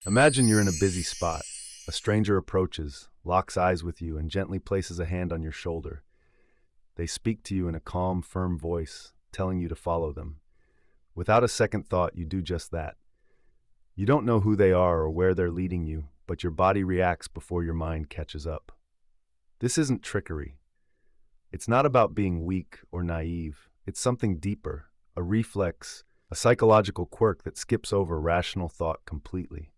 Imagine you're in a busy spot. A stranger approaches, locks eyes with you, and gently places a hand on your shoulder. They speak to you in a calm, firm voice, telling you to follow them. Without a second thought, you do just that. You don't know who they are or where they're leading you, but your body reacts before your mind catches up. This isn't trickery. It's not about being weak or naive. It's something deeper, a reflex, a psychological quirk that skips over rational thought completely.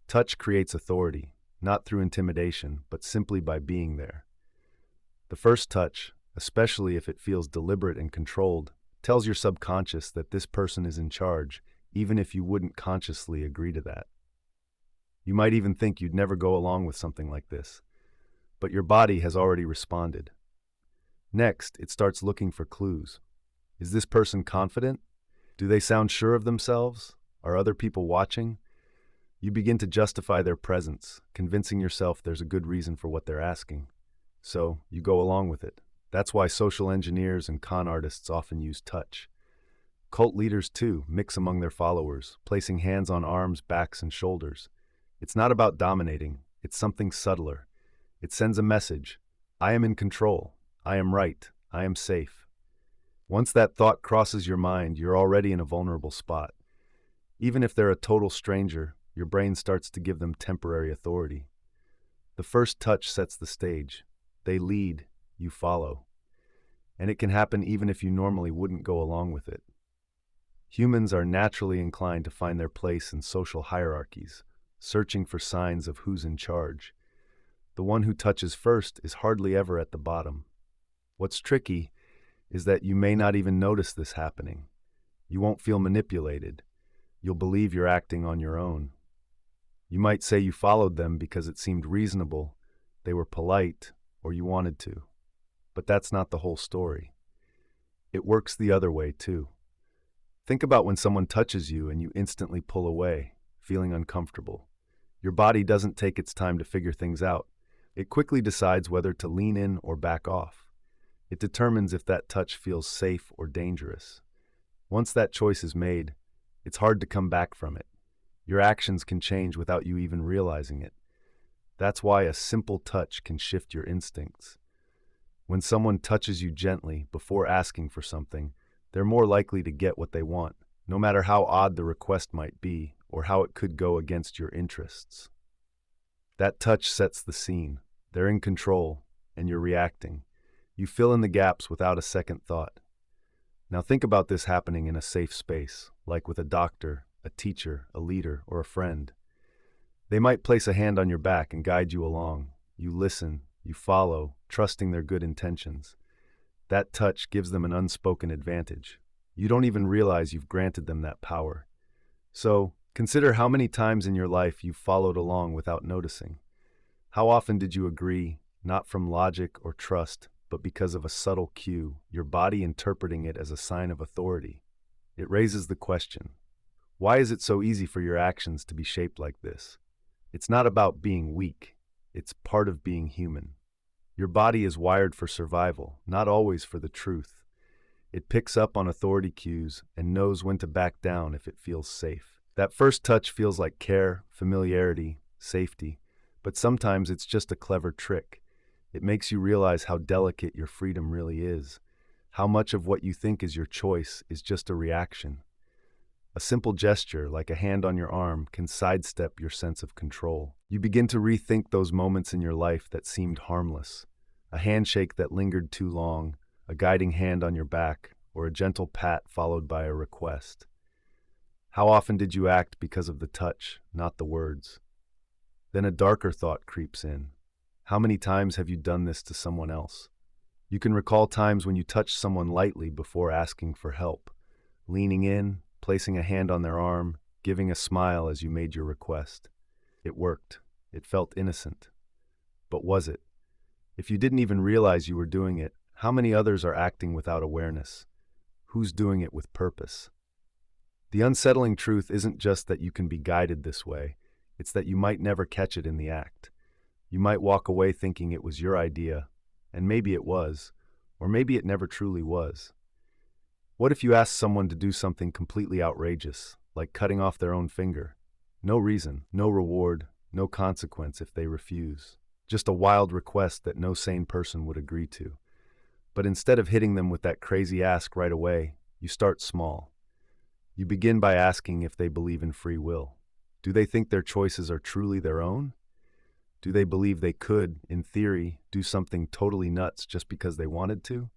Touch creates authority, not through intimidation, but simply by being there. The first touch, especially if it feels deliberate and controlled, tells your subconscious that this person is in charge, even if you wouldn't consciously agree to that. You might even think you'd never go along with something like this, but your body has already responded. Next, it starts looking for clues. Is this person confident? Do they sound sure of themselves? Are other people watching? You begin to justify their presence, convincing yourself there's a good reason for what they're asking. So, you go along with it. That's why social engineers and con artists often use touch. Cult leaders, too, mix among their followers, placing hands on arms, backs, and shoulders. It's not about dominating, it's something subtler. It sends a message. I am in control. I am right. I am safe. Once that thought crosses your mind, you're already in a vulnerable spot. Even if they're a total stranger, your brain starts to give them temporary authority. The first touch sets the stage. They lead, you follow. And it can happen even if you normally wouldn't go along with it. Humans are naturally inclined to find their place in social hierarchies, searching for signs of who's in charge. The one who touches first is hardly ever at the bottom. What's tricky is that you may not even notice this happening. You won't feel manipulated. You'll believe you're acting on your own. You might say you followed them because it seemed reasonable, they were polite, or you wanted to. But that's not the whole story. It works the other way, too. Think about when someone touches you and you instantly pull away, feeling uncomfortable. Your body doesn't take its time to figure things out. It quickly decides whether to lean in or back off. It determines if that touch feels safe or dangerous. Once that choice is made, it's hard to come back from it. Your actions can change without you even realizing it. That's why a simple touch can shift your instincts. When someone touches you gently before asking for something, they're more likely to get what they want, no matter how odd the request might be or how it could go against your interests. That touch sets the scene. They're in control, and you're reacting. You fill in the gaps without a second thought. Now think about this happening in a safe space, like with a doctor, a teacher, a leader, or a friend. They might place a hand on your back and guide you along. You listen, you follow, trusting their good intentions. That touch gives them an unspoken advantage. You don't even realize you've granted them that power. So, consider how many times in your life you've followed along without noticing. How often did you agree, not from logic or trust, but because of a subtle cue, your body interpreting it as a sign of authority? It raises the question, why is it so easy for your actions to be shaped like this? It's not about being weak. It's part of being human. Your body is wired for survival, not always for the truth. It picks up on authority cues and knows when to back down if it feels safe. That first touch feels like care, familiarity, safety, but sometimes it's just a clever trick. It makes you realize how delicate your freedom really is, how much of what you think is your choice is just a reaction. A simple gesture, like a hand on your arm, can sidestep your sense of control. You begin to rethink those moments in your life that seemed harmless. A handshake that lingered too long, a guiding hand on your back, or a gentle pat followed by a request. How often did you act because of the touch, not the words? Then a darker thought creeps in. How many times have you done this to someone else? You can recall times when you touched someone lightly before asking for help, leaning in, placing a hand on their arm, giving a smile as you made your request. It worked. It felt innocent. But was it? If you didn't even realize you were doing it, how many others are acting without awareness? Who's doing it with purpose? The unsettling truth isn't just that you can be guided this way, it's that you might never catch it in the act. You might walk away thinking it was your idea, and maybe it was, or maybe it never truly was. What if you asked someone to do something completely outrageous, like cutting off their own finger? No reason, no reward, no consequence if they refuse. Just a wild request that no sane person would agree to. But instead of hitting them with that crazy ask right away, you start small. You begin by asking if they believe in free will. Do they think their choices are truly their own? Do they believe they could, in theory, do something totally nuts just because they wanted to?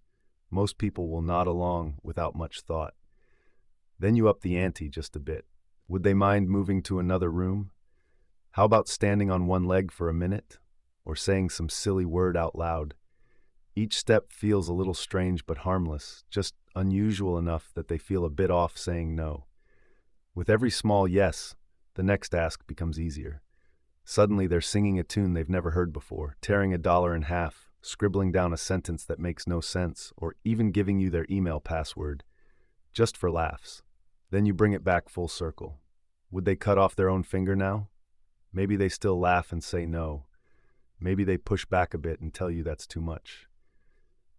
Most people will nod along without much thought. Then you up the ante just a bit. Would they mind moving to another room? How about standing on one leg for a minute? Or saying some silly word out loud? Each step feels a little strange but harmless, just unusual enough that they feel a bit off saying no. With every small yes, the next ask becomes easier. Suddenly they're singing a tune they've never heard before, tearing a dollar in half, scribbling down a sentence that makes no sense, or even giving you their email password, just for laughs. Then you bring it back full circle. Would they cut off their own finger now? Maybe they still laugh and say no. Maybe they push back a bit and tell you that's too much.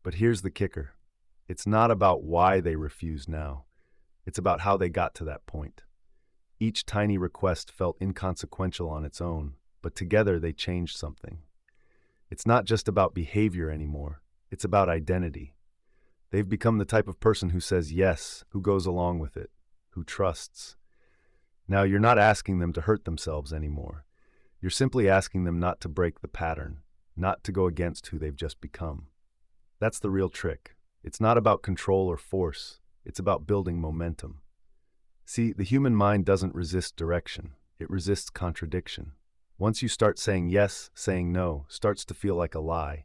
But here's the kicker. It's not about why they refuse now. It's about how they got to that point. Each tiny request felt inconsequential on its own, but together they changed something. It's not just about behavior anymore. It's about identity. They've become the type of person who says yes, who goes along with it, who trusts. Now, you're not asking them to hurt themselves anymore. You're simply asking them not to break the pattern, not to go against who they've just become. That's the real trick. It's not about control or force. It's about building momentum. See, the human mind doesn't resist direction. It resists contradiction. Once you start saying yes, saying no starts to feel like a lie,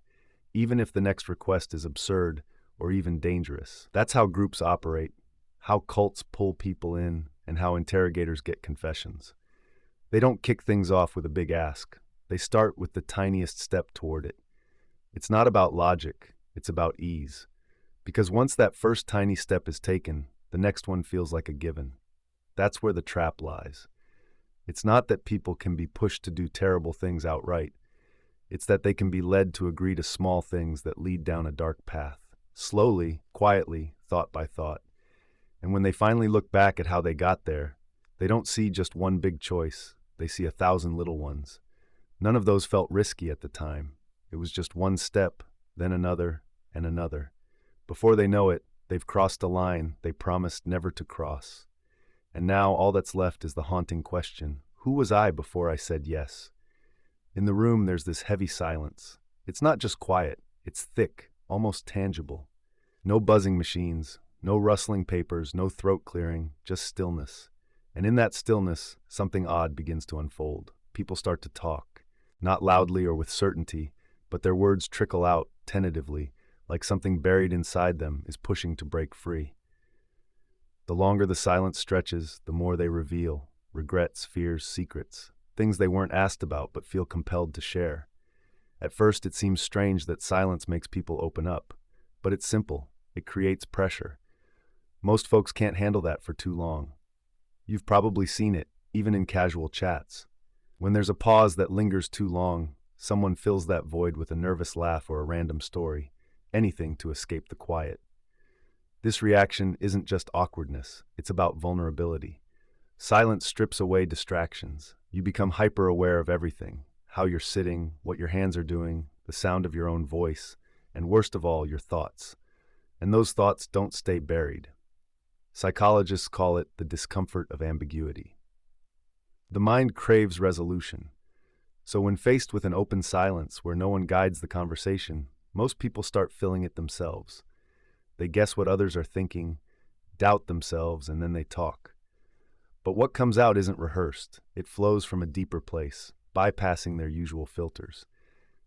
even if the next request is absurd or even dangerous. That's how groups operate, how cults pull people in, and how interrogators get confessions. They don't kick things off with a big ask. They start with the tiniest step toward it. It's not about logic, it's about ease. Because once that first tiny step is taken, the next one feels like a given. That's where the trap lies. It's not that people can be pushed to do terrible things outright. It's that they can be led to agree to small things that lead down a dark path. Slowly, quietly, thought by thought. And when they finally look back at how they got there, they don't see just one big choice. They see 1,000 little ones. None of those felt risky at the time. It was just one step, then another, and another. Before they know it, they've crossed a line they promised never to cross. And now all that's left is the haunting question, who was I before I said yes? In the room, there's this heavy silence. It's not just quiet, it's thick, almost tangible. No buzzing machines, no rustling papers, no throat clearing, just stillness. And in that stillness, something odd begins to unfold. People start to talk, not loudly or with certainty, but their words trickle out tentatively, like something buried inside them is pushing to break free. The longer the silence stretches, the more they reveal regrets, fears, secrets, things they weren't asked about but feel compelled to share. At first, it seems strange that silence makes people open up, but it's simple. It creates pressure. Most folks can't handle that for too long. You've probably seen it, even in casual chats. When there's a pause that lingers too long, someone fills that void with a nervous laugh or a random story, anything to escape the quiet. This reaction isn't just awkwardness, it's about vulnerability. Silence strips away distractions. You become hyper-aware of everything, how you're sitting, what your hands are doing, the sound of your own voice, and worst of all, your thoughts. And those thoughts don't stay buried. Psychologists call it the discomfort of ambiguity. The mind craves resolution. So when faced with an open silence where no one guides the conversation, most people start filling it themselves. They guess what others are thinking, doubt themselves, and then they talk. But what comes out isn't rehearsed. It flows from a deeper place, bypassing their usual filters.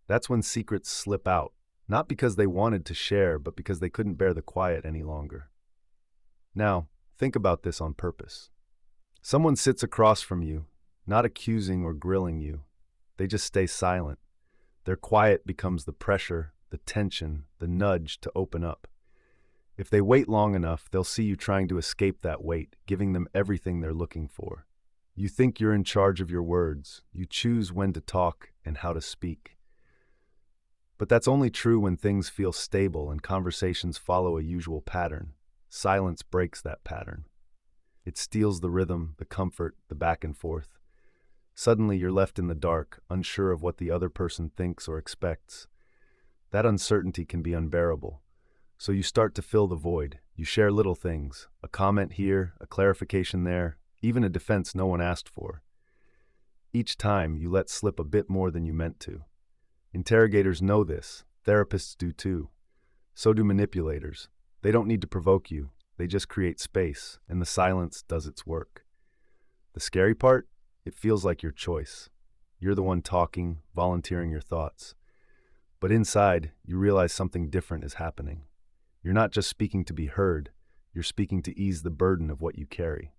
That's when secrets slip out, not because they wanted to share, but because they couldn't bear the quiet any longer. Now, think about this on purpose. Someone sits across from you, not accusing or grilling you. They just stay silent. Their quiet becomes the pressure, the tension, the nudge to open up. If they wait long enough, they'll see you trying to escape that weight, giving them everything they're looking for. You think you're in charge of your words. You choose when to talk and how to speak. But that's only true when things feel stable and conversations follow a usual pattern. Silence breaks that pattern. It steals the rhythm, the comfort, the back and forth. Suddenly, you're left in the dark, unsure of what the other person thinks or expects. That uncertainty can be unbearable. So you start to fill the void. You share little things, a comment here, a clarification there, even a defense no one asked for. Each time, you let slip a bit more than you meant to. Interrogators know this. Therapists do too. So do manipulators. They don't need to provoke you. They just create space, and the silence does its work. The scary part? It feels like your choice. You're the one talking, volunteering your thoughts. But inside, you realize something different is happening. You're not just speaking to be heard, you're speaking to ease the burden of what you carry.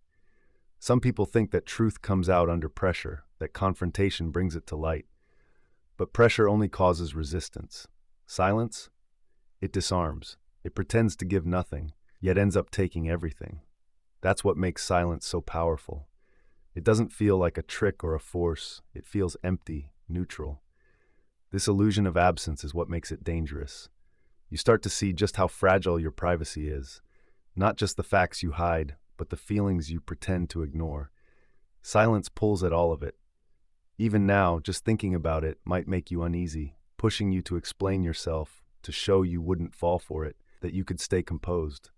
Some people think that truth comes out under pressure, that confrontation brings it to light. But pressure only causes resistance. Silence? It disarms. It pretends to give nothing, yet ends up taking everything. That's what makes silence so powerful. It doesn't feel like a trick or a force. It feels empty, neutral. This illusion of absence is what makes it dangerous. You start to see just how fragile your privacy is. Not just the facts you hide, but the feelings you pretend to ignore. Silence pulls at all of it. Even now, just thinking about it might make you uneasy, pushing you to explain yourself, to show you wouldn't fall for it, that you could stay composed.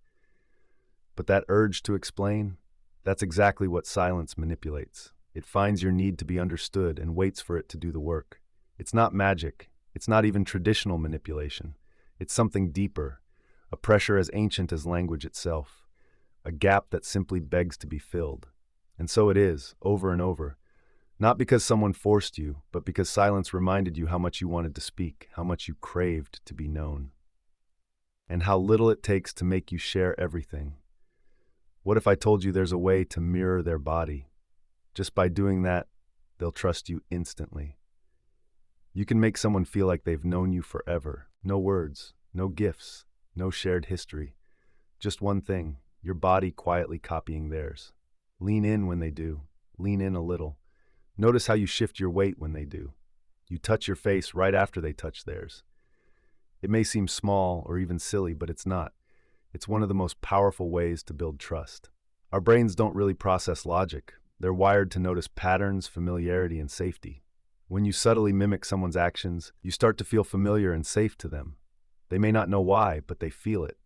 But that urge to explain, that's exactly what silence manipulates. It finds your need to be understood and waits for it to do the work. It's not magic. It's not even traditional manipulation. It's something deeper, a pressure as ancient as language itself, a gap that simply begs to be filled. And so it is, over and over. Not because someone forced you, but because silence reminded you how much you wanted to speak, how much you craved to be known, and how little it takes to make you share everything. What if I told you there's a way to mirror their body? Just by doing that, they'll trust you instantly. You can make someone feel like they've known you forever. No words, no gifts, no shared history. Just one thing, your body quietly copying theirs. Lean in when they do. Lean in a little. Notice how you shift your weight when they do. You touch your face right after they touch theirs. It may seem small or even silly, but it's not. It's one of the most powerful ways to build trust. Our brains don't really process logic. They're wired to notice patterns, familiarity, and safety. When you subtly mimic someone's actions, you start to feel familiar and safe to them. They may not know why, but they feel it.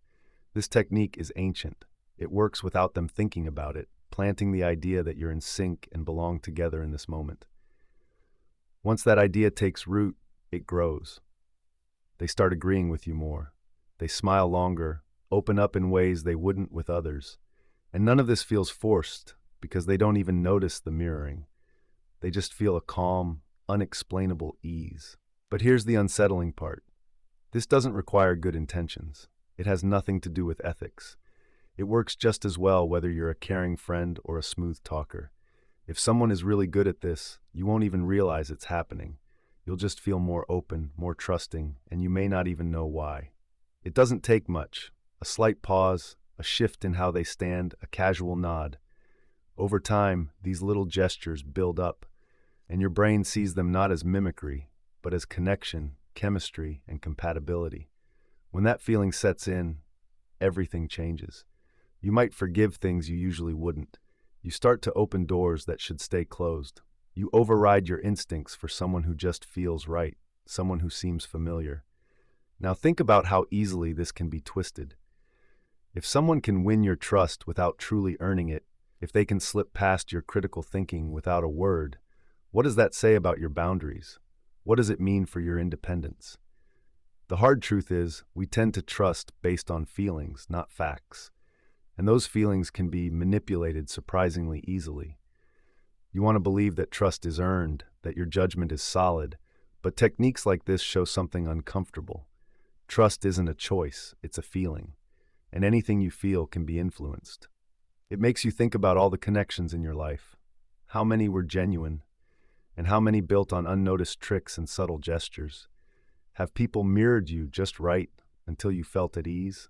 This technique is ancient. It works without them thinking about it, planting the idea that you're in sync and belong together in this moment. Once that idea takes root, it grows. They start agreeing with you more. They smile longer, open up in ways they wouldn't with others. And none of this feels forced, because they don't even notice the mirroring. They just feel a calm, unexplainable ease. But here's the unsettling part. This doesn't require good intentions. It has nothing to do with ethics. It works just as well whether you're a caring friend or a smooth talker. If someone is really good at this, you won't even realize it's happening. You'll just feel more open, more trusting, and you may not even know why. It doesn't take much. A slight pause, a shift in how they stand, a casual nod. Over time, these little gestures build up, and your brain sees them not as mimicry, but as connection, chemistry, and compatibility. When that feeling sets in, everything changes. You might forgive things you usually wouldn't. You start to open doors that should stay closed. You override your instincts for someone who just feels right, someone who seems familiar. Now think about how easily this can be twisted. If someone can win your trust without truly earning it, if they can slip past your critical thinking without a word, what does that say about your boundaries? What does it mean for your independence? The hard truth is, we tend to trust based on feelings, not facts. And those feelings can be manipulated surprisingly easily. You want to believe that trust is earned, that your judgment is solid, but techniques like this show something uncomfortable. Trust isn't a choice, it's a feeling, and anything you feel can be influenced. It makes you think about all the connections in your life. How many were genuine, and how many built on unnoticed tricks and subtle gestures? Have people mirrored you just right until you felt at ease?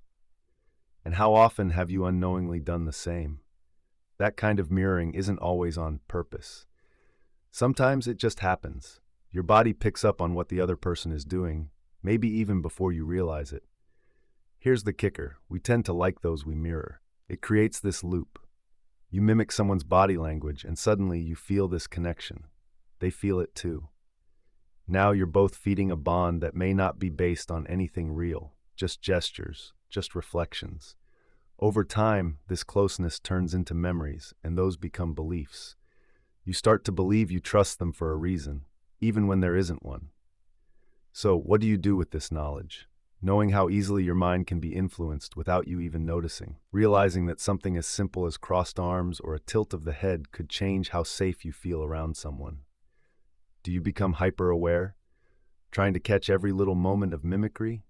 And how often have you unknowingly done the same? That kind of mirroring isn't always on purpose. Sometimes it just happens. Your body picks up on what the other person is doing, maybe even before you realize it. Here's the kicker. We tend to like those we mirror. It creates this loop. You mimic someone's body language, and suddenly you feel this connection. They feel it too. Now you're both feeding a bond that may not be based on anything real, just gestures, just reflections. Over time, this closeness turns into memories, and those become beliefs. You start to believe you trust them for a reason, even when there isn't one. So, what do you do with this knowledge? Knowing how easily your mind can be influenced without you even noticing, realizing that something as simple as crossed arms or a tilt of the head could change how safe you feel around someone. Do you become hyper-aware, trying to catch every little moment of mimicry?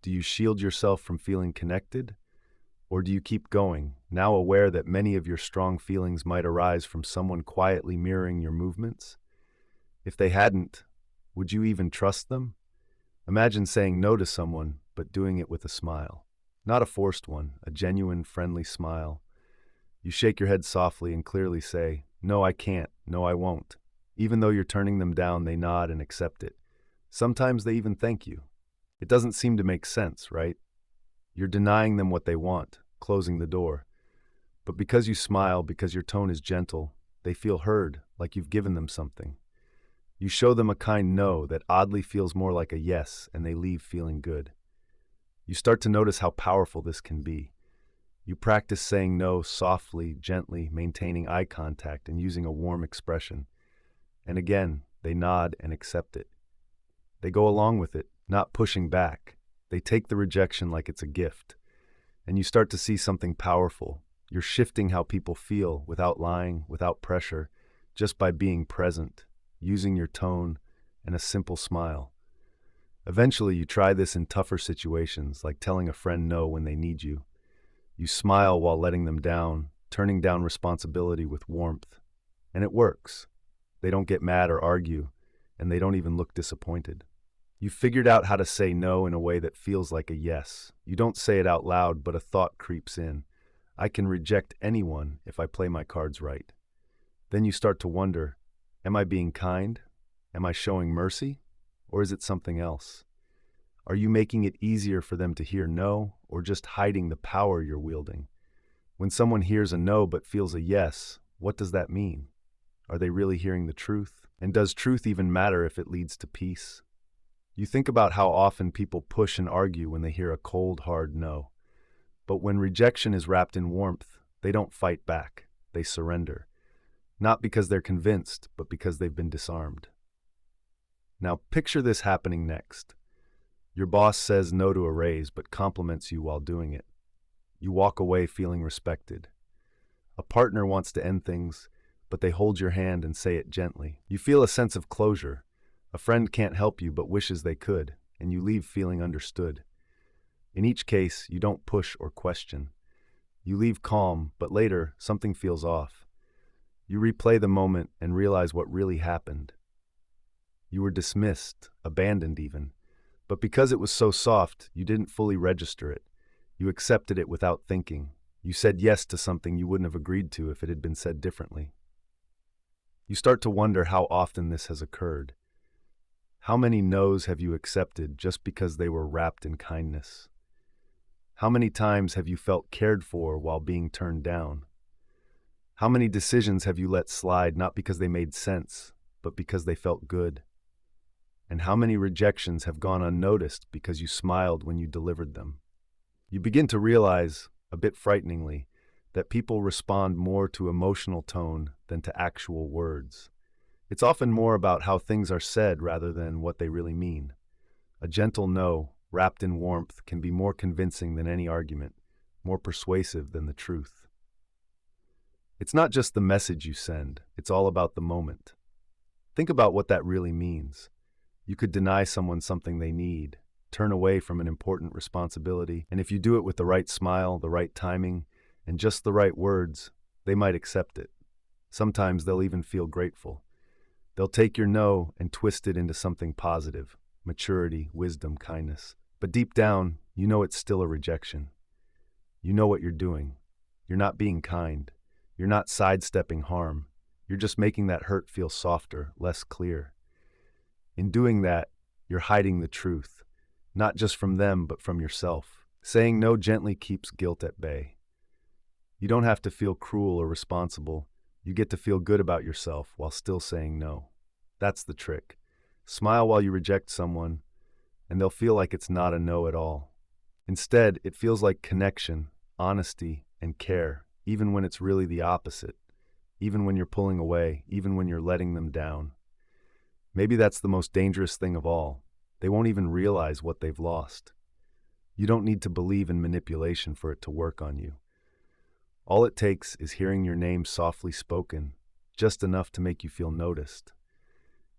Do you shield yourself from feeling connected? Or do you keep going, now aware that many of your strong feelings might arise from someone quietly mirroring your movements? If they hadn't, would you even trust them? Imagine saying no to someone, but doing it with a smile. Not a forced one, a genuine, friendly smile. You shake your head softly and clearly say, "No, I can't. No, I won't." Even though you're turning them down, they nod and accept it. Sometimes they even thank you. It doesn't seem to make sense, right? You're denying them what they want, closing the door. But because you smile, because your tone is gentle, they feel heard, like you've given them something. You show them a kind no that oddly feels more like a yes, and they leave feeling good. You start to notice how powerful this can be. You practice saying no softly, gently, maintaining eye contact and using a warm expression. And again, they nod and accept it. They go along with it, not pushing back. They take the rejection like it's a gift. And you start to see something powerful. You're shifting how people feel without lying, without pressure, just by being present, using your tone and a simple smile. Eventually, you try this in tougher situations, like telling a friend no when they need you. You smile while letting them down, turning down responsibility with warmth. And it works. They don't get mad or argue, and they don't even look disappointed. You figured out how to say no in a way that feels like a yes. You don't say it out loud, but a thought creeps in. I can reject anyone if I play my cards right. Then you start to wonder, am I being kind? Am I showing mercy? Or is it something else? Are you making it easier for them to hear no, or just hiding the power you're wielding? When someone hears a no but feels a yes, what does that mean? Are they really hearing the truth? And does truth even matter if it leads to peace? You think about how often people push and argue when they hear a cold, hard no. But when rejection is wrapped in warmth, they don't fight back. They surrender. Not because they're convinced, but because they've been disarmed. Now picture this happening next. Your boss says no to a raise, but compliments you while doing it. You walk away feeling respected. A partner wants to end things, but they hold your hand and say it gently. You feel a sense of closure. A friend can't help you but wishes they could, and you leave feeling understood. In each case, you don't push or question. You leave calm, but later, something feels off. You replay the moment and realize what really happened. You were dismissed, abandoned even. But because it was so soft, you didn't fully register it. You accepted it without thinking. You said yes to something you wouldn't have agreed to if it had been said differently. You start to wonder how often this has occurred. How many no's have you accepted just because they were wrapped in kindness? How many times have you felt cared for while being turned down? How many decisions have you let slide not because they made sense, but because they felt good? And how many rejections have gone unnoticed because you smiled when you delivered them? You begin to realize, a bit frighteningly, that people respond more to emotional tone than to actual words. It's often more about how things are said rather than what they really mean. A gentle no, wrapped in warmth, can be more convincing than any argument, more persuasive than the truth. It's not just the message you send, it's all about the moment. Think about what that really means. You could deny someone something they need, turn away from an important responsibility, and if you do it with the right smile, the right timing, and just the right words, they might accept it. Sometimes they'll even feel grateful. They'll take your no and twist it into something positive, maturity, wisdom, kindness. But deep down, you know it's still a rejection. You know what you're doing. You're not being kind. You're not sidestepping harm. You're just making that hurt feel softer, less clear. In doing that, you're hiding the truth, not just from them, but from yourself. Saying no gently keeps guilt at bay. You don't have to feel cruel or responsible. You get to feel good about yourself while still saying no. That's the trick. Smile while you reject someone, and they'll feel like it's not a no at all. Instead, it feels like connection, honesty, and care, even when it's really the opposite, even when you're pulling away, even when you're letting them down. Maybe that's the most dangerous thing of all. They won't even realize what they've lost. You don't need to believe in manipulation for it to work on you. All it takes is hearing your name softly spoken, just enough to make you feel noticed.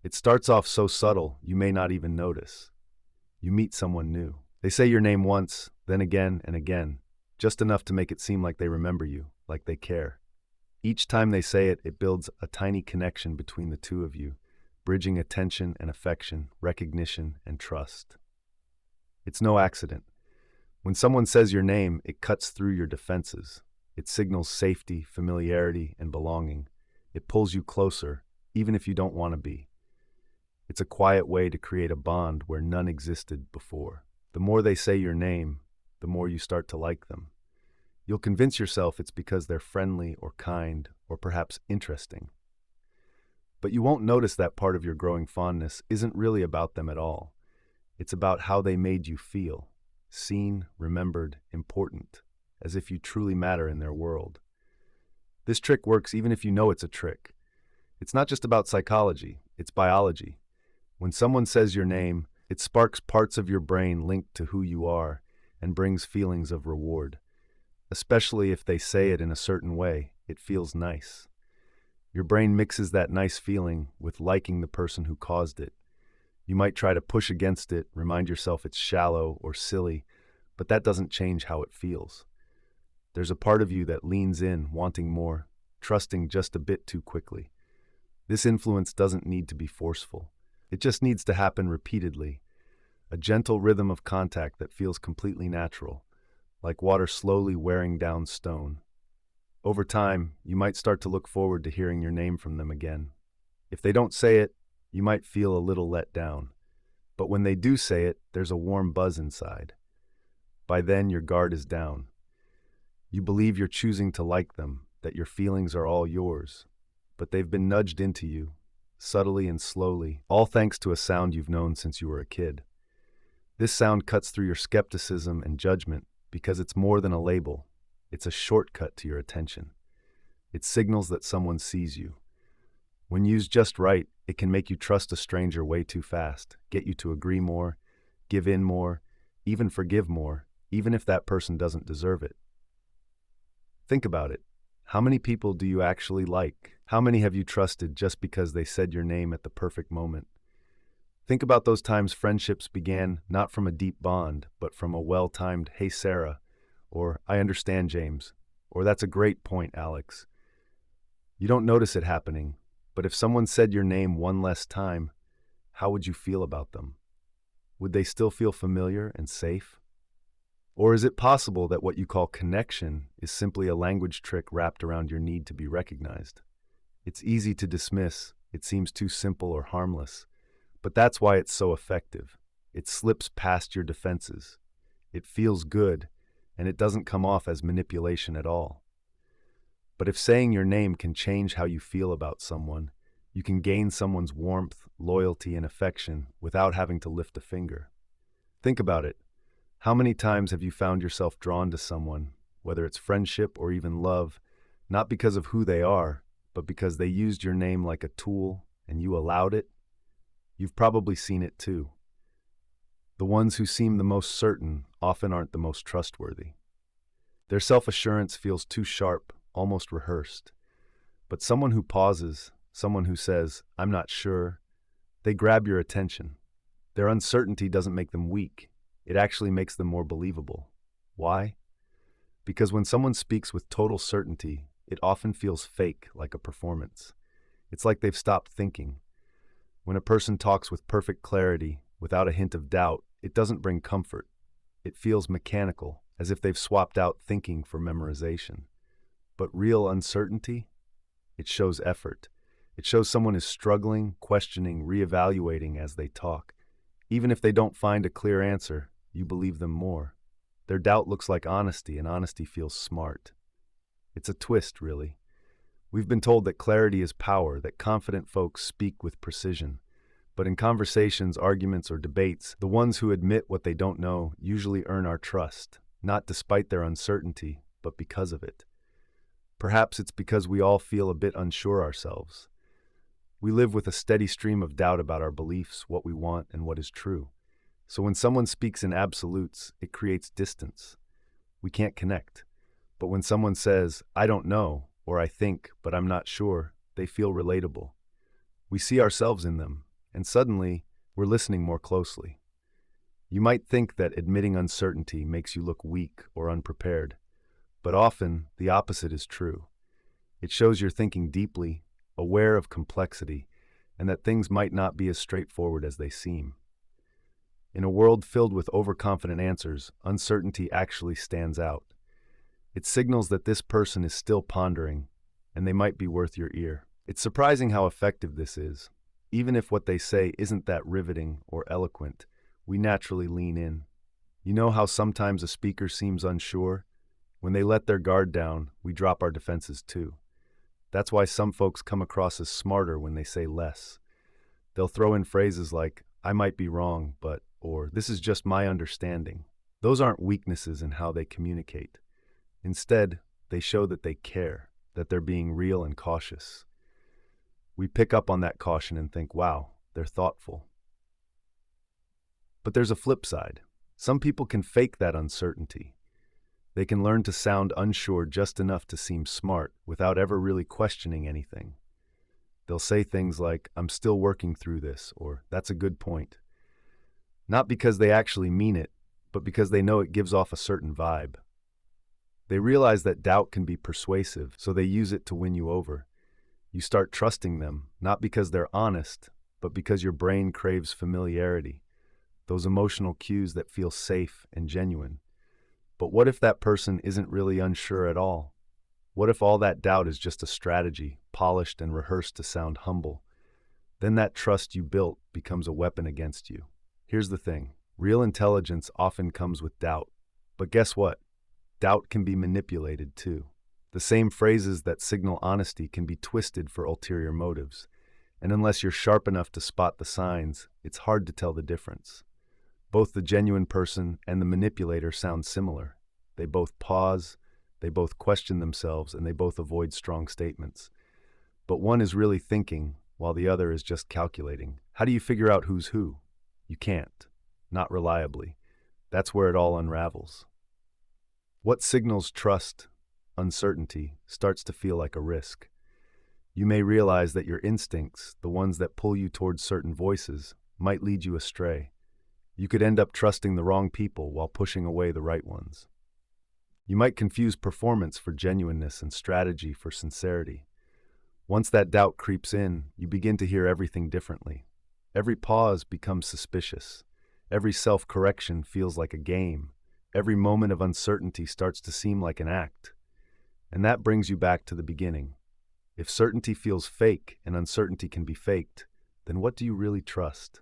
It starts off so subtle, you may not even notice. You meet someone new. They say your name once, then again and again, just enough to make it seem like they remember you, like they care. Each time they say it, it builds a tiny connection between the two of you, bridging attention and affection, recognition and trust. It's no accident. When someone says your name, it cuts through your defenses. It signals safety, familiarity, and belonging. It pulls you closer, even if you don't want to be. It's a quiet way to create a bond where none existed before. The more they say your name, the more you start to like them. You'll convince yourself it's because they're friendly or kind or perhaps interesting. But you won't notice that part of your growing fondness isn't really about them at all. It's about how they made you feel, seen, remembered, important, as if you truly matter in their world. This trick works even if you know it's a trick. It's not just about psychology, it's biology. When someone says your name, it sparks parts of your brain linked to who you are and brings feelings of reward. Especially if they say it in a certain way, it feels nice. Your brain mixes that nice feeling with liking the person who caused it. You might try to push against it, remind yourself it's shallow or silly, but that doesn't change how it feels. There's a part of you that leans in, wanting more, trusting just a bit too quickly. This influence doesn't need to be forceful. It just needs to happen repeatedly, a gentle rhythm of contact that feels completely natural, like water slowly wearing down stone. Over time, you might start to look forward to hearing your name from them again. If they don't say it, you might feel a little let down. But when they do say it, there's a warm buzz inside. By then, your guard is down. You believe you're choosing to like them, that your feelings are all yours. But they've been nudged into you, subtly and slowly, all thanks to a sound you've known since you were a kid. This sound cuts through your skepticism and judgment because it's more than a label. It's a shortcut to your attention. It signals that someone sees you. When used just right, it can make you trust a stranger way too fast, get you to agree more, give in more, even forgive more, even if that person doesn't deserve it. Think about it. How many people do you actually like? How many have you trusted just because they said your name at the perfect moment? Think about those times friendships began not from a deep bond, but from a well-timed, "Hey Sarah," or "I understand, James," or "That's a great point, Alex." You don't notice it happening, but if someone said your name one less time, how would you feel about them? Would they still feel familiar and safe? Or is it possible that what you call connection is simply a language trick wrapped around your need to be recognized? It's easy to dismiss, it seems too simple or harmless, but that's why it's so effective. It slips past your defenses. It feels good, and it doesn't come off as manipulation at all. But if saying your name can change how you feel about someone, you can gain someone's warmth, loyalty, and affection without having to lift a finger. Think about it. How many times have you found yourself drawn to someone, whether it's friendship or even love, not because of who they are, but because they used your name like a tool and you allowed it? You've probably seen it too. The ones who seem the most certain often aren't the most trustworthy. Their self-assurance feels too sharp, almost rehearsed. But someone who pauses, someone who says, "I'm not sure," they grab your attention. Their uncertainty doesn't make them weak. It actually makes them more believable. Why? Because when someone speaks with total certainty, it often feels fake, like a performance. It's like they've stopped thinking. When a person talks with perfect clarity, without a hint of doubt, it doesn't bring comfort. It feels mechanical, as if they've swapped out thinking for memorization. But real uncertainty? It shows effort. It shows someone is struggling, questioning, reevaluating as they talk. Even if they don't find a clear answer, you believe them more. Their doubt looks like honesty, and honesty feels smart. It's a twist, really. We've been told that clarity is power, that confident folks speak with precision. But in conversations, arguments, or debates, the ones who admit what they don't know usually earn our trust, not despite their uncertainty, but because of it. Perhaps it's because we all feel a bit unsure ourselves. We live with a steady stream of doubt about our beliefs, what we want, and what is true. So when someone speaks in absolutes, it creates distance. We can't connect. But when someone says, "I don't know," or "I think, but I'm not sure," they feel relatable. We see ourselves in them, and suddenly, we're listening more closely. You might think that admitting uncertainty makes you look weak or unprepared, but often the opposite is true. It shows you're thinking deeply, aware of complexity, and that things might not be as straightforward as they seem. In a world filled with overconfident answers, uncertainty actually stands out. It signals that this person is still pondering, and they might be worth your ear. It's surprising how effective this is. Even if what they say isn't that riveting or eloquent, we naturally lean in. You know how sometimes a speaker seems unsure? When they let their guard down, we drop our defenses too. That's why some folks come across as smarter when they say less. They'll throw in phrases like, "I might be wrong, but," or "this is just my understanding." Those aren't weaknesses in how they communicate. Instead, they show that they care, that they're being real and cautious. We pick up on that caution and think, wow, they're thoughtful. But there's a flip side. Some people can fake that uncertainty. They can learn to sound unsure just enough to seem smart without ever really questioning anything. They'll say things like, "I'm still working through this," or "That's a good point." Not because they actually mean it, but because they know it gives off a certain vibe. They realize that doubt can be persuasive, so they use it to win you over. You start trusting them, not because they're honest, but because your brain craves familiarity, those emotional cues that feel safe and genuine. But what if that person isn't really unsure at all? What if all that doubt is just a strategy, polished and rehearsed to sound humble? Then that trust you built becomes a weapon against you. Here's the thing. Real intelligence often comes with doubt. But guess what? Doubt can be manipulated too. The same phrases that signal honesty can be twisted for ulterior motives. And unless you're sharp enough to spot the signs, it's hard to tell the difference. Both the genuine person and the manipulator sound similar. They both pause, they both question themselves, and they both avoid strong statements. But one is really thinking, while the other is just calculating. How do you figure out who's who? You can't. Not reliably. That's where it all unravels. What signals trust, uncertainty, starts to feel like a risk. You may realize that your instincts, the ones that pull you towards certain voices, might lead you astray. You could end up trusting the wrong people while pushing away the right ones. You might confuse performance for genuineness and strategy for sincerity. Once that doubt creeps in, you begin to hear everything differently. Every pause becomes suspicious. Every self-correction feels like a game. Every moment of uncertainty starts to seem like an act. And that brings you back to the beginning. If certainty feels fake and uncertainty can be faked, then what do you really trust?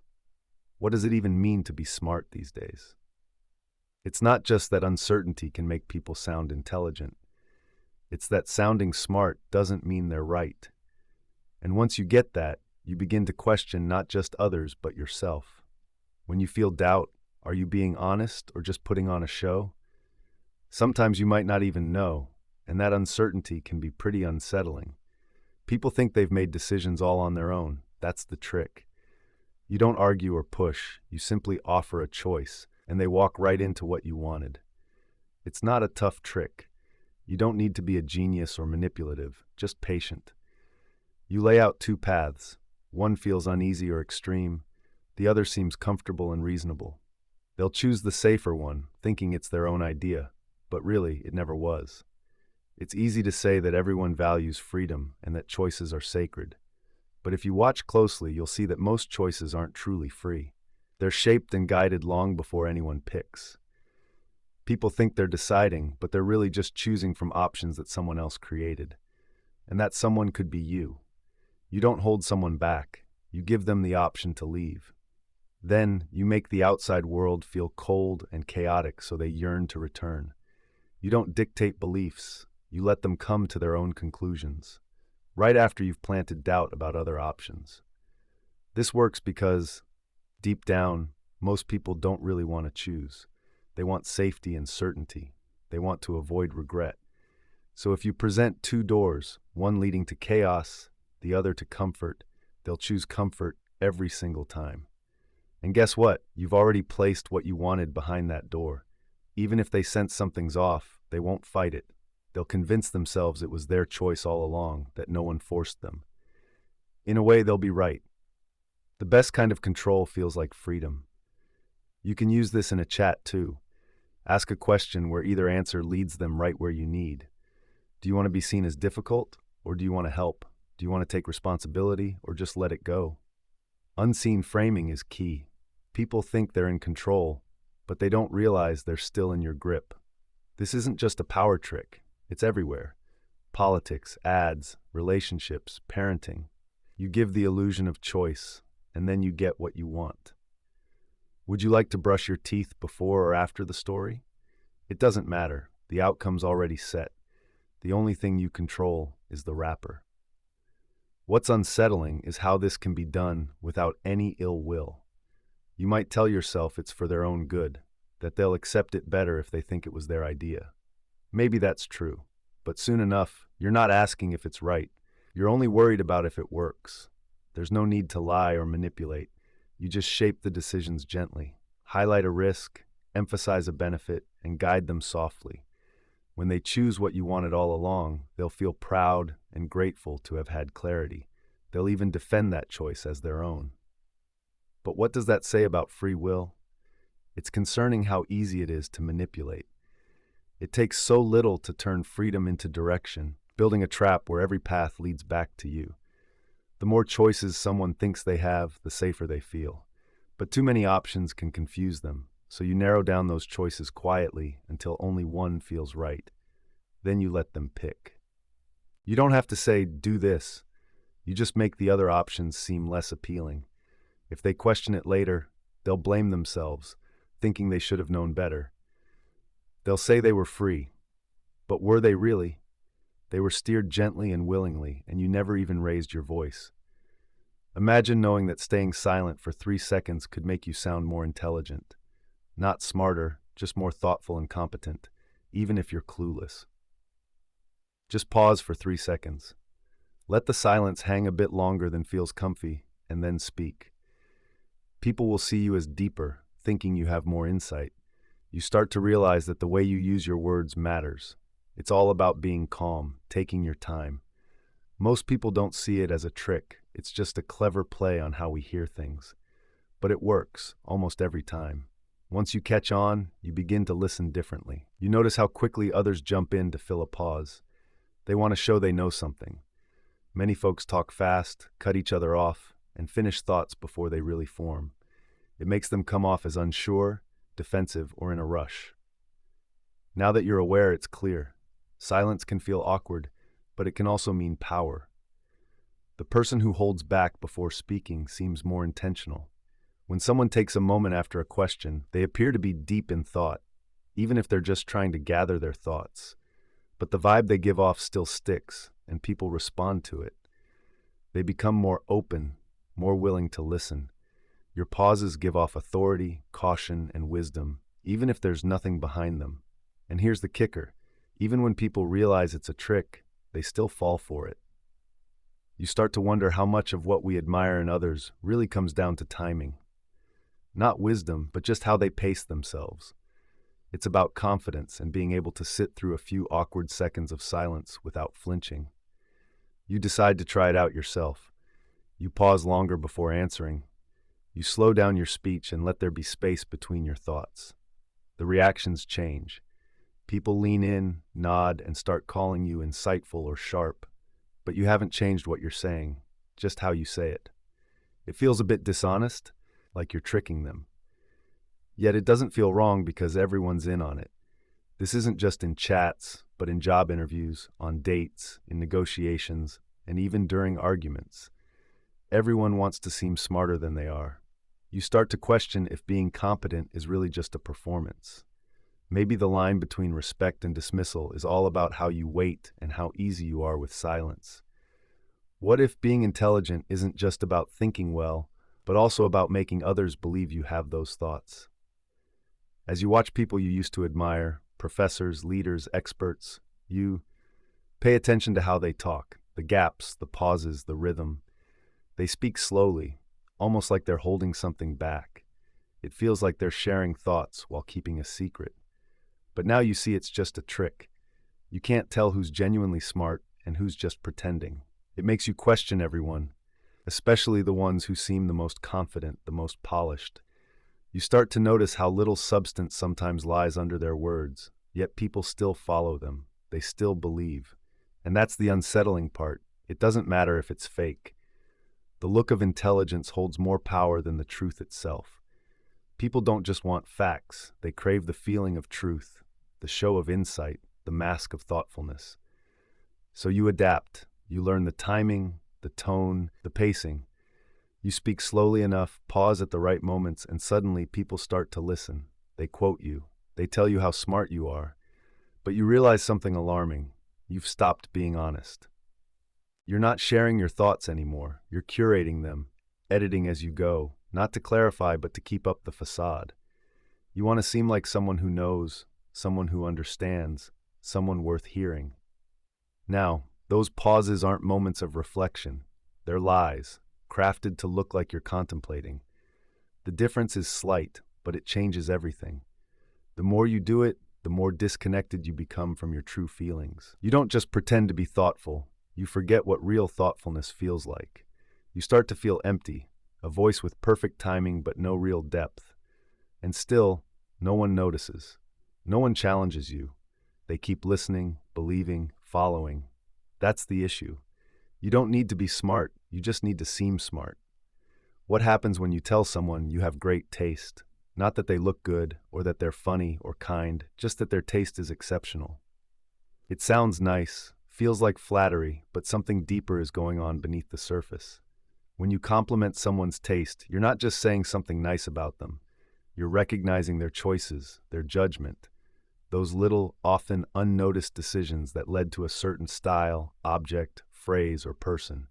What does it even mean to be smart these days? It's not just that uncertainty can make people sound intelligent. It's that sounding smart doesn't mean they're right. And once you get that, you begin to question not just others but yourself. When you feel doubt, are you being honest or just putting on a show? Sometimes you might not even know, and that uncertainty can be pretty unsettling. People think they've made decisions all on their own. That's the trick. You don't argue or push, you simply offer a choice, and they walk right into what you wanted. It's not a tough trick. You don't need to be a genius or manipulative, just patient. You lay out two paths. One feels uneasy or extreme. The other seems comfortable and reasonable. They'll choose the safer one, thinking it's their own idea, but really, it never was. It's easy to say that everyone values freedom and that choices are sacred. But if you watch closely, you'll see that most choices aren't truly free. They're shaped and guided long before anyone picks. People think they're deciding, but they're really just choosing from options that someone else created. And that someone could be you. You don't hold someone back. You give them the option to leave. Then, you make the outside world feel cold and chaotic so they yearn to return. You don't dictate beliefs. You let them come to their own conclusions. right after you've planted doubt about other options. This works because, deep down, most people don't really want to choose. They want safety and certainty. They want to avoid regret. So if you present two doors, one leading to chaos, the other to comfort, they'll choose comfort every single time. And guess what? You've already placed what you wanted behind that door. Even if they sense something's off, they won't fight it. They'll convince themselves it was their choice all along, that no one forced them. In a way, they'll be right. The best kind of control feels like freedom. You can use this in a chat too. Ask a question where either answer leads them right where you need. Do you want to be seen as difficult, or do you want to help? Do you want to take responsibility, or just let it go? Unseen framing is key. People think they're in control, but they don't realize they're still in your grip. This isn't just a power trick. It's everywhere. Politics, ads, relationships, parenting. You give the illusion of choice, and then you get what you want. Would you like to brush your teeth before or after the story? It doesn't matter. The outcome's already set. The only thing you control is the wrapper. What's unsettling is how this can be done without any ill will. You might tell yourself it's for their own good, that they'll accept it better if they think it was their idea. Maybe that's true, but soon enough, you're not asking if it's right. You're only worried about if it works. There's no need to lie or manipulate. You just shape the decisions gently, highlight a risk, emphasize a benefit, and guide them softly. When they choose what you wanted all along, they'll feel proud and grateful to have had clarity. They'll even defend that choice as their own. But what does that say about free will? It's concerning how easy it is to manipulate. It takes so little to turn freedom into direction, building a trap where every path leads back to you. The more choices someone thinks they have, the safer they feel. But too many options can confuse them, so you narrow down those choices quietly until only one feels right. Then you let them pick. You don't have to say, do this. You just make the other options seem less appealing. If they question it later, they'll blame themselves, thinking they should have known better. They'll say they were free, but were they really? They were steered gently and willingly, and you never even raised your voice. Imagine knowing that staying silent for 3 seconds could make you sound more intelligent. Not smarter, just more thoughtful and competent, even if you're clueless. Just pause for 3 seconds. Let the silence hang a bit longer than feels comfy, and then speak. People will see you as deeper, thinking you have more insight. You start to realize that the way you use your words matters. It's all about being calm, taking your time. Most people don't see it as a trick. It's just a clever play on how we hear things. But it works, almost every time. Once you catch on, you begin to listen differently. You notice how quickly others jump in to fill a pause. They want to show they know something. Many folks talk fast, cut each other off, and finish thoughts before they really form. It makes them come off as unsure, defensive, or in a rush. Now that you're aware, it's clear. Silence can feel awkward, but it can also mean power. The person who holds back before speaking seems more intentional. When someone takes a moment after a question, they appear to be deep in thought, even if they're just trying to gather their thoughts. But the vibe they give off still sticks, and people respond to it. They become more open, more willing to listen. Your pauses give off authority, caution, and wisdom, even if there's nothing behind them. And here's the kicker. Even when people realize it's a trick, they still fall for it. You start to wonder how much of what we admire in others really comes down to timing. Not wisdom, but just how they pace themselves. It's about confidence and being able to sit through a few awkward seconds of silence without flinching. You decide to try it out yourself. You pause longer before answering. You slow down your speech and let there be space between your thoughts. The reactions change. People lean in, nod, and start calling you insightful or sharp. But you haven't changed what you're saying, just how you say it. It feels a bit dishonest, like you're tricking them. Yet it doesn't feel wrong because everyone's in on it. This isn't just in chats, but in job interviews, on dates, in negotiations, and even during arguments. Everyone wants to seem smarter than they are. You start to question if being competent is really just a performance. Maybe the line between respect and dismissal is all about how you wait and how easy you are with silence. What if being intelligent isn't just about thinking well, but also about making others believe you have those thoughts? As you watch people you used to admire, professors, leaders, experts, you pay attention to how they talk, the gaps, the pauses, the rhythm. They speak slowly, almost like they're holding something back. It feels like they're sharing thoughts while keeping a secret. But now you see it's just a trick. You can't tell who's genuinely smart and who's just pretending. It makes you question everyone, especially the ones who seem the most confident, the most polished. You start to notice how little substance sometimes lies under their words, yet people still follow them. They still believe. And that's the unsettling part. It doesn't matter if it's fake. The look of intelligence holds more power than the truth itself. People don't just want facts, they crave the feeling of truth, the show of insight, the mask of thoughtfulness. So you adapt. You learn the timing, the tone, the pacing. You speak slowly enough, pause at the right moments, and suddenly people start to listen. They quote you. They tell you how smart you are. But you realize something alarming. You've stopped being honest. You're not sharing your thoughts anymore. You're curating them, editing as you go, not to clarify, but to keep up the facade. You want to seem like someone who knows, someone who understands, someone worth hearing. Now, those pauses aren't moments of reflection. They're lies, crafted to look like you're contemplating. The difference is slight, but it changes everything. The more you do it, the more disconnected you become from your true feelings. You don't just pretend to be thoughtful. You forget what real thoughtfulness feels like. You start to feel empty, a voice with perfect timing but no real depth. And still, no one notices. No one challenges you. They keep listening, believing, following. That's the issue. You don't need to be smart, you just need to seem smart. What happens when you tell someone you have great taste? Not that they look good, or that they're funny or kind, just that their taste is exceptional. It sounds nice, feels like flattery, but something deeper is going on beneath the surface. When you compliment someone's taste, you're not just saying something nice about them. You're recognizing their choices, their judgment, those little, often unnoticed decisions that led to a certain style, object, phrase, or person.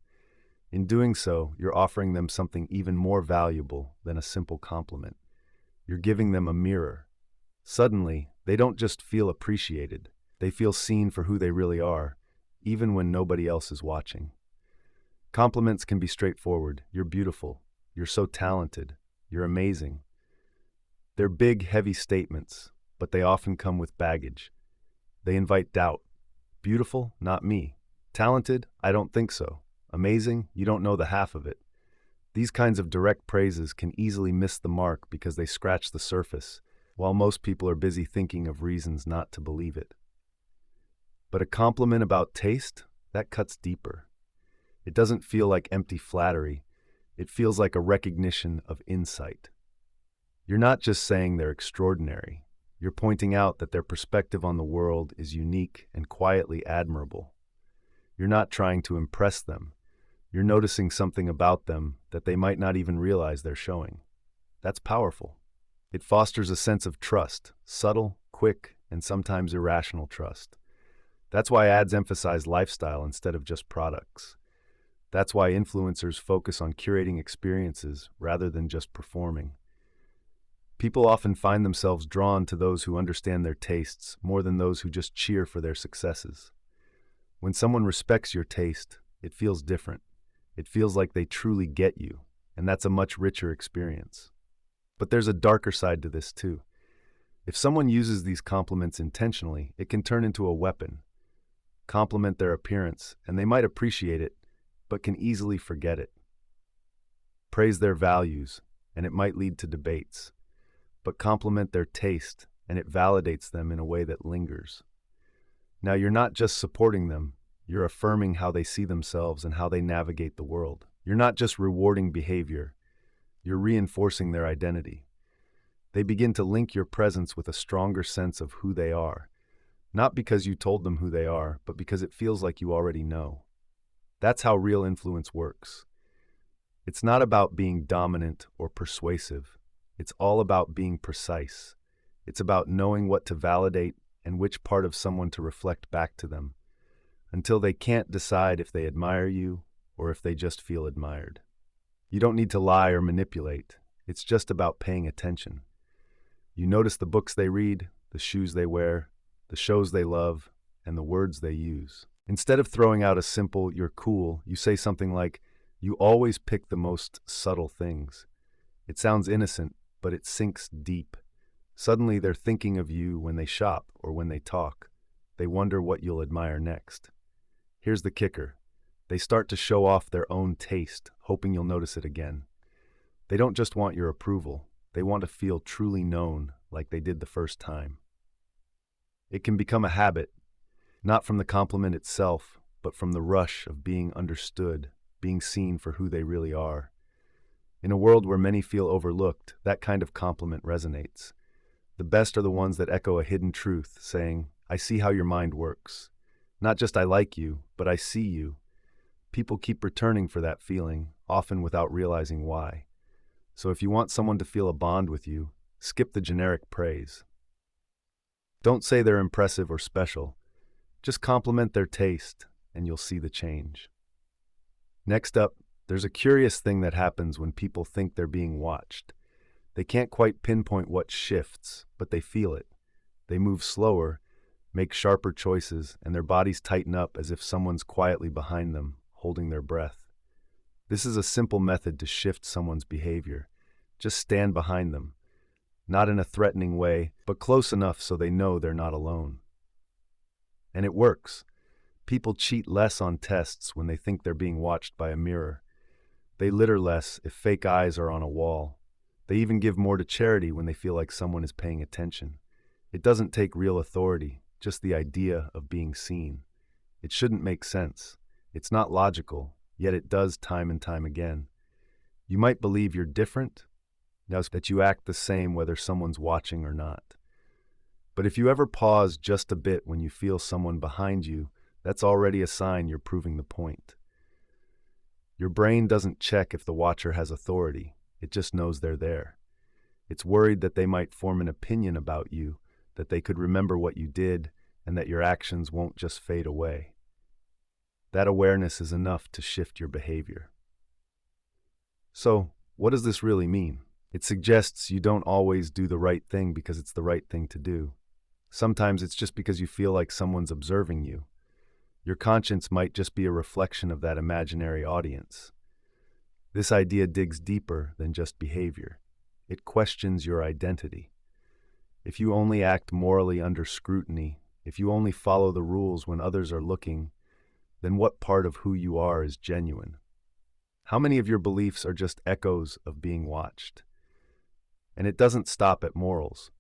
In doing so, you're offering them something even more valuable than a simple compliment. You're giving them a mirror. Suddenly, they don't just feel appreciated, they feel seen for who they really are, even when nobody else is watching. Compliments can be straightforward. You're beautiful. You're so talented. You're amazing. They're big, heavy statements, but they often come with baggage. They invite doubt. Beautiful? Not me. Talented? I don't think so. Amazing? You don't know the half of it. These kinds of direct praises can easily miss the mark because they scratch the surface, while most people are busy thinking of reasons not to believe it. But a compliment about taste? That cuts deeper. It doesn't feel like empty flattery. It feels like a recognition of insight. You're not just saying they're extraordinary. You're pointing out that their perspective on the world is unique and quietly admirable. You're not trying to impress them. You're noticing something about them that they might not even realize they're showing. That's powerful. It fosters a sense of trust, subtle, quick, and sometimes irrational trust. That's why ads emphasize lifestyle instead of just products. That's why influencers focus on curating experiences rather than just performing. People often find themselves drawn to those who understand their tastes more than those who just cheer for their successes. When someone respects your taste, it feels different. It feels like they truly get you, and that's a much richer experience. But there's a darker side to this too. If someone uses these compliments intentionally, it can turn into a weapon. Compliment their appearance, and they might appreciate it, but can easily forget it. Praise their values, and it might lead to debates. But compliment their taste, and it validates them in a way that lingers. Now, you're not just supporting them, you're affirming how they see themselves and how they navigate the world. You're not just rewarding behavior, you're reinforcing their identity. They begin to link your presence with a stronger sense of who they are, not because you told them who they are, but because it feels like you already know. That's how real influence works. It's not about being dominant or persuasive. It's all about being precise. It's about knowing what to validate and which part of someone to reflect back to them, until they can't decide if they admire you or if they just feel admired. You don't need to lie or manipulate. It's just about paying attention. You notice the books they read, the shoes they wear, the shows they love, and the words they use. Instead of throwing out a simple, "you're cool," you say something like, "You always pick the most subtle things." It sounds innocent, but it sinks deep. Suddenly they're thinking of you when they shop or when they talk. They wonder what you'll admire next. Here's the kicker. They start to show off their own taste, hoping you'll notice it again. They don't just want your approval. They want to feel truly known, like they did the first time. It can become a habit, not from the compliment itself, but from the rush of being understood, being seen for who they really are. In a world where many feel overlooked, that kind of compliment resonates. The best are the ones that echo a hidden truth, saying, "I see how your mind works." Not just "I like you," but "I see you." People keep returning for that feeling, often without realizing why. So if you want someone to feel a bond with you, skip the generic praise. Don't say they're impressive or special. Just compliment their taste, and you'll see the change. Next up, there's a curious thing that happens when people think they're being watched. They can't quite pinpoint what shifts, but they feel it. They move slower, make sharper choices, and their bodies tighten up as if someone's quietly behind them, holding their breath. This is a simple method to shift someone's behavior. Just stand behind them, not in a threatening way, but close enough so they know they're not alone. And it works. People cheat less on tests when they think they're being watched by a mirror. They litter less if fake eyes are on a wall. They even give more to charity when they feel like someone is paying attention. It doesn't take real authority, just the idea of being seen. It shouldn't make sense. It's not logical, yet it does time and time again. You might believe you're different, now that you act the same whether someone's watching or not. But if you ever pause just a bit when you feel someone behind you, that's already a sign you're proving the point. Your brain doesn't check if the watcher has authority. It just knows they're there. It's worried that they might form an opinion about you, that they could remember what you did, and that your actions won't just fade away. That awareness is enough to shift your behavior. So, what does this really mean? It suggests you don't always do the right thing because it's the right thing to do. Sometimes it's just because you feel like someone's observing you. Your conscience might just be a reflection of that imaginary audience. This idea digs deeper than just behavior. It questions your identity. If you only act morally under scrutiny, if you only follow the rules when others are looking, then what part of who you are is genuine? How many of your beliefs are just echoes of being watched? And it doesn't stop at morals.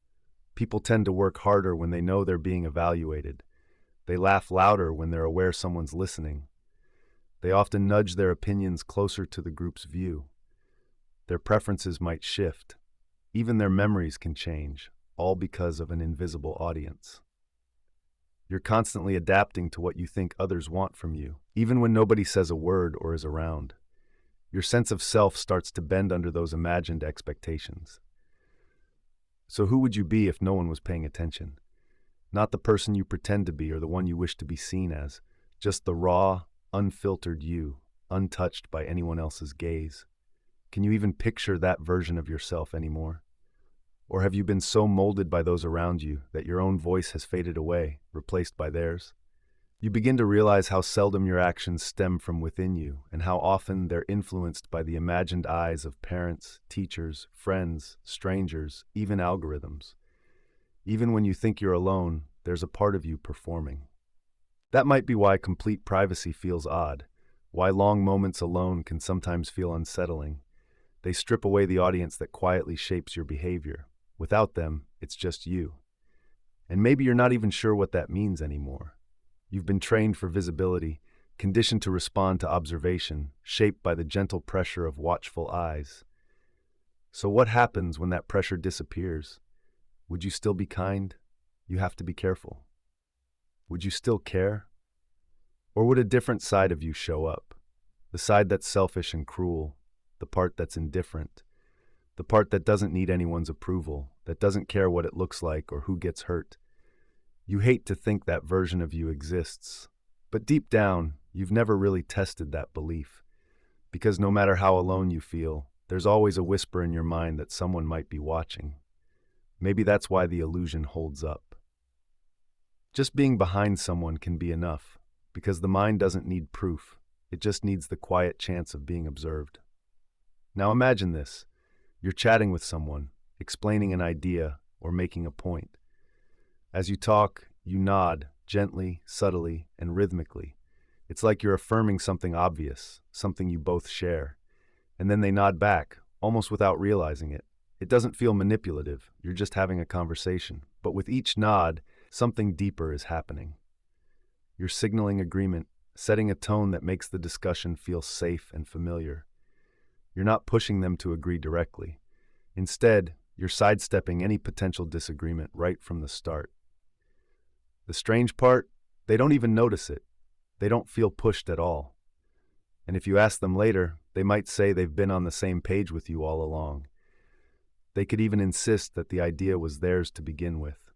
People tend to work harder when they know they're being evaluated. They laugh louder when they're aware someone's listening. They often nudge their opinions closer to the group's view. Their preferences might shift. Even their memories can change, all because of an invisible audience. You're constantly adapting to what you think others want from you, even when nobody says a word or is around. Your sense of self starts to bend under those imagined expectations. So who would you be if no one was paying attention? Not the person you pretend to be or the one you wish to be seen as, just the raw, unfiltered you, untouched by anyone else's gaze. Can you even picture that version of yourself anymore? Or have you been so molded by those around you that your own voice has faded away, replaced by theirs? You begin to realize how seldom your actions stem from within you, and how often they're influenced by the imagined eyes of parents, teachers, friends, strangers, even algorithms. Even when you think you're alone, there's a part of you performing. That might be why complete privacy feels odd, why long moments alone can sometimes feel unsettling. They strip away the audience that quietly shapes your behavior. Without them, it's just you. And maybe you're not even sure what that means anymore. You've been trained for visibility, conditioned to respond to observation, shaped by the gentle pressure of watchful eyes. So what happens when that pressure disappears? Would you still be kind? You have to be careful. Would you still care? Or would a different side of you show up? The side that's selfish and cruel, the part that's indifferent, the part that doesn't need anyone's approval, that doesn't care what it looks like or who gets hurt. You hate to think that version of you exists, but deep down, you've never really tested that belief. Because no matter how alone you feel, there's always a whisper in your mind that someone might be watching. Maybe that's why the illusion holds up. Just being behind someone can be enough, because the mind doesn't need proof. It just needs the quiet chance of being observed. Now imagine this. You're chatting with someone, explaining an idea or making a point. As you talk, you nod, gently, subtly, and rhythmically. It's like you're affirming something obvious, something you both share. And then they nod back, almost without realizing it. It doesn't feel manipulative, you're just having a conversation. But with each nod, something deeper is happening. You're signaling agreement, setting a tone that makes the discussion feel safe and familiar. You're not pushing them to agree directly. Instead, you're sidestepping any potential disagreement right from the start. The strange part, they don't even notice it. They don't feel pushed at all. And if you ask them later, they might say they've been on the same page with you all along. They could even insist that the idea was theirs to begin with.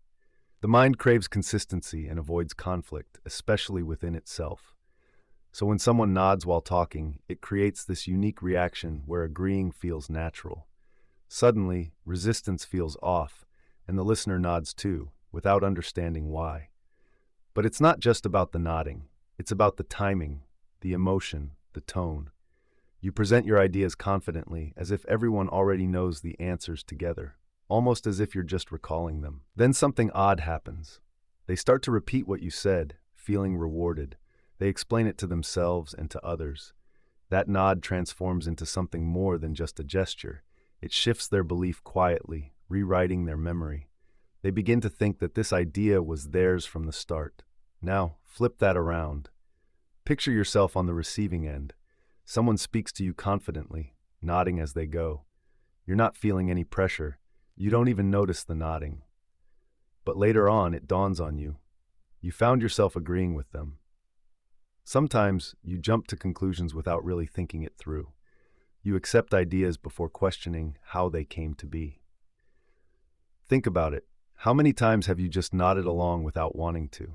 The mind craves consistency and avoids conflict, especially within itself. So when someone nods while talking, it creates this unique reaction where agreeing feels natural. Suddenly, resistance feels off, and the listener nods too, without understanding why. But it's not just about the nodding. It's about the timing, the emotion, the tone. You present your ideas confidently, as if everyone already knows the answers together, almost as if you're just recalling them. Then something odd happens. They start to repeat what you said, feeling rewarded. They explain it to themselves and to others. That nod transforms into something more than just a gesture. It shifts their belief quietly, rewriting their memory. They begin to think that this idea was theirs from the start. Now, flip that around. Picture yourself on the receiving end. Someone speaks to you confidently, nodding as they go. You're not feeling any pressure. You don't even notice the nodding. But later on, it dawns on you. You found yourself agreeing with them. Sometimes you jump to conclusions without really thinking it through. You accept ideas before questioning how they came to be. Think about it. How many times have you just nodded along without wanting to?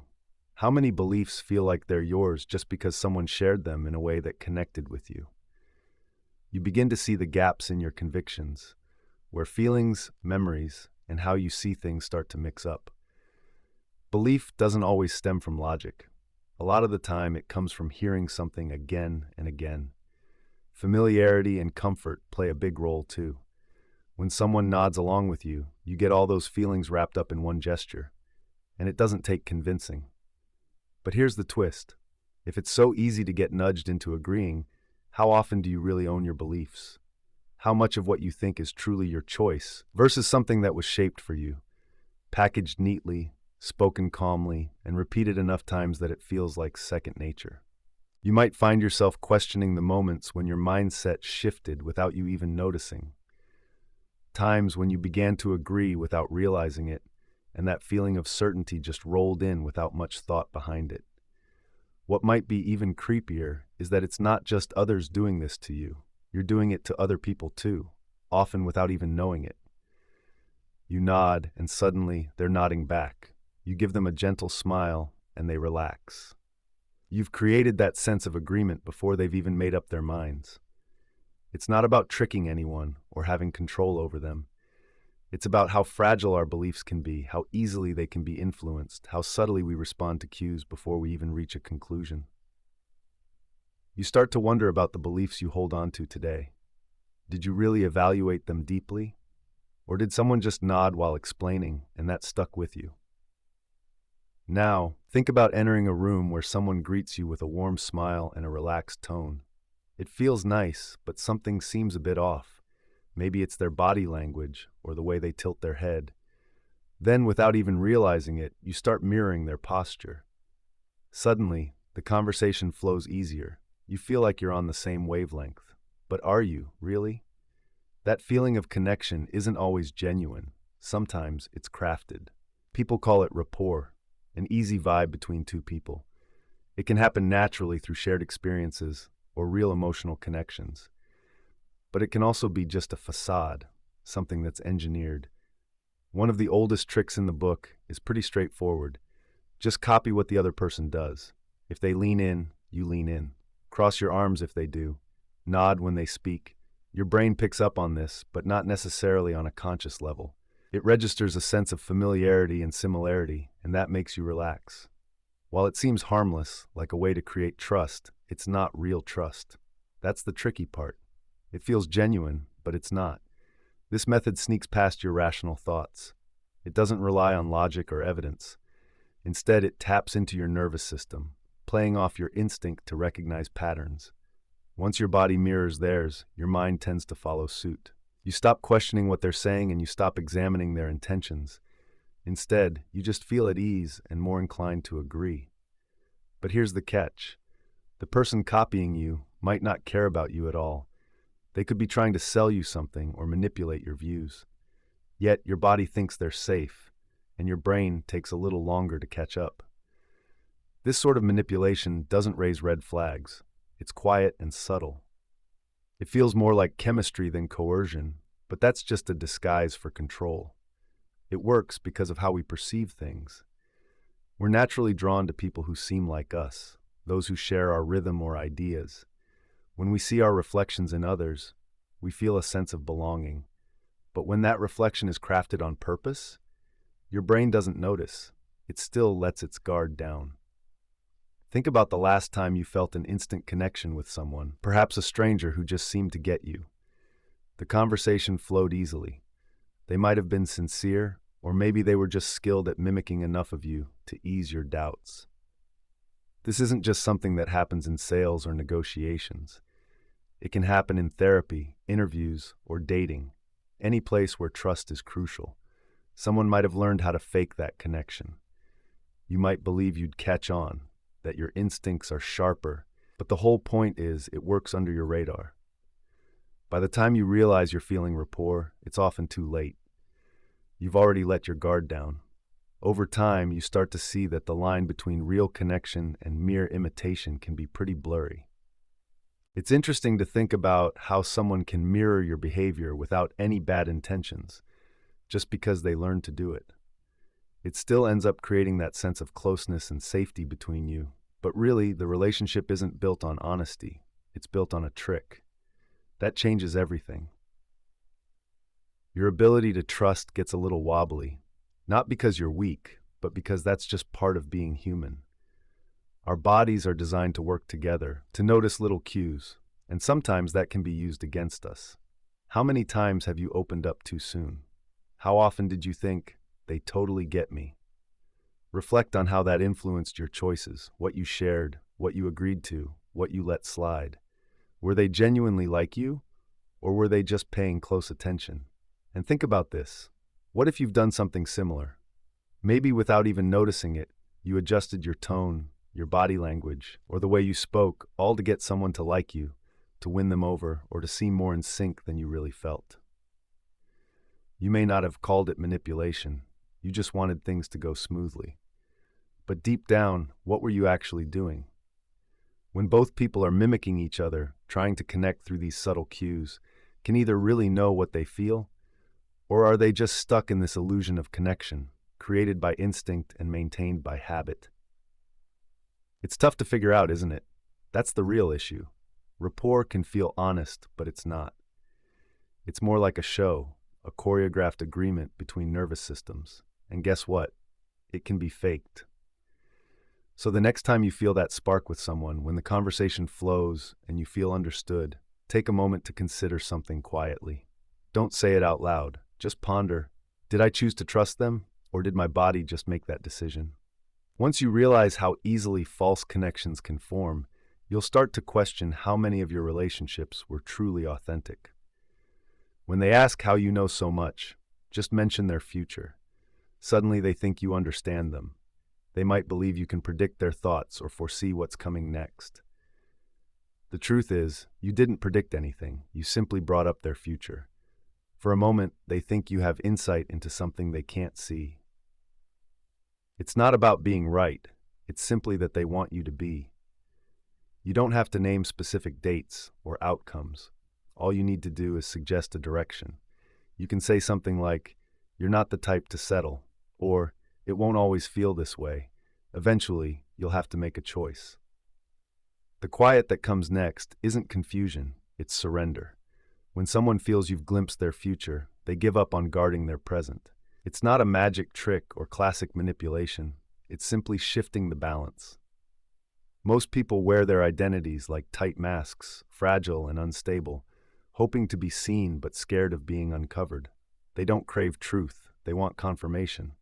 How many beliefs feel like they're yours just because someone shared them in a way that connected with you? You begin to see the gaps in your convictions, where feelings, memories, and how you see things start to mix up. Belief doesn't always stem from logic. A lot of the time, it comes from hearing something again and again. Familiarity and comfort play a big role too. When someone nods along with you, you get all those feelings wrapped up in one gesture. And it doesn't take convincing. But here's the twist. If it's so easy to get nudged into agreeing, how often do you really own your beliefs? How much of what you think is truly your choice versus something that was shaped for you, packaged neatly, spoken calmly, and repeated enough times that it feels like second nature? You might find yourself questioning the moments when your mindset shifted without you even noticing. Times when you began to agree without realizing it, and that feeling of certainty just rolled in without much thought behind it. What might be even creepier is that it's not just others doing this to you. You're doing it to other people too, often without even knowing it. You nod, and suddenly they're nodding back. You give them a gentle smile, and they relax. You've created that sense of agreement before they've even made up their minds. It's not about tricking anyone or having control over them. It's about how fragile our beliefs can be, how easily they can be influenced, how subtly we respond to cues before we even reach a conclusion. You start to wonder about the beliefs you hold on to today. Did you really evaluate them deeply? Or did someone just nod while explaining, and that stuck with you? Now, think about entering a room where someone greets you with a warm smile and a relaxed tone. It feels nice, but something seems a bit off. Maybe it's their body language or the way they tilt their head. Then, without even realizing it, you start mirroring their posture. Suddenly, the conversation flows easier. You feel like you're on the same wavelength. But are you, really? That feeling of connection isn't always genuine. Sometimes it's crafted. People call it rapport, an easy vibe between two people. It can happen naturally through shared experiences or real emotional connections. But it can also be just a facade, something that's engineered. One of the oldest tricks in the book is pretty straightforward. Just copy what the other person does. If they lean in, you lean in. Cross your arms if they do, nod when they speak. Your brain picks up on this, but not necessarily on a conscious level. It registers a sense of familiarity and similarity, and that makes you relax. While it seems harmless, like a way to create trust, it's not real trust. That's the tricky part. It feels genuine, but it's not. This method sneaks past your rational thoughts. It doesn't rely on logic or evidence. Instead, it taps into your nervous system, playing off your instinct to recognize patterns. Once your body mirrors theirs, your mind tends to follow suit. You stop questioning what they're saying and you stop examining their intentions. Instead, you just feel at ease and more inclined to agree. But here's the catch. The person copying you might not care about you at all. They could be trying to sell you something or manipulate your views. Yet your body thinks they're safe, and your brain takes a little longer to catch up. This sort of manipulation doesn't raise red flags. It's quiet and subtle. It feels more like chemistry than coercion, but that's just a disguise for control. It works because of how we perceive things. We're naturally drawn to people who seem like us, those who share our rhythm or ideas. When we see our reflections in others, we feel a sense of belonging. But when that reflection is crafted on purpose, your brain doesn't notice. It still lets its guard down. Think about the last time you felt an instant connection with someone, perhaps a stranger who just seemed to get you. The conversation flowed easily. They might have been sincere, or maybe they were just skilled at mimicking enough of you to ease your doubts. This isn't just something that happens in sales or negotiations. It can happen in therapy, interviews, or dating, any place where trust is crucial. Someone might have learned how to fake that connection. You might believe you'd catch on, that your instincts are sharper, but the whole point is it works under your radar. By the time you realize you're feeling rapport, it's often too late. You've already let your guard down. Over time, you start to see that the line between real connection and mere imitation can be pretty blurry. It's interesting to think about how someone can mirror your behavior without any bad intentions, just because they learned to do it. It still ends up creating that sense of closeness and safety between you, but really, the relationship isn't built on honesty. It's built on a trick. That changes everything. Your ability to trust gets a little wobbly, not because you're weak, but because that's just part of being human. Our bodies are designed to work together, to notice little cues, and sometimes that can be used against us. How many times have you opened up too soon? How often did you think, they totally get me? Reflect on how that influenced your choices, what you shared, what you agreed to, what you let slide. Were they genuinely like you, or were they just paying close attention? And think about this. What if you've done something similar? Maybe without even noticing it, you adjusted your tone, your body language, or the way you spoke, all to get someone to like you, to win them over, or to seem more in sync than you really felt. You may not have called it manipulation. You just wanted things to go smoothly. But deep down, what were you actually doing? When both people are mimicking each other, trying to connect through these subtle cues, can either really know what they feel, or are they just stuck in this illusion of connection, created by instinct and maintained by habit? It's tough to figure out, isn't it? That's the real issue. Rapport can feel honest, but it's not. It's more like a show, a choreographed agreement between nervous systems. And guess what? It can be faked. So the next time you feel that spark with someone, when the conversation flows and you feel understood, take a moment to consider something quietly. Don't say it out loud. Just ponder, did I choose to trust them, or did my body just make that decision? Once you realize how easily false connections can form, you'll start to question how many of your relationships were truly authentic. When they ask how you know so much, just mention their future. Suddenly they think you understand them. They might believe you can predict their thoughts or foresee what's coming next. The truth is, you didn't predict anything, you simply brought up their future. For a moment, they think you have insight into something they can't see. It's not about being right, it's simply that they want you to be. You don't have to name specific dates or outcomes. All you need to do is suggest a direction. You can say something like, "You're not the type to settle," or "It won't always feel this way. Eventually, you'll have to make a choice." The quiet that comes next isn't confusion, It's surrender. When someone feels you've glimpsed their future, they give up on guarding their present. It's not a magic trick or classic manipulation. It's simply shifting the balance. Most people wear their identities like tight masks, fragile and unstable, hoping to be seen but scared of being uncovered. They don't crave truth, they want confirmation.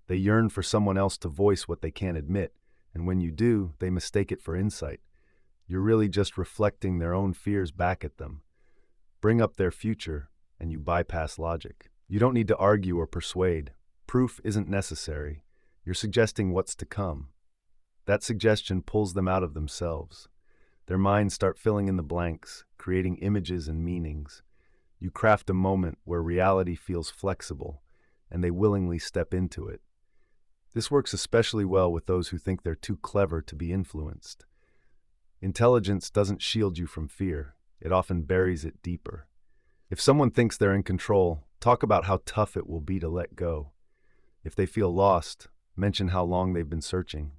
They yearn for someone else to voice what they can't admit, and when you do, they mistake it for insight. You're really just reflecting their own fears back at them. Bring up their future, and you bypass logic. You don't need to argue or persuade. Proof isn't necessary. You're suggesting what's to come. That suggestion pulls them out of themselves. Their minds start filling in the blanks, creating images and meanings. You craft a moment where reality feels flexible, and they willingly step into it. This works especially well with those who think they're too clever to be influenced. Intelligence doesn't shield you from fear. It often buries it deeper. If someone thinks they're in control, talk about how tough it will be to let go. If they feel lost, mention how long they've been searching.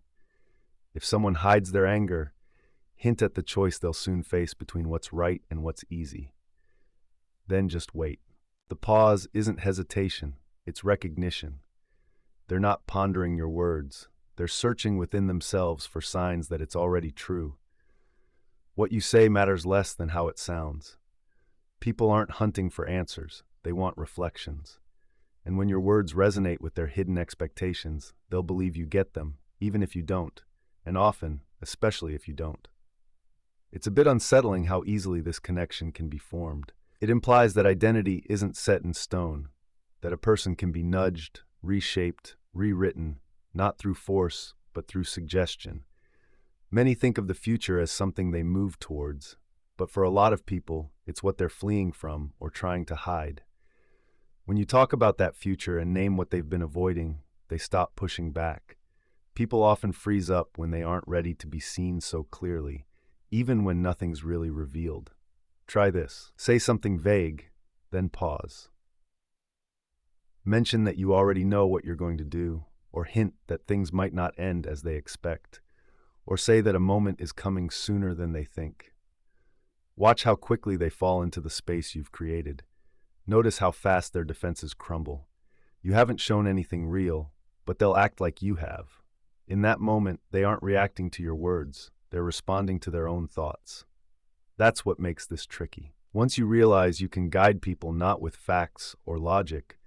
If someone hides their anger, hint at the choice they'll soon face between what's right and what's easy. Then just wait. The pause isn't hesitation, it's recognition. They're not pondering your words. They're searching within themselves for signs that it's already true. What you say matters less than how it sounds. People aren't hunting for answers, they want reflections. And when your words resonate with their hidden expectations, they'll believe you get them, even if you don't, and often, especially if you don't. It's a bit unsettling how easily this connection can be formed. It implies that identity isn't set in stone, that a person can be nudged, reshaped, rewritten, not through force, but through suggestion. Many think of the future as something they move towards, but for a lot of people, it's what they're fleeing from or trying to hide. When you talk about that future and name what they've been avoiding, they stop pushing back. People often freeze up when they aren't ready to be seen so clearly, even when nothing's really revealed. Try this. Say something vague, then pause. Mention that you already know what you're going to do, or hint that things might not end as they expect, or say that a moment is coming sooner than they think. Watch how quickly they fall into the space you've created. Notice how fast their defenses crumble. You haven't shown anything real, but they'll act like you have. In that moment, they aren't reacting to your words, they're responding to their own thoughts. That's what makes this tricky. Once you realize you can guide people not with facts or logic,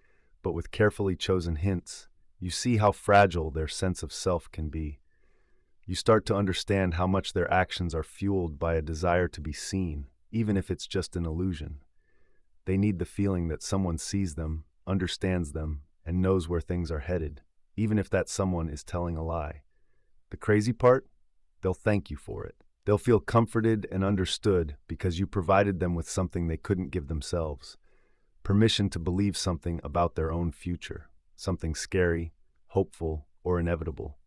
but with carefully chosen hints, you see how fragile their sense of self can be. You start to understand how much their actions are fueled by a desire to be seen, even if it's just an illusion. They need the feeling that someone sees them, understands them, and knows where things are headed, even if that someone is telling a lie. The crazy part? They'll thank you for it. They'll feel comforted and understood because you provided them with something they couldn't give themselves. Permission to believe something about their own future, something scary, hopeful, or inevitable.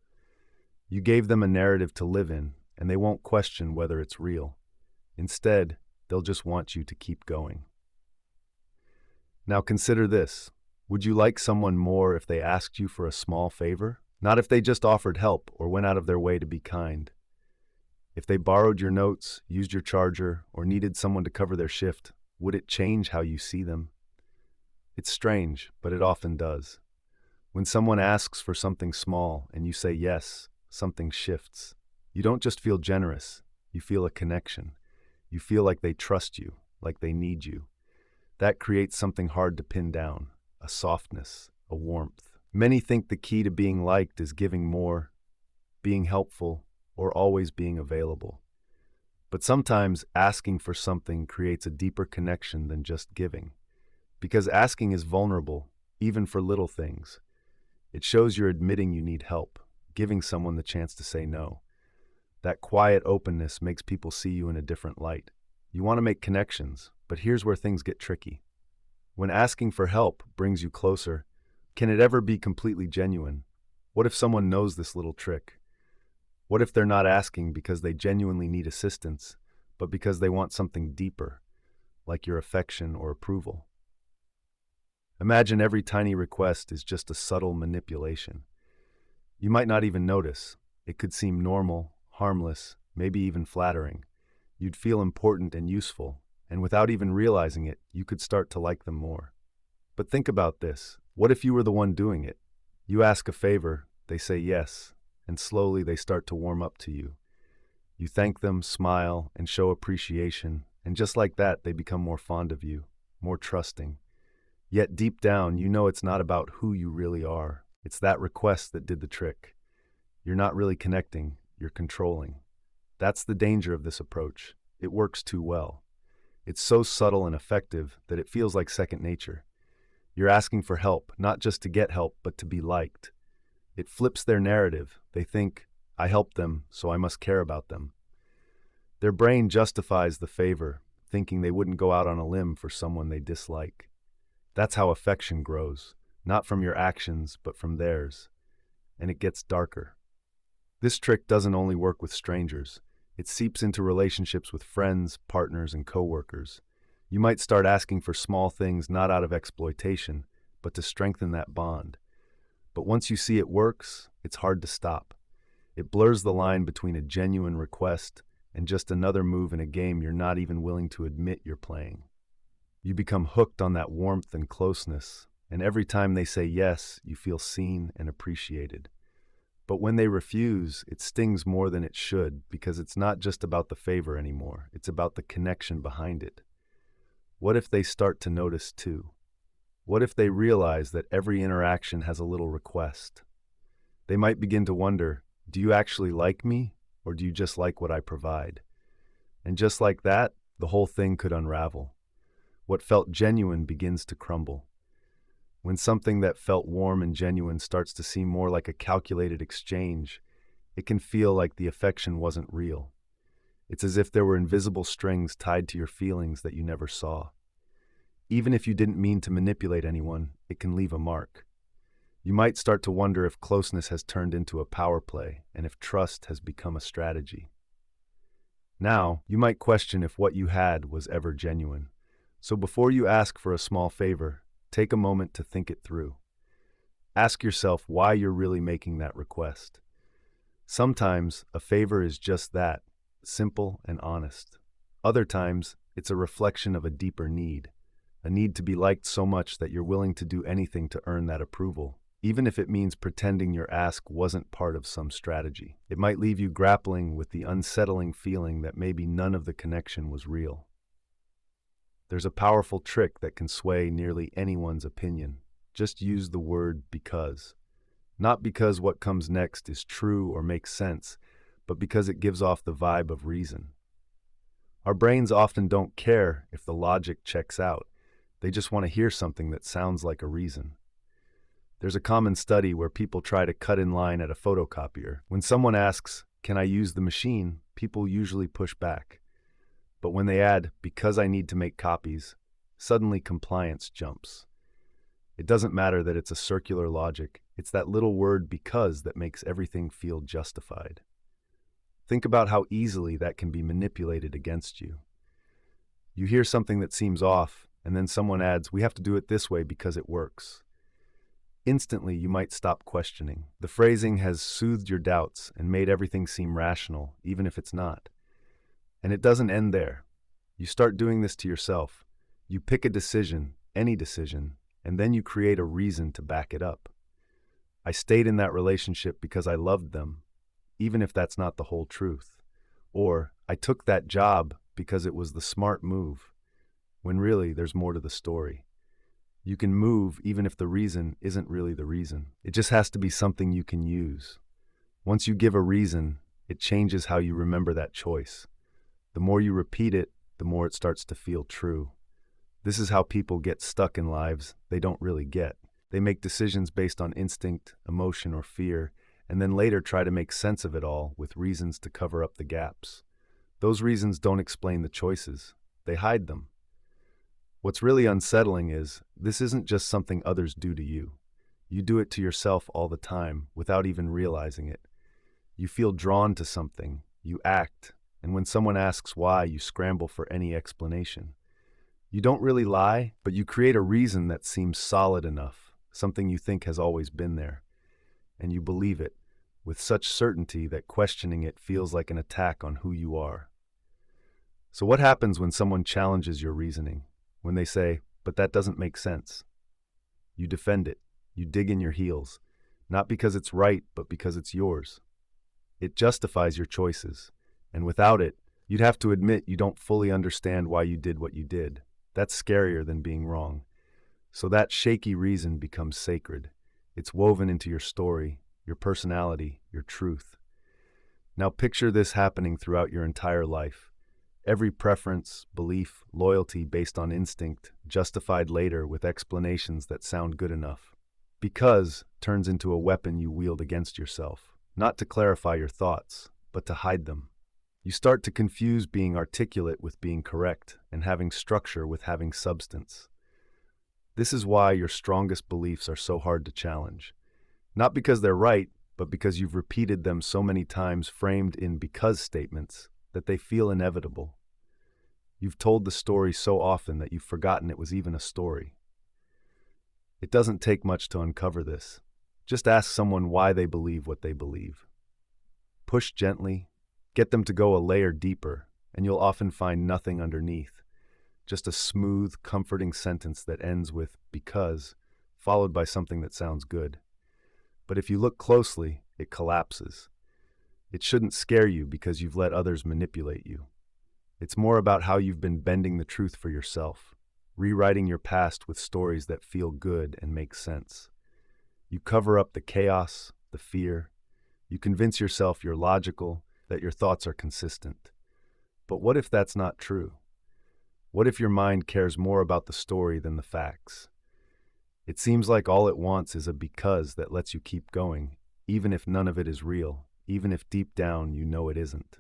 You gave them a narrative to live in, and they won't question whether it's real. Instead, they'll just want you to keep going. Now consider this. Would you like someone more if they asked you for a small favor? Not if they just offered help or went out of their way to be kind. If they borrowed your notes, used your charger, or needed someone to cover their shift, would it change how you see them? It's strange, but it often does. When someone asks for something small and you say yes, something shifts. You don't just feel generous, you feel a connection. You feel like they trust you, like they need you. That creates something hard to pin down, a softness, a warmth. Many think the key to being liked is giving more, being helpful, or always being available. But sometimes asking for something creates a deeper connection than just giving. Because asking is vulnerable, even for little things. It shows you're admitting you need help, giving someone the chance to say no. That quiet openness makes people see you in a different light. You want to make connections, but here's where things get tricky. When asking for help brings you closer, can it ever be completely genuine? What if someone knows this little trick? What if they're not asking because they genuinely need assistance, but because they want something deeper, like your affection or approval? Imagine every tiny request is just a subtle manipulation. You might not even notice. It could seem normal, harmless, maybe even flattering. You'd feel important and useful, and without even realizing it, you could start to like them more. But think about this. What if you were the one doing it? You ask a favor, they say yes, and slowly they start to warm up to you. You thank them, smile, and show appreciation, and just like that, they become more fond of you, more trusting. Yet deep down, you know it's not about who you really are. It's that request that did the trick. You're not really connecting, you're controlling. That's the danger of this approach. It works too well. It's so subtle and effective that it feels like second nature. You're asking for help, not just to get help, but to be liked. It flips their narrative. They think, I helped them, so I must care about them. Their brain justifies the favor, thinking they wouldn't go out on a limb for someone they dislike. That's how affection grows, not from your actions, but from theirs. And it gets darker. This trick doesn't only work with strangers. It seeps into relationships with friends, partners, and coworkers. You might start asking for small things not out of exploitation, but to strengthen that bond. But once you see it works, it's hard to stop. It blurs the line between a genuine request and just another move in a game you're not even willing to admit you're playing. You become hooked on that warmth and closeness, and every time they say yes, you feel seen and appreciated. But when they refuse, it stings more than it should because it's not just about the favor anymore, it's about the connection behind it. What if they start to notice too? What if they realize that every interaction has a little request? They might begin to wonder, do you actually like me, or do you just like what I provide? And just like that, the whole thing could unravel. What felt genuine begins to crumble. When something that felt warm and genuine starts to seem more like a calculated exchange, it can feel like the affection wasn't real. It's as if there were invisible strings tied to your feelings that you never saw. Even if you didn't mean to manipulate anyone, it can leave a mark. You might start to wonder if closeness has turned into a power play and if trust has become a strategy. Now, you might question if what you had was ever genuine. So before you ask for a small favor, take a moment to think it through. Ask yourself why you're really making that request. Sometimes a favor is just that, simple and honest. Other times, it's a reflection of a deeper need, a need to be liked so much that you're willing to do anything to earn that approval, even if it means pretending your ask wasn't part of some strategy. It might leave you grappling with the unsettling feeling that maybe none of the connection was real. There's a powerful trick that can sway nearly anyone's opinion. Just use the word because. Not because what comes next is true or makes sense, but because it gives off the vibe of reason. Our brains often don't care if the logic checks out. They just want to hear something that sounds like a reason. There's a common study where people try to cut in line at a photocopier. When someone asks, "Can I use the machine?" people usually push back. But when they add, "because I need to make copies," suddenly compliance jumps. It doesn't matter that it's a circular logic. It's that little word "because" that makes everything feel justified. Think about how easily that can be manipulated against you. You hear something that seems off, and then someone adds, "We have to do it this way because it works." Instantly, you might stop questioning. The phrasing has soothed your doubts and made everything seem rational, even if it's not. And it doesn't end there. You start doing this to yourself. You pick a decision, any decision, and then you create a reason to back it up. I stayed in that relationship because I loved them, even if that's not the whole truth. Or, I took that job because it was the smart move, when really there's more to the story. You can move even if the reason isn't really the reason. It just has to be something you can use. Once you give a reason, it changes how you remember that choice. The more you repeat it, the more it starts to feel true. This is how people get stuck in lives they don't really get. They make decisions based on instinct, emotion, or fear, and then later try to make sense of it all with reasons to cover up the gaps. Those reasons don't explain the choices. They hide them. What's really unsettling is, this isn't just something others do to you. You do it to yourself all the time, without even realizing it. You feel drawn to something, you act, and when someone asks why, you scramble for any explanation. You don't really lie, but you create a reason that seems solid enough, something you think has always been there. And you believe it, with such certainty that questioning it feels like an attack on who you are. So what happens when someone challenges your reasoning? When they say, "But that doesn't make sense." You defend it. You dig in your heels. Not because it's right, but because it's yours. It justifies your choices. And without it, you'd have to admit you don't fully understand why you did what you did. That's scarier than being wrong. So that shaky reason becomes sacred. It's woven into your story, your personality, your truth. Now picture this happening throughout your entire life. Every preference, belief, loyalty based on instinct, justified later with explanations that sound good enough. Because turns into a weapon you wield against yourself, not to clarify your thoughts, but to hide them. You start to confuse being articulate with being correct, and having structure with having substance. This is why your strongest beliefs are so hard to challenge. Not because they're right, but because you've repeated them so many times framed in because statements that they feel inevitable. You've told the story so often that you've forgotten it was even a story. It doesn't take much to uncover this. Just ask someone why they believe what they believe. Push gently, get them to go a layer deeper, and you'll often find nothing underneath. Just a smooth, comforting sentence that ends with because, followed by something that sounds good. But if you look closely, it collapses. It shouldn't scare you because you've let others manipulate you. It's more about how you've been bending the truth for yourself, rewriting your past with stories that feel good and make sense. You cover up the chaos, the fear. You convince yourself you're logical, that your thoughts are consistent. But what if that's not true? What if your mind cares more about the story than the facts? It seems like all it wants is a because that lets you keep going, even if none of it is real, even if deep down you know it isn't.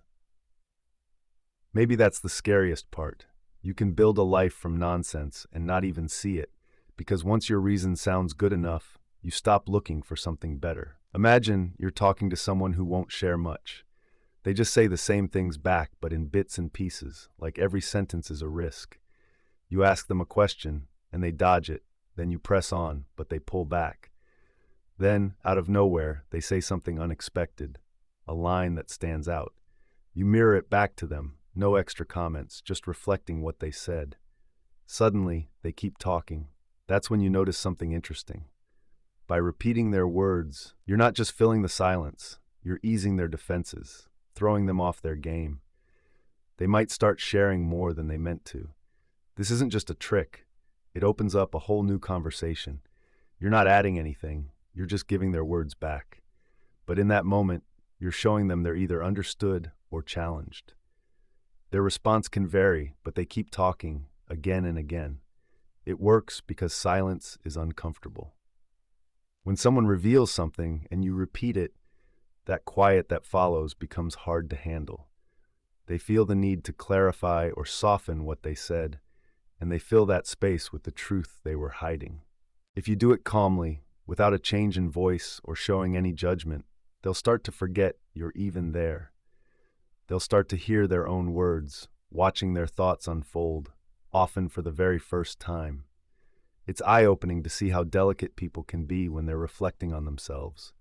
Maybe that's the scariest part. You can build a life from nonsense and not even see it, because once your reason sounds good enough, you stop looking for something better. Imagine you're talking to someone who won't share much. They just say the same things back, but in bits and pieces, like every sentence is a risk. You ask them a question, and they dodge it. Then you press on, but they pull back. Then, out of nowhere, they say something unexpected, a line that stands out. You mirror it back to them, no extra comments, just reflecting what they said. Suddenly, they keep talking. That's when you notice something interesting. By repeating their words, you're not just filling the silence, you're easing their defenses, throwing them off their game. They might start sharing more than they meant to. This isn't just a trick. It opens up a whole new conversation. You're not adding anything, you're just giving their words back. But in that moment, you're showing them they're either understood or challenged. Their response can vary, but they keep talking again and again. It works because silence is uncomfortable. When someone reveals something and you repeat it, that quiet that follows becomes hard to handle. They feel the need to clarify or soften what they said, and they fill that space with the truth they were hiding. If you do it calmly, without a change in voice or showing any judgment, they'll start to forget you're even there. They'll start to hear their own words, watching their thoughts unfold, often for the very first time. It's eye-opening to see how delicate people can be when they're reflecting on themselves.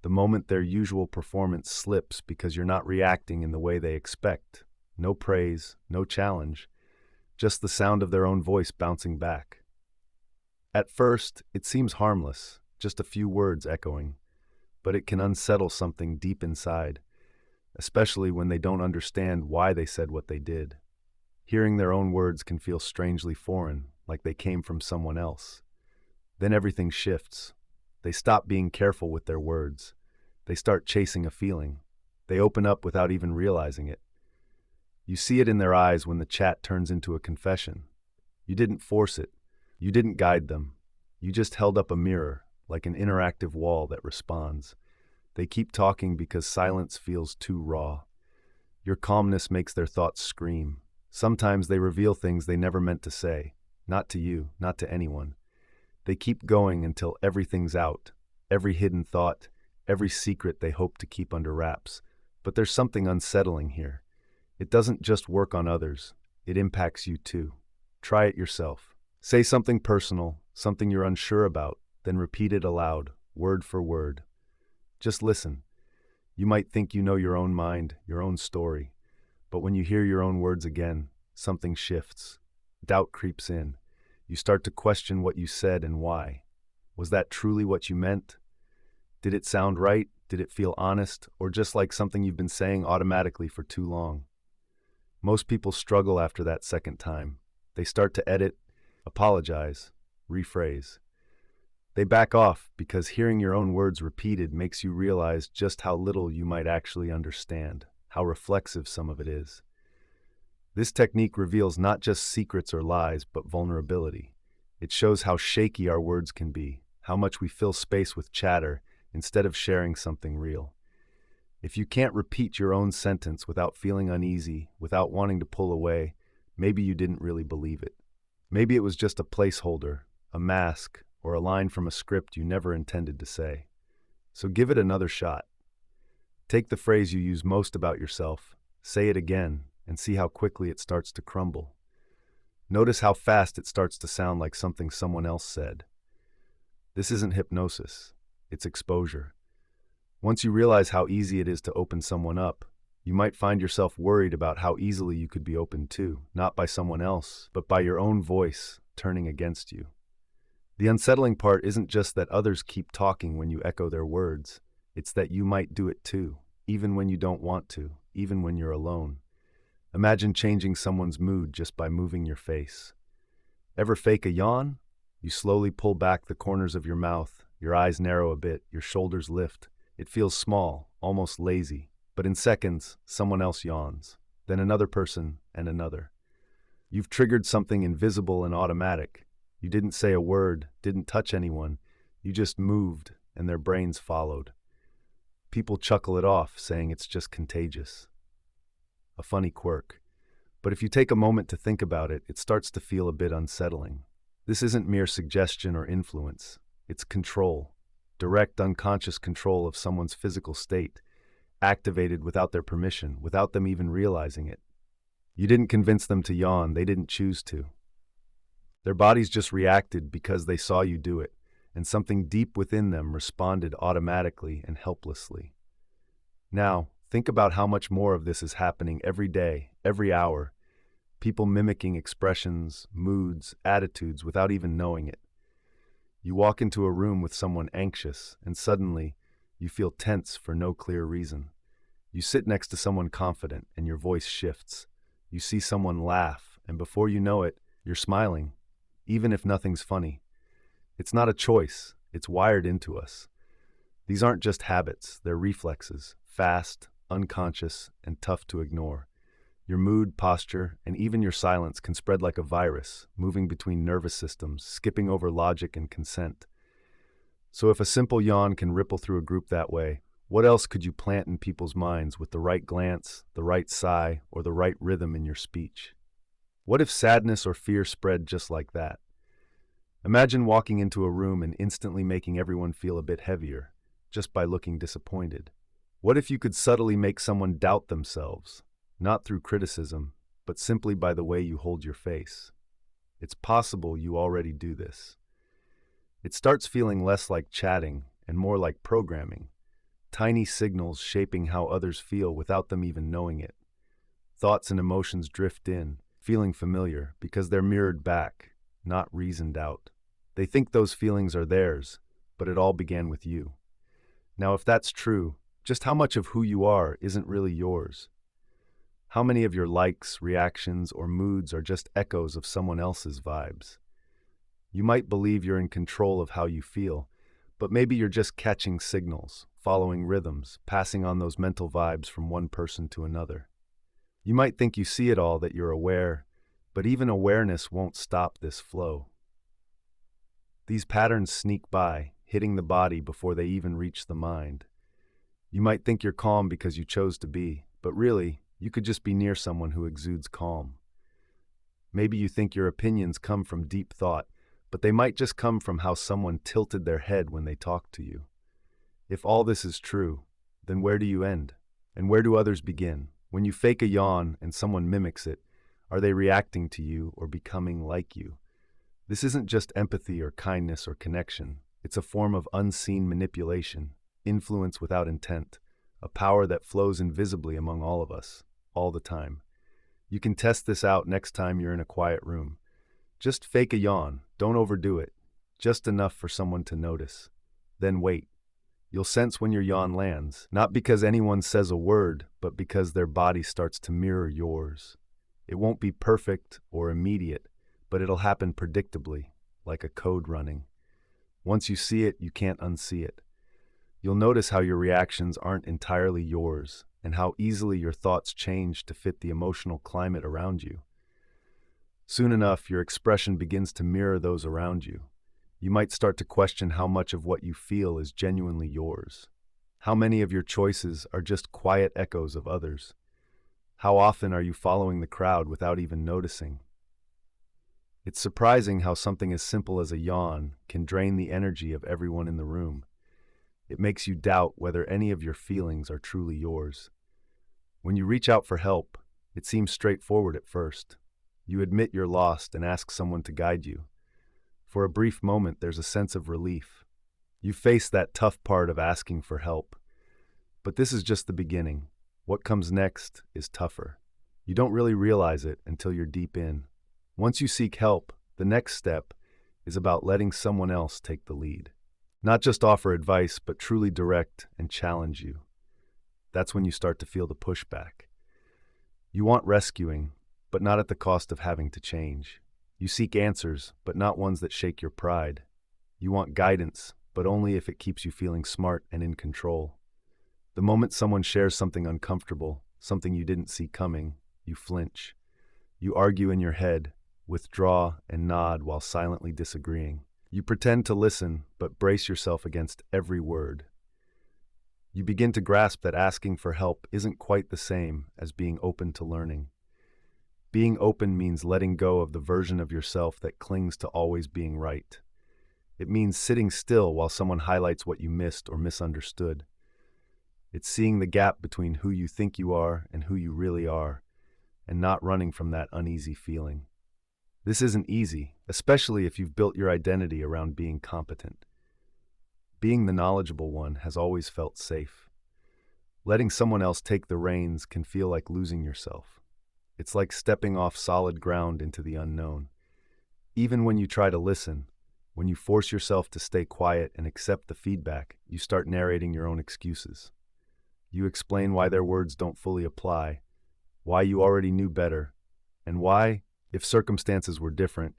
The moment their usual performance slips because you're not reacting in the way they expect. No praise, no challenge, just the sound of their own voice bouncing back. At first, it seems harmless, just a few words echoing, but it can unsettle something deep inside, especially when they don't understand why they said what they did. Hearing their own words can feel strangely foreign, like they came from someone else. Then everything shifts. They stop being careful with their words. They start chasing a feeling. They open up without even realizing it. You see it in their eyes when the chat turns into a confession. You didn't force it. You didn't guide them. You just held up a mirror, like an interactive wall that responds. They keep talking because silence feels too raw. Your calmness makes their thoughts scream. Sometimes they reveal things they never meant to say. Not to you, not to anyone. They keep going until everything's out, every hidden thought, every secret they hope to keep under wraps. But there's something unsettling here. It doesn't just work on others, it impacts you too. Try it yourself. Say something personal, something you're unsure about, then repeat it aloud, word for word. Just listen. You might think you know your own mind, your own story, But when you hear your own words again, something shifts. Doubt creeps in. You start to question what you said and why. Was that truly what you meant? Did it sound right? Did it feel honest? Or just like something you've been saying automatically for too long? Most people struggle after that second time. They start to edit, apologize, rephrase. They back off because hearing your own words repeated makes you realize just how little you might actually understand, how reflexive some of it is. This technique reveals not just secrets or lies, but vulnerability. It shows how shaky our words can be, how much we fill space with chatter instead of sharing something real. If you can't repeat your own sentence without feeling uneasy, without wanting to pull away, maybe you didn't really believe it. Maybe it was just a placeholder, a mask, or a line from a script you never intended to say. So give it another shot. Take the phrase you use most about yourself, say it again, and see how quickly it starts to crumble. Notice how fast it starts to sound like something someone else said. This isn't hypnosis, it's exposure. Once you realize how easy it is to open someone up, you might find yourself worried about how easily you could be opened too, not by someone else, but by your own voice turning against you. The unsettling part isn't just that others keep talking when you echo their words, it's that you might do it too, even when you don't want to, even when you're alone. Imagine changing someone's mood just by moving your face. Ever fake a yawn? You slowly pull back the corners of your mouth, your eyes narrow a bit, your shoulders lift. It feels small, almost lazy, but in seconds, someone else yawns, then another person and another. You've triggered something invisible and automatic. You didn't say a word, didn't touch anyone, you just moved, and their brains followed. People chuckle it off, saying it's just contagious. A funny quirk. But if you take a moment to think about it, it starts to feel a bit unsettling. This isn't mere suggestion or influence. It's control. Direct unconscious control of someone's physical state, activated without their permission, without them even realizing it. You didn't convince them to yawn, they didn't choose to. Their bodies just reacted because they saw you do it, and something deep within them responded automatically and helplessly. Now, think about how much more of this is happening every day, every hour. People mimicking expressions, moods, attitudes without even knowing it. You walk into a room with someone anxious, and suddenly, you feel tense for no clear reason. You sit next to someone confident, and your voice shifts. You see someone laugh, and before you know it, you're smiling, even if nothing's funny. It's not a choice, it's wired into us. These aren't just habits, they're reflexes, fast, unconscious, and tough to ignore. Your mood, posture, and even your silence can spread like a virus, moving between nervous systems, skipping over logic and consent. So if a simple yawn can ripple through a group that way, what else could you plant in people's minds with the right glance, the right sigh, or the right rhythm in your speech? What if sadness or fear spread just like that? Imagine walking into a room and instantly making everyone feel a bit heavier, just by looking disappointed. What if you could subtly make someone doubt themselves, not through criticism, but simply by the way you hold your face? It's possible you already do this. It starts feeling less like chatting and more like programming, tiny signals shaping how others feel without them even knowing it. Thoughts and emotions drift in, feeling familiar because they're mirrored back, not reasoned out. They think those feelings are theirs, but it all began with you. Now, if that's true, just how much of who you are isn't really yours? How many of your likes, reactions, or moods are just echoes of someone else's vibes? You might believe you're in control of how you feel, but maybe you're just catching signals, following rhythms, passing on those mental vibes from one person to another. You might think you see it all, that you're aware, but even awareness won't stop this flow. These patterns sneak by, hitting the body before they even reach the mind. You might think you're calm because you chose to be, but really, you could just be near someone who exudes calm. Maybe you think your opinions come from deep thought, but they might just come from how someone tilted their head when they talked to you. If all this is true, then where do you end? And where do others begin? When you fake a yawn and someone mimics it, are they reacting to you or becoming like you? This isn't just empathy or kindness or connection. It's a form of unseen manipulation, influence without intent, a power that flows invisibly among all of us, all the time. You can test this out next time you're in a quiet room. Just fake a yawn, don't overdo it, just enough for someone to notice. Then wait. You'll sense when your yawn lands, not because anyone says a word, but because their body starts to mirror yours. It won't be perfect or immediate, but it'll happen predictably, like a code running. Once you see it, you can't unsee it. You'll notice how your reactions aren't entirely yours, and how easily your thoughts change to fit the emotional climate around you. Soon enough, your expression begins to mirror those around you. You might start to question how much of what you feel is genuinely yours. How many of your choices are just quiet echoes of others? How often are you following the crowd without even noticing? It's surprising how something as simple as a yawn can drain the energy of everyone in the room. It makes you doubt whether any of your feelings are truly yours. When you reach out for help, it seems straightforward at first. You admit you're lost and ask someone to guide you. For a brief moment, there's a sense of relief. You face that tough part of asking for help. But this is just the beginning. What comes next is tougher. You don't really realize it until you're deep in. Once you seek help, the next step is about letting someone else take the lead. Not just offer advice, but truly direct and challenge you. That's when you start to feel the pushback. You want rescuing, but not at the cost of having to change. You seek answers, but not ones that shake your pride. You want guidance, but only if it keeps you feeling smart and in control. The moment someone shares something uncomfortable, something you didn't see coming, you flinch. You argue in your head, withdraw and nod while silently disagreeing. You pretend to listen, but brace yourself against every word. You begin to grasp that asking for help isn't quite the same as being open to learning. Being open means letting go of the version of yourself that clings to always being right. It means sitting still while someone highlights what you missed or misunderstood. It's seeing the gap between who you think you are and who you really are, and not running from that uneasy feeling. This isn't easy, especially if you've built your identity around being competent. Being the knowledgeable one has always felt safe. Letting someone else take the reins can feel like losing yourself. It's like stepping off solid ground into the unknown. Even when you try to listen, when you force yourself to stay quiet and accept the feedback, you start narrating your own excuses. You explain why their words don't fully apply, why you already knew better, and why, if circumstances were different,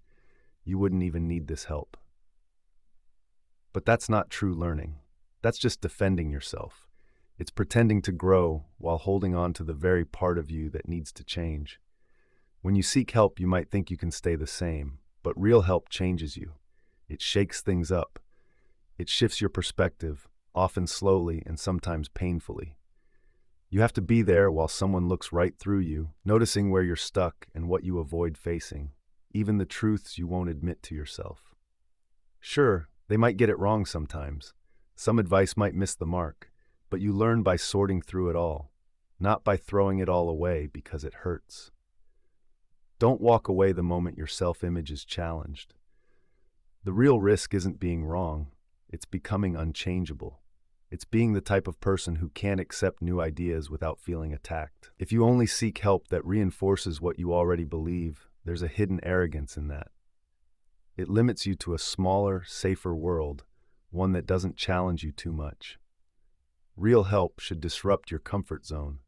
you wouldn't even need this help. But that's not true learning. That's just defending yourself. It's pretending to grow while holding on to the very part of you that needs to change. When you seek help, you might think you can stay the same, but real help changes you. It shakes things up. It shifts your perspective, often slowly and sometimes painfully. You have to be there while someone looks right through you, noticing where you're stuck and what you avoid facing, even the truths you won't admit to yourself. Sure, they might get it wrong sometimes. Some advice might miss the mark. But you learn by sorting through it all, not by throwing it all away because it hurts. Don't walk away the moment your self-image is challenged. The real risk isn't being wrong, it's becoming unchangeable. It's being the type of person who can't accept new ideas without feeling attacked. If you only seek help that reinforces what you already believe, there's a hidden arrogance in that. It limits you to a smaller, safer world, one that doesn't challenge you too much. Real help should disrupt your comfort zone.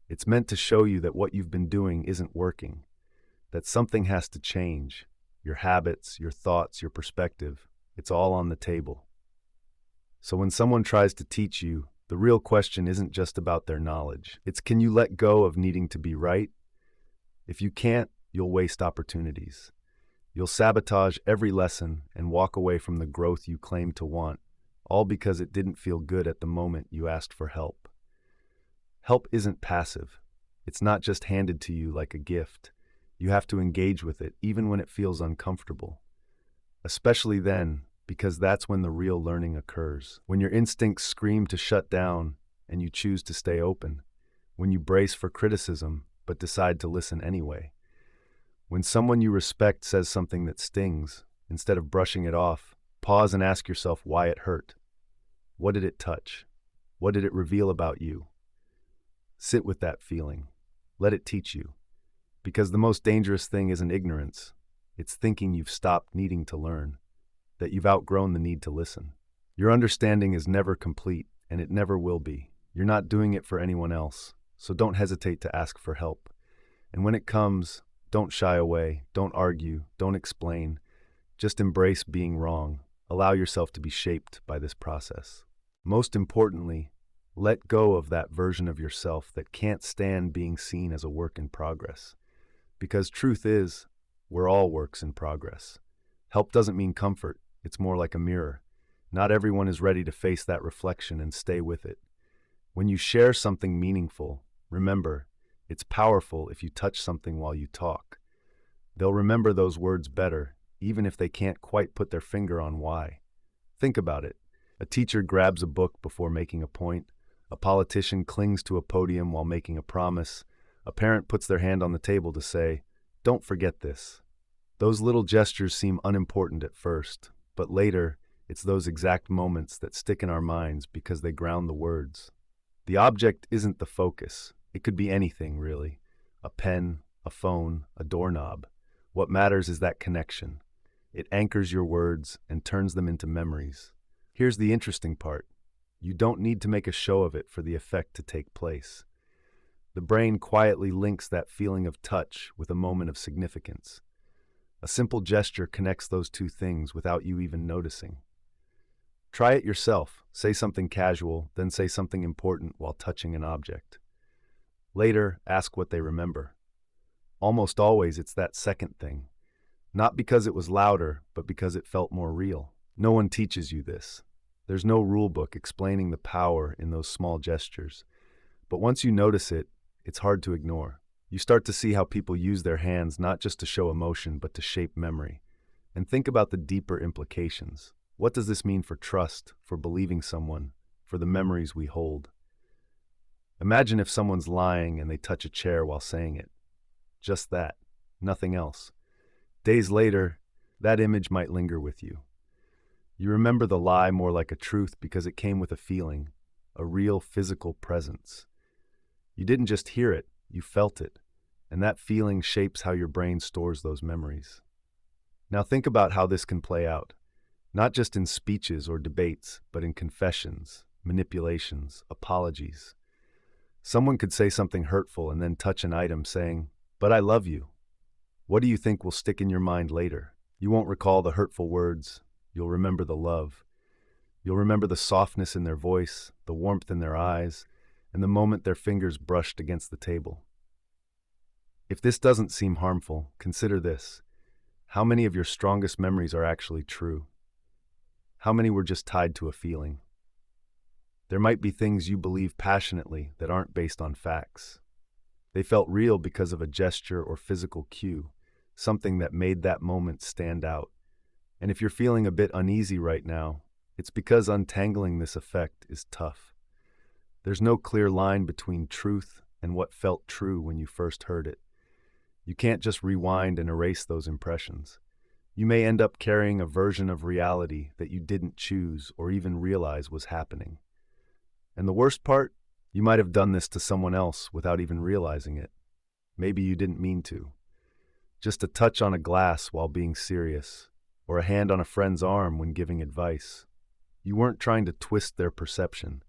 It's meant to show you that what you've been doing isn't working, that something has to change. Your habits, your thoughts, your perspective, it's all on the table. So when someone tries to teach you, the real question isn't just about their knowledge. It's, can you let go of needing to be right? If you can't, you'll waste opportunities. You'll sabotage every lesson and walk away from the growth you claim to want, all because it didn't feel good at the moment you asked for help. Help isn't passive. It's not just handed to you like a gift. You have to engage with it, even when it feels uncomfortable. Especially then, because that's when the real learning occurs. When your instincts scream to shut down and you choose to stay open. When you brace for criticism but decide to listen anyway. When someone you respect says something that stings, instead of brushing it off, pause and ask yourself why it hurt. What did it touch? What did it reveal about you? Sit with that feeling. Let it teach you. Because the most dangerous thing isn't ignorance. It's thinking you've stopped needing to learn, that you've outgrown the need to listen. Your understanding is never complete, and it never will be. You're not doing it for anyone else, so don't hesitate to ask for help. And when it comes, don't shy away, don't argue, don't explain. Just embrace being wrong. Allow yourself to be shaped by this process. Most importantly, let go of that version of yourself that can't stand being seen as a work in progress. Because truth is, we're all works in progress. Help doesn't mean comfort, it's more like a mirror. Not everyone is ready to face that reflection and stay with it. When you share something meaningful, remember, it's powerful if you touch something while you talk. They'll remember those words better, even if they can't quite put their finger on why. Think about it. A teacher grabs a book before making a point. A politician clings to a podium while making a promise. A parent puts their hand on the table to say, "Don't forget this." Those little gestures seem unimportant at first, but later, it's those exact moments that stick in our minds because they ground the words. The object isn't the focus. It could be anything, really. A pen, a phone, a doorknob. What matters is that connection. It anchors your words and turns them into memories. Here's the interesting part. You don't need to make a show of it for the effect to take place. The brain quietly links that feeling of touch with a moment of significance. A simple gesture connects those two things without you even noticing. Try it yourself. Say something casual, then say something important while touching an object. Later, ask what they remember. Almost always, it's that second thing. Not because it was louder, but because it felt more real. No one teaches you this. There's no rule book explaining the power in those small gestures. But once you notice it, it's hard to ignore. You start to see how people use their hands not just to show emotion, but to shape memory. And think about the deeper implications. What does this mean for trust, for believing someone, for the memories we hold? Imagine if someone's lying and they touch a chair while saying it. Just that, nothing else. Days later, that image might linger with you. You remember the lie more like a truth because it came with a feeling, a real physical presence. You didn't just hear it, you felt it, and that feeling shapes how your brain stores those memories. Now think about how this can play out, not just in speeches or debates, but in confessions, manipulations, apologies. Someone could say something hurtful and then touch an item saying, "But I love you." What do you think will stick in your mind later? You won't recall the hurtful words. You'll remember the love. You'll remember the softness in their voice, the warmth in their eyes, and the moment their fingers brushed against the table. If this doesn't seem harmful, consider this. How many of your strongest memories are actually true? How many were just tied to a feeling? There might be things you believe passionately that aren't based on facts. They felt real because of a gesture or physical cue, something that made that moment stand out. And if you're feeling a bit uneasy right now, it's because untangling this effect is tough. There's no clear line between truth and what felt true when you first heard it. You can't just rewind and erase those impressions. You may end up carrying a version of reality that you didn't choose or even realize was happening. And the worst part, you might have done this to someone else without even realizing it. Maybe you didn't mean to. Just a touch on a glass while being serious, or a hand on a friend's arm when giving advice. You weren't trying to twist their perception,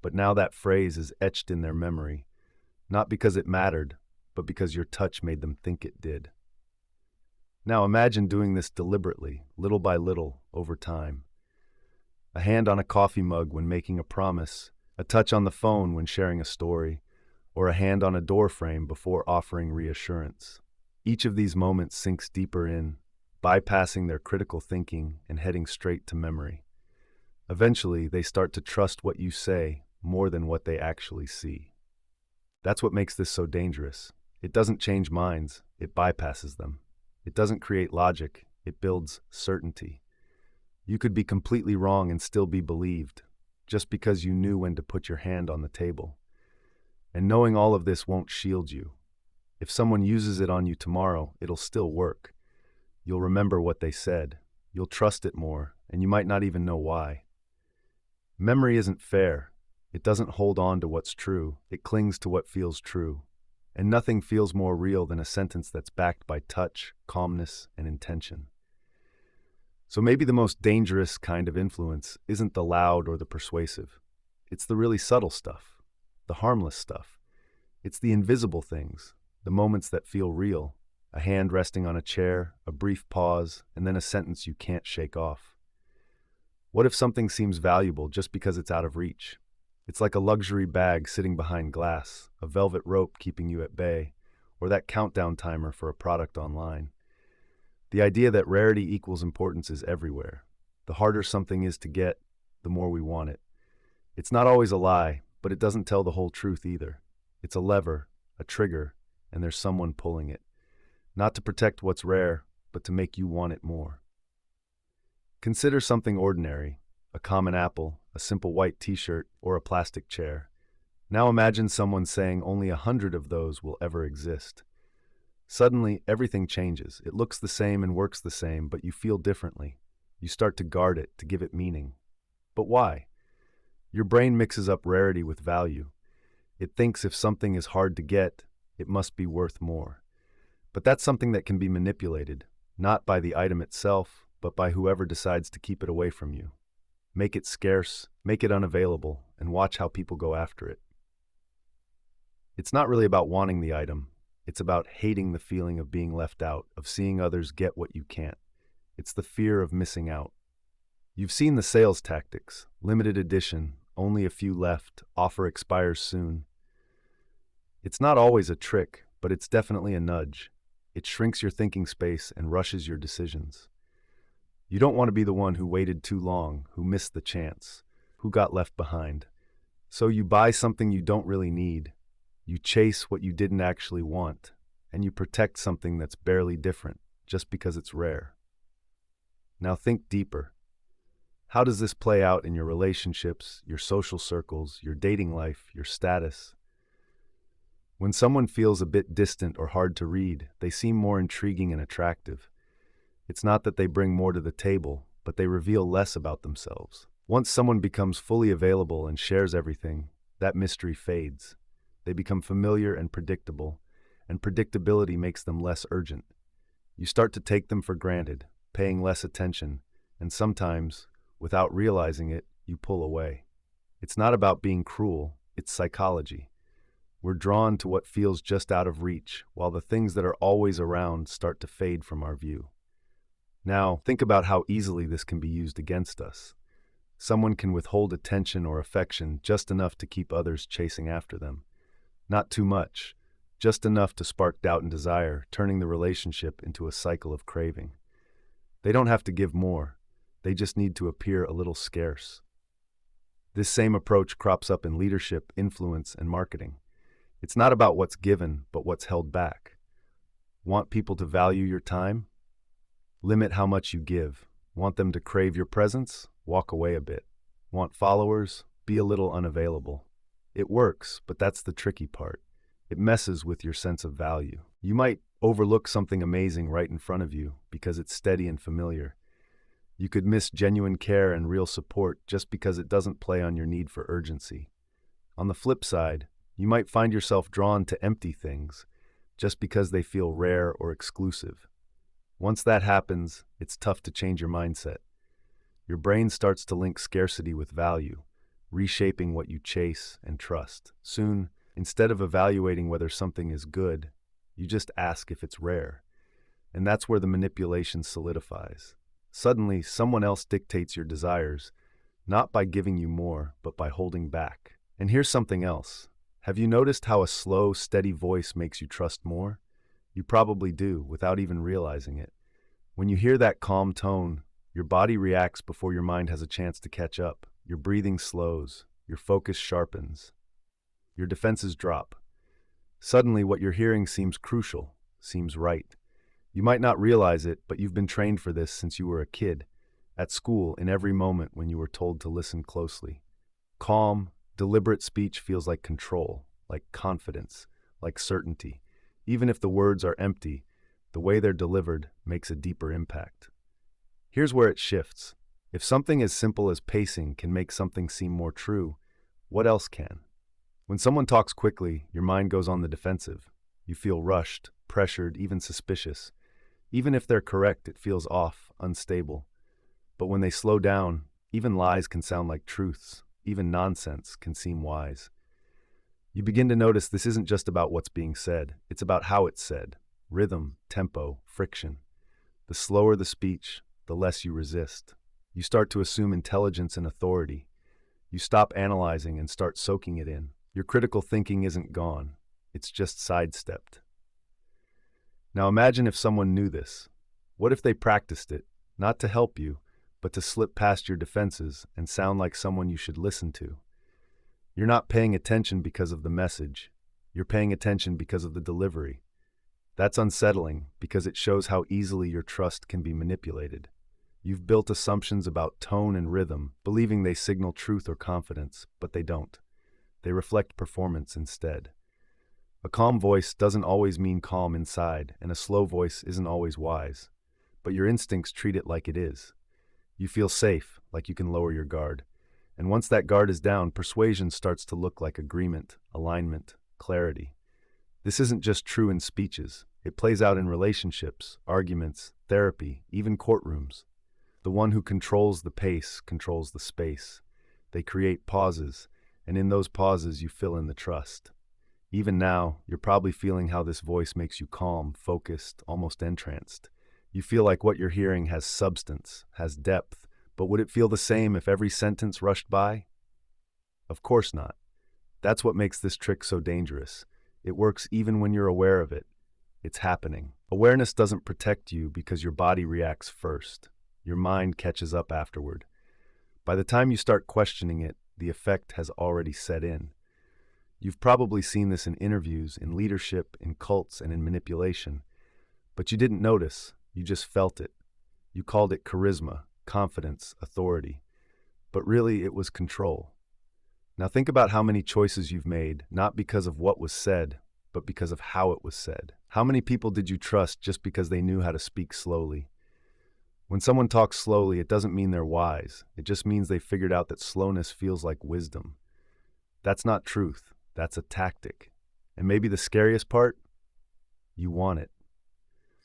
but now that phrase is etched in their memory, not because it mattered, but because your touch made them think it did. Now imagine doing this deliberately, little by little, over time. A hand on a coffee mug when making a promise, a touch on the phone when sharing a story, or a hand on a door frame before offering reassurance. Each of these moments sinks deeper in, bypassing their critical thinking and heading straight to memory. Eventually, they start to trust what you say more than what they actually see. That's what makes this so dangerous. It doesn't change minds, it bypasses them. It doesn't create logic, it builds certainty. You could be completely wrong and still be believed, just because you knew when to put your hand on the table. And knowing all of this won't shield you. If someone uses it on you tomorrow, it'll still work. You'll remember what they said, you'll trust it more, and you might not even know why. Memory isn't fair. It doesn't hold on to what's true, it clings to what feels true. And nothing feels more real than a sentence that's backed by touch, calmness, and intention. So maybe the most dangerous kind of influence isn't the loud or the persuasive. It's the really subtle stuff, the harmless stuff. It's the invisible things, the moments that feel real, a hand resting on a chair, a brief pause, and then a sentence you can't shake off. What if something seems valuable just because it's out of reach? It's like a luxury bag sitting behind glass, a velvet rope keeping you at bay, or that countdown timer for a product online. The idea that rarity equals importance is everywhere. The harder something is to get, the more we want it. It's not always a lie, but it doesn't tell the whole truth either. It's a lever, a trigger, and there's someone pulling it. Not to protect what's rare, but to make you want it more. Consider something ordinary, a common apple, a simple white t-shirt, or a plastic chair. Now imagine someone saying only 100 of those will ever exist. Suddenly, everything changes. It looks the same and works the same, but you feel differently. You start to guard it, to give it meaning. But why? Your brain mixes up rarity with value. It thinks if something is hard to get, it must be worth more. But that's something that can be manipulated, not by the item itself, but by whoever decides to keep it away from you. Make it scarce, make it unavailable, and watch how people go after it. It's not really about wanting the item. It's about hating the feeling of being left out, of seeing others get what you can't. It's the fear of missing out. You've seen the sales tactics, limited edition, only a few left, offer expires soon. It's not always a trick, but it's definitely a nudge. It shrinks your thinking space and rushes your decisions. You don't want to be the one who waited too long, who missed the chance, who got left behind. So you buy something you don't really need. You chase what you didn't actually want, and you protect something that's barely different just because it's rare. Now think deeper. How does this play out in your relationships, your social circles, your dating life, your status? When someone feels a bit distant or hard to read, they seem more intriguing and attractive. It's not that they bring more to the table, but they reveal less about themselves. Once someone becomes fully available and shares everything, that mystery fades. They become familiar and predictability makes them less urgent. You start to take them for granted, paying less attention, and sometimes, without realizing it, you pull away. It's not about being cruel, it's psychology. We're drawn to what feels just out of reach, while the things that are always around start to fade from our view. Now, think about how easily this can be used against us. Someone can withhold attention or affection just enough to keep others chasing after them. Not too much, just enough to spark doubt and desire, turning the relationship into a cycle of craving. They don't have to give more, they just need to appear a little scarce. This same approach crops up in leadership, influence, and marketing. It's not about what's given, but what's held back. Want people to value your time? Limit how much you give. Want them to crave your presence? Walk away a bit. Want followers? Be a little unavailable. It works, but that's the tricky part. It messes with your sense of value. You might overlook something amazing right in front of you because it's steady and familiar. You could miss genuine care and real support just because it doesn't play on your need for urgency. On the flip side, you might find yourself drawn to empty things just because they feel rare or exclusive. Once that happens, it's tough to change your mindset. Your brain starts to link scarcity with value, reshaping what you chase and trust. Soon, instead of evaluating whether something is good, you just ask if it's rare. And that's where the manipulation solidifies. Suddenly, someone else dictates your desires, not by giving you more, but by holding back. And here's something else. Have you noticed how a slow, steady voice makes you trust more? You probably do, without even realizing it. When you hear that calm tone, your body reacts before your mind has a chance to catch up. Your breathing slows, your focus sharpens, your defenses drop. Suddenly, what you're hearing seems crucial, seems right. You might not realize it, but you've been trained for this since you were a kid, at school, in every moment when you were told to listen closely. Calm, deliberate speech feels like control, like confidence, like certainty. Even if the words are empty, the way they're delivered makes a deeper impact. Here's where it shifts. If something as simple as pacing can make something seem more true, what else can? When someone talks quickly, your mind goes on the defensive. You feel rushed, pressured, even suspicious. Even if they're correct, it feels off, unstable. But when they slow down, even lies can sound like truths. Even nonsense can seem wise. You begin to notice this isn't just about what's being said, it's about how it's said. Rhythm, tempo, friction. The slower the speech, the less you resist. You start to assume intelligence and authority. You stop analyzing and start soaking it in. Your critical thinking isn't gone, it's just sidestepped. Now imagine if someone knew this. What if they practiced it, not to help you, but to slip past your defenses and sound like someone you should listen to? You're not paying attention because of the message. You're paying attention because of the delivery. That's unsettling because it shows how easily your trust can be manipulated. You've built assumptions about tone and rhythm, believing they signal truth or confidence, but they don't. They reflect performance instead. A calm voice doesn't always mean calm inside, and a slow voice isn't always wise. But your instincts treat it like it is. You feel safe, like you can lower your guard. And once that guard is down, persuasion starts to look like agreement, alignment, clarity. This isn't just true in speeches. It plays out in relationships, arguments, therapy, even courtrooms. The one who controls the pace controls the space. They create pauses, and in those pauses you fill in the trust. Even now, you're probably feeling how this voice makes you calm, focused, almost entranced. You feel like what you're hearing has substance, has depth, but would it feel the same if every sentence rushed by? Of course not. That's what makes this trick so dangerous. It works even when you're aware of it. It's happening. Awareness doesn't protect you because your body reacts first. Your mind catches up afterward. By the time you start questioning it, the effect has already set in. You've probably seen this in interviews, in leadership, in cults, and in manipulation. But you didn't notice, you just felt it. You called it charisma, confidence, authority. But really, it was control. Now think about how many choices you've made, not because of what was said, but because of how it was said. How many people did you trust just because they knew how to speak slowly? When someone talks slowly, it doesn't mean they're wise. It just means they figured out that slowness feels like wisdom. That's not truth. That's a tactic. And maybe the scariest part? You want it.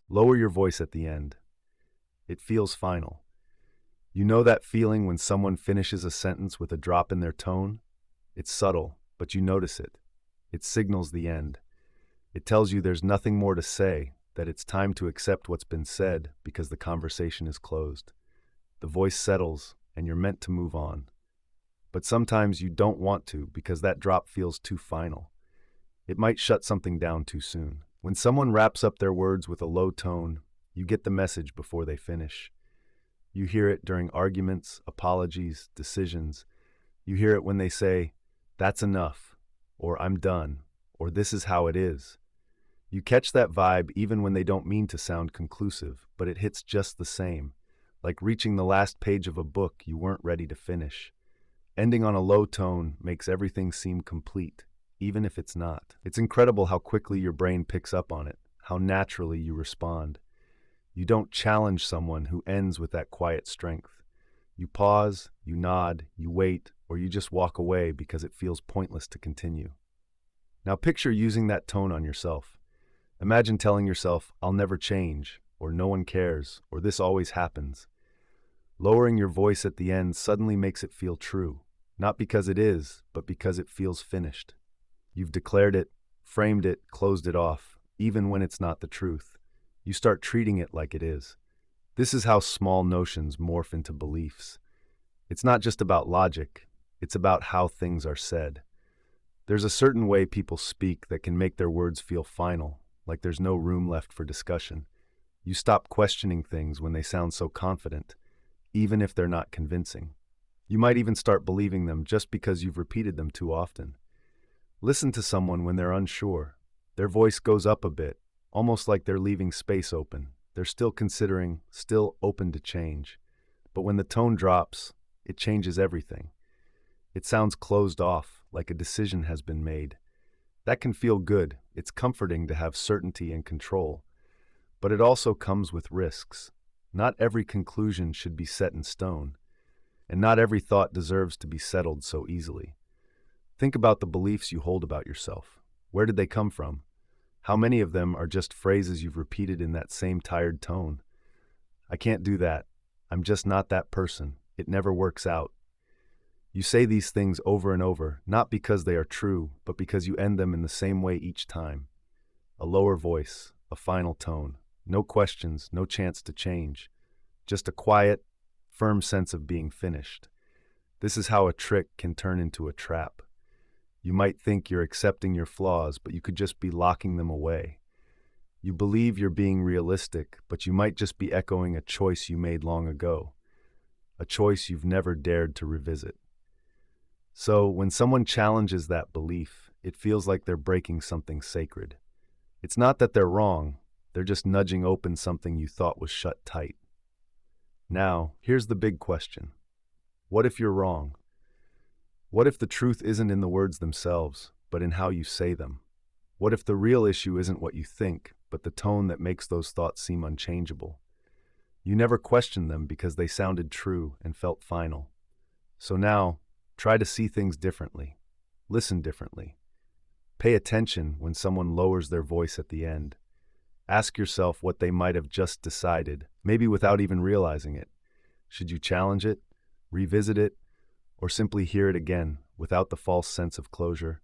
Lower your voice at the end. It feels final. You know that feeling when someone finishes a sentence with a drop in their tone? It's subtle, but you notice it. It signals the end. It tells you there's nothing more to say, that it's time to accept what's been said because the conversation is closed. The voice settles, and you're meant to move on. But sometimes you don't want to because that drop feels too final. It might shut something down too soon. When someone wraps up their words with a low tone, you get the message before they finish. You hear it during arguments, apologies, decisions. You hear it when they say, "That's enough," or "I'm done," or "This is how it is." You catch that vibe even when they don't mean to sound conclusive, but it hits just the same, like reaching the last page of a book you weren't ready to finish. Ending on a low tone makes everything seem complete, even if it's not. It's incredible how quickly your brain picks up on it, how naturally you respond. You don't challenge someone who ends with that quiet strength. You pause, you nod, you wait, or you just walk away because it feels pointless to continue. Now picture using that tone on yourself. Imagine telling yourself, "I'll never change," or "No one cares," or "This always happens." Lowering your voice at the end suddenly makes it feel true, not because it is, but because it feels finished. You've declared it, framed it, closed it off, even when it's not the truth. You start treating it like it is. This is how small notions morph into beliefs. It's not just about logic, it's about how things are said. There's a certain way people speak that can make their words feel final, like there's no room left for discussion. You stop questioning things when they sound so confident, even if they're not convincing. You might even start believing them just because you've repeated them too often. Listen to someone when they're unsure. Their voice goes up a bit, almost like they're leaving space open. They're still considering, still open to change. But when the tone drops, it changes everything. It sounds closed off, like a decision has been made. That can feel good. It's comforting to have certainty and control. But it also comes with risks. Not every conclusion should be set in stone, and not every thought deserves to be settled so easily. Think about the beliefs you hold about yourself. Where did they come from? How many of them are just phrases you've repeated in that same tired tone? I can't do that. I'm just not that person. It never works out. You say these things over and over, not because they are true, but because you end them in the same way each time. A lower voice, a final tone. No questions, no chance to change. Just a quiet, firm sense of being finished. This is how a trick can turn into a trap. You might think you're accepting your flaws, but you could just be locking them away. You believe you're being realistic, but you might just be echoing a choice you made long ago, a choice you've never dared to revisit. So, when someone challenges that belief, it feels like they're breaking something sacred. It's not that they're wrong, they're just nudging open something you thought was shut tight. Now, here's the big question. What if you're wrong? What if the truth isn't in the words themselves, but in how you say them? What if the real issue isn't what you think, but the tone that makes those thoughts seem unchangeable? You never questioned them because they sounded true and felt final. So now, try to see things differently. Listen differently. Pay attention when someone lowers their voice at the end. Ask yourself what they might have just decided, maybe without even realizing it. Should you challenge it, revisit it, or simply hear it again without the false sense of closure?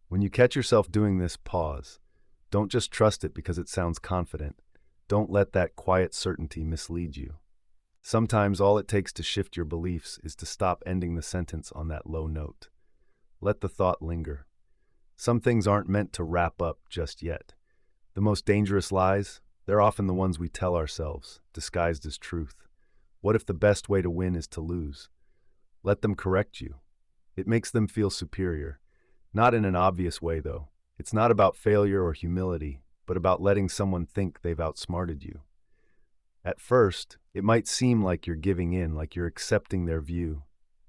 When you catch yourself doing this, pause. Don't just trust it because it sounds confident. Don't let that quiet certainty mislead you. Sometimes all it takes to shift your beliefs is to stop ending the sentence on that low note. Let the thought linger. Some things aren't meant to wrap up just yet. The most dangerous lies, they're often the ones we tell ourselves, disguised as truth. What if the best way to win is to lose? Let them correct you. It makes them feel superior. Not in an obvious way, though. It's not about failure or humility, but about letting someone think they've outsmarted you. At first, it might seem like you're giving in, like you're accepting their view.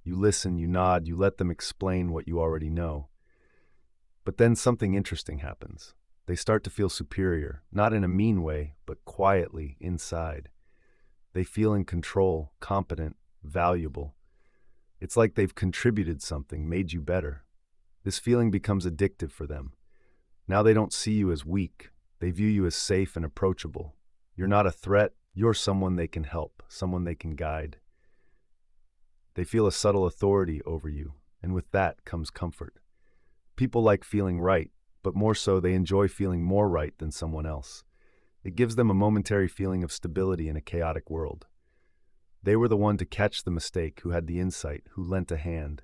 You listen, you nod, you let them explain what you already know. But then something interesting happens. They start to feel superior, not in a mean way, but quietly inside. They feel in control, competent, valuable. It's like they've contributed something, made you better. This feeling becomes addictive for them. Now they don't see you as weak. They view you as safe and approachable. You're not a threat. You're someone they can help, someone they can guide. They feel a subtle authority over you, and with that comes comfort. People like feeling right, but more so they enjoy feeling more right than someone else. It gives them a momentary feeling of stability in a chaotic world. They were the one to catch the mistake, who had the insight, who lent a hand.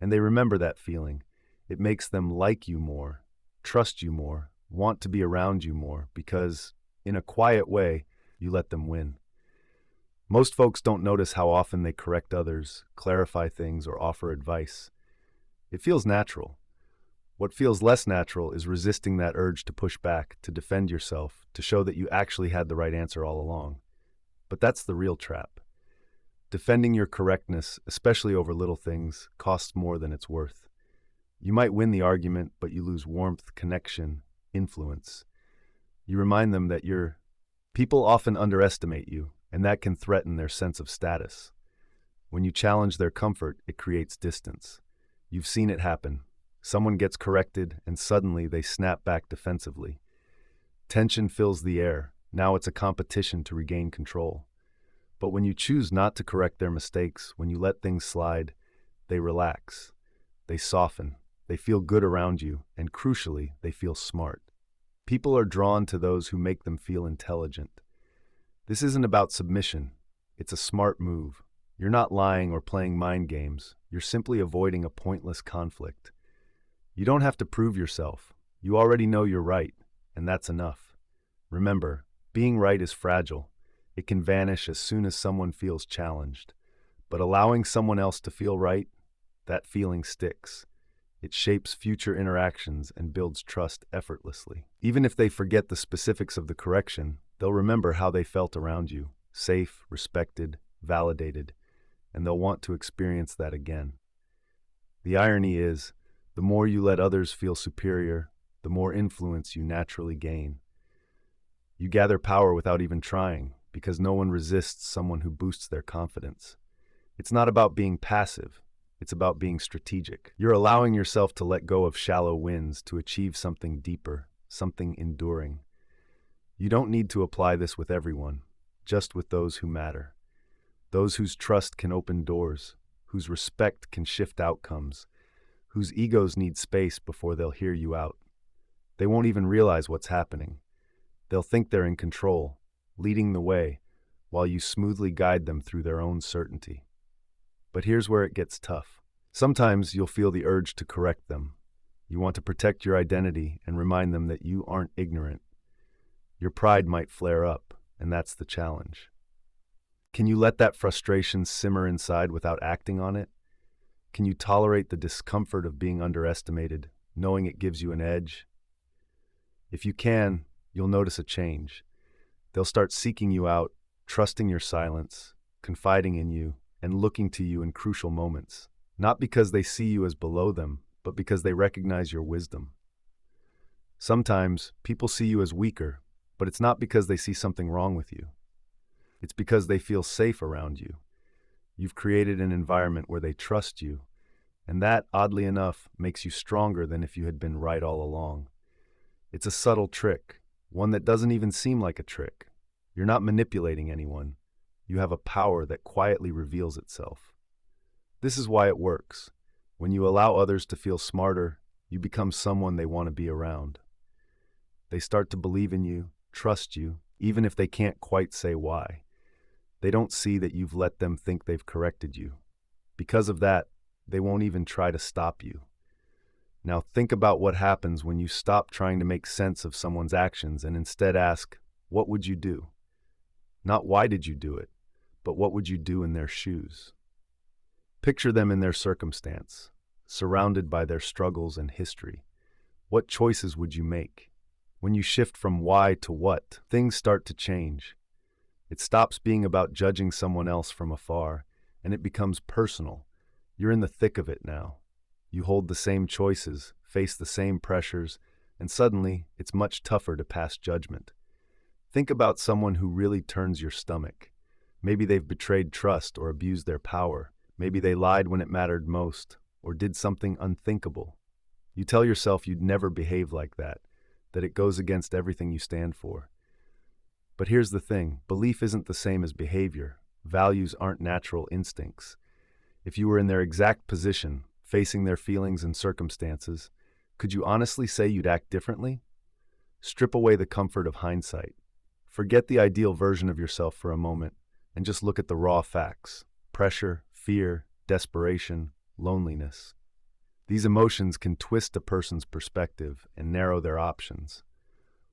And they remember that feeling. It makes them like you more, trust you more, want to be around you more, because, in a quiet way, you let them win. Most folks don't notice how often they correct others, clarify things, or offer advice. It feels natural. What feels less natural is resisting that urge to push back, to defend yourself, to show that you actually had the right answer all along. But that's the real trap. Defending your correctness, especially over little things, costs more than it's worth. You might win the argument, but you lose warmth, connection, influence. You remind them that people often underestimate you, and that can threaten their sense of status. When you challenge their comfort, it creates distance. You've seen it happen. Someone gets corrected, and suddenly they snap back defensively. Tension fills the air. Now it's a competition to regain control. But when you choose not to correct their mistakes, when you let things slide, they relax. They soften. They feel good around you, and crucially, they feel smart. People are drawn to those who make them feel intelligent. This isn't about submission. It's a smart move. You're not lying or playing mind games. You're simply avoiding a pointless conflict. You don't have to prove yourself. You already know you're right, and that's enough. Remember, being right is fragile. It can vanish as soon as someone feels challenged. But allowing someone else to feel right, that feeling sticks. It shapes future interactions and builds trust effortlessly. Even if they forget the specifics of the correction, they'll remember how they felt around you, safe, respected, validated, and they'll want to experience that again. The irony is, the more you let others feel superior, the more influence you naturally gain. You gather power without even trying, because no one resists someone who boosts their confidence. It's not about being passive. It's about being strategic. You're allowing yourself to let go of shallow wins to achieve something deeper, something enduring. You don't need to apply this with everyone, just with those who matter. Those whose trust can open doors, whose respect can shift outcomes, whose egos need space before they'll hear you out. They won't even realize what's happening. They'll think they're in control, leading the way, while you smoothly guide them through their own certainty. But here's where it gets tough. Sometimes you'll feel the urge to correct them. You want to protect your identity and remind them that you aren't ignorant. Your pride might flare up, and that's the challenge. Can you let that frustration simmer inside without acting on it? Can you tolerate the discomfort of being underestimated, knowing it gives you an edge? If you can, you'll notice a change. They'll start seeking you out, trusting your silence, confiding in you, and looking to you in crucial moments, not because they see you as below them, but because they recognize your wisdom. Sometimes people see you as weaker, but it's not because they see something wrong with you. It's because they feel safe around you. You've created an environment where they trust you, and that, oddly enough, makes you stronger than if you had been right all along. It's a subtle trick, one that doesn't even seem like a trick. You're not manipulating anyone. You have a power that quietly reveals itself. This is why it works. When you allow others to feel smarter, you become someone they want to be around. They start to believe in you, trust you, even if they can't quite say why. They don't see that you've let them think they've corrected you. Because of that, they won't even try to stop you. Now think about what happens when you stop trying to make sense of someone's actions and instead ask, what would you do? Not why did you do it, but what would you do in their shoes? Picture them in their circumstance, surrounded by their struggles and history. What choices would you make? When you shift from why to what, things start to change. It stops being about judging someone else from afar, and it becomes personal. You're in the thick of it now. You hold the same choices, face the same pressures, and suddenly it's much tougher to pass judgment. Think about someone who really turns your stomach. Maybe they've betrayed trust or abused their power. Maybe they lied when it mattered most, or did something unthinkable. You tell yourself you'd never behave like that it goes against everything you stand for. But here's the thing, belief isn't the same as behavior. Values aren't natural instincts. If you were in their exact position, facing their feelings and circumstances, could you honestly say you'd act differently? Strip away the comfort of hindsight. Forget the ideal version of yourself for a moment and just look at the raw facts. Pressure, fear, desperation, loneliness. These emotions can twist a person's perspective and narrow their options.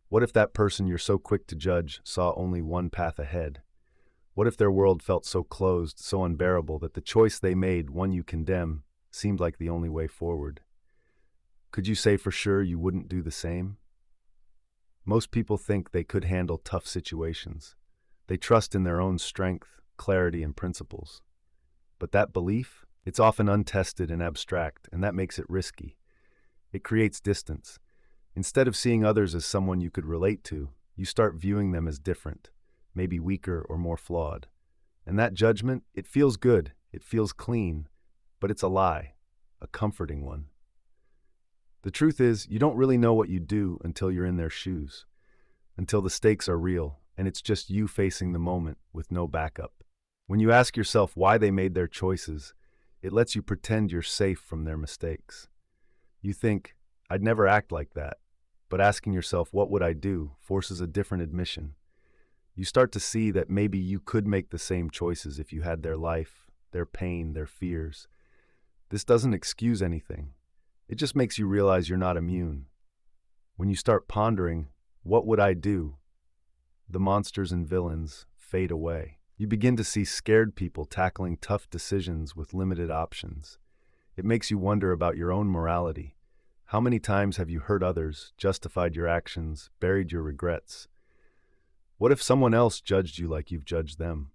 What if that person you're so quick to judge saw only one path ahead? What if their world felt so closed, so unbearable that the choice they made, one you condemn, seemed like the only way forward? Could you say for sure you wouldn't do the same? Most people think they could handle tough situations. They trust in their own strength, clarity, and principles. But that belief? It's often untested and abstract, and that makes it risky. It creates distance. Instead of seeing others as someone you could relate to, you start viewing them as different, maybe weaker or more flawed. And that judgment, it feels good, it feels clean, but it's a lie, a comforting one. The truth is, you don't really know what you'd do until you're in their shoes, until the stakes are real, and it's just you facing the moment with no backup. When you ask yourself why they made their choices, it lets you pretend you're safe from their mistakes. You think, I'd never act like that, but asking yourself, what would I do, forces a different admission. You start to see that maybe you could make the same choices if you had their life, their pain, their fears. This doesn't excuse anything. It just makes you realize you're not immune. When you start pondering, what would I do? The monsters and villains fade away. You begin to see scared people tackling tough decisions with limited options. It makes you wonder about your own morality. How many times have you hurt others, justified your actions, buried your regrets? What if someone else judged you like you've judged them?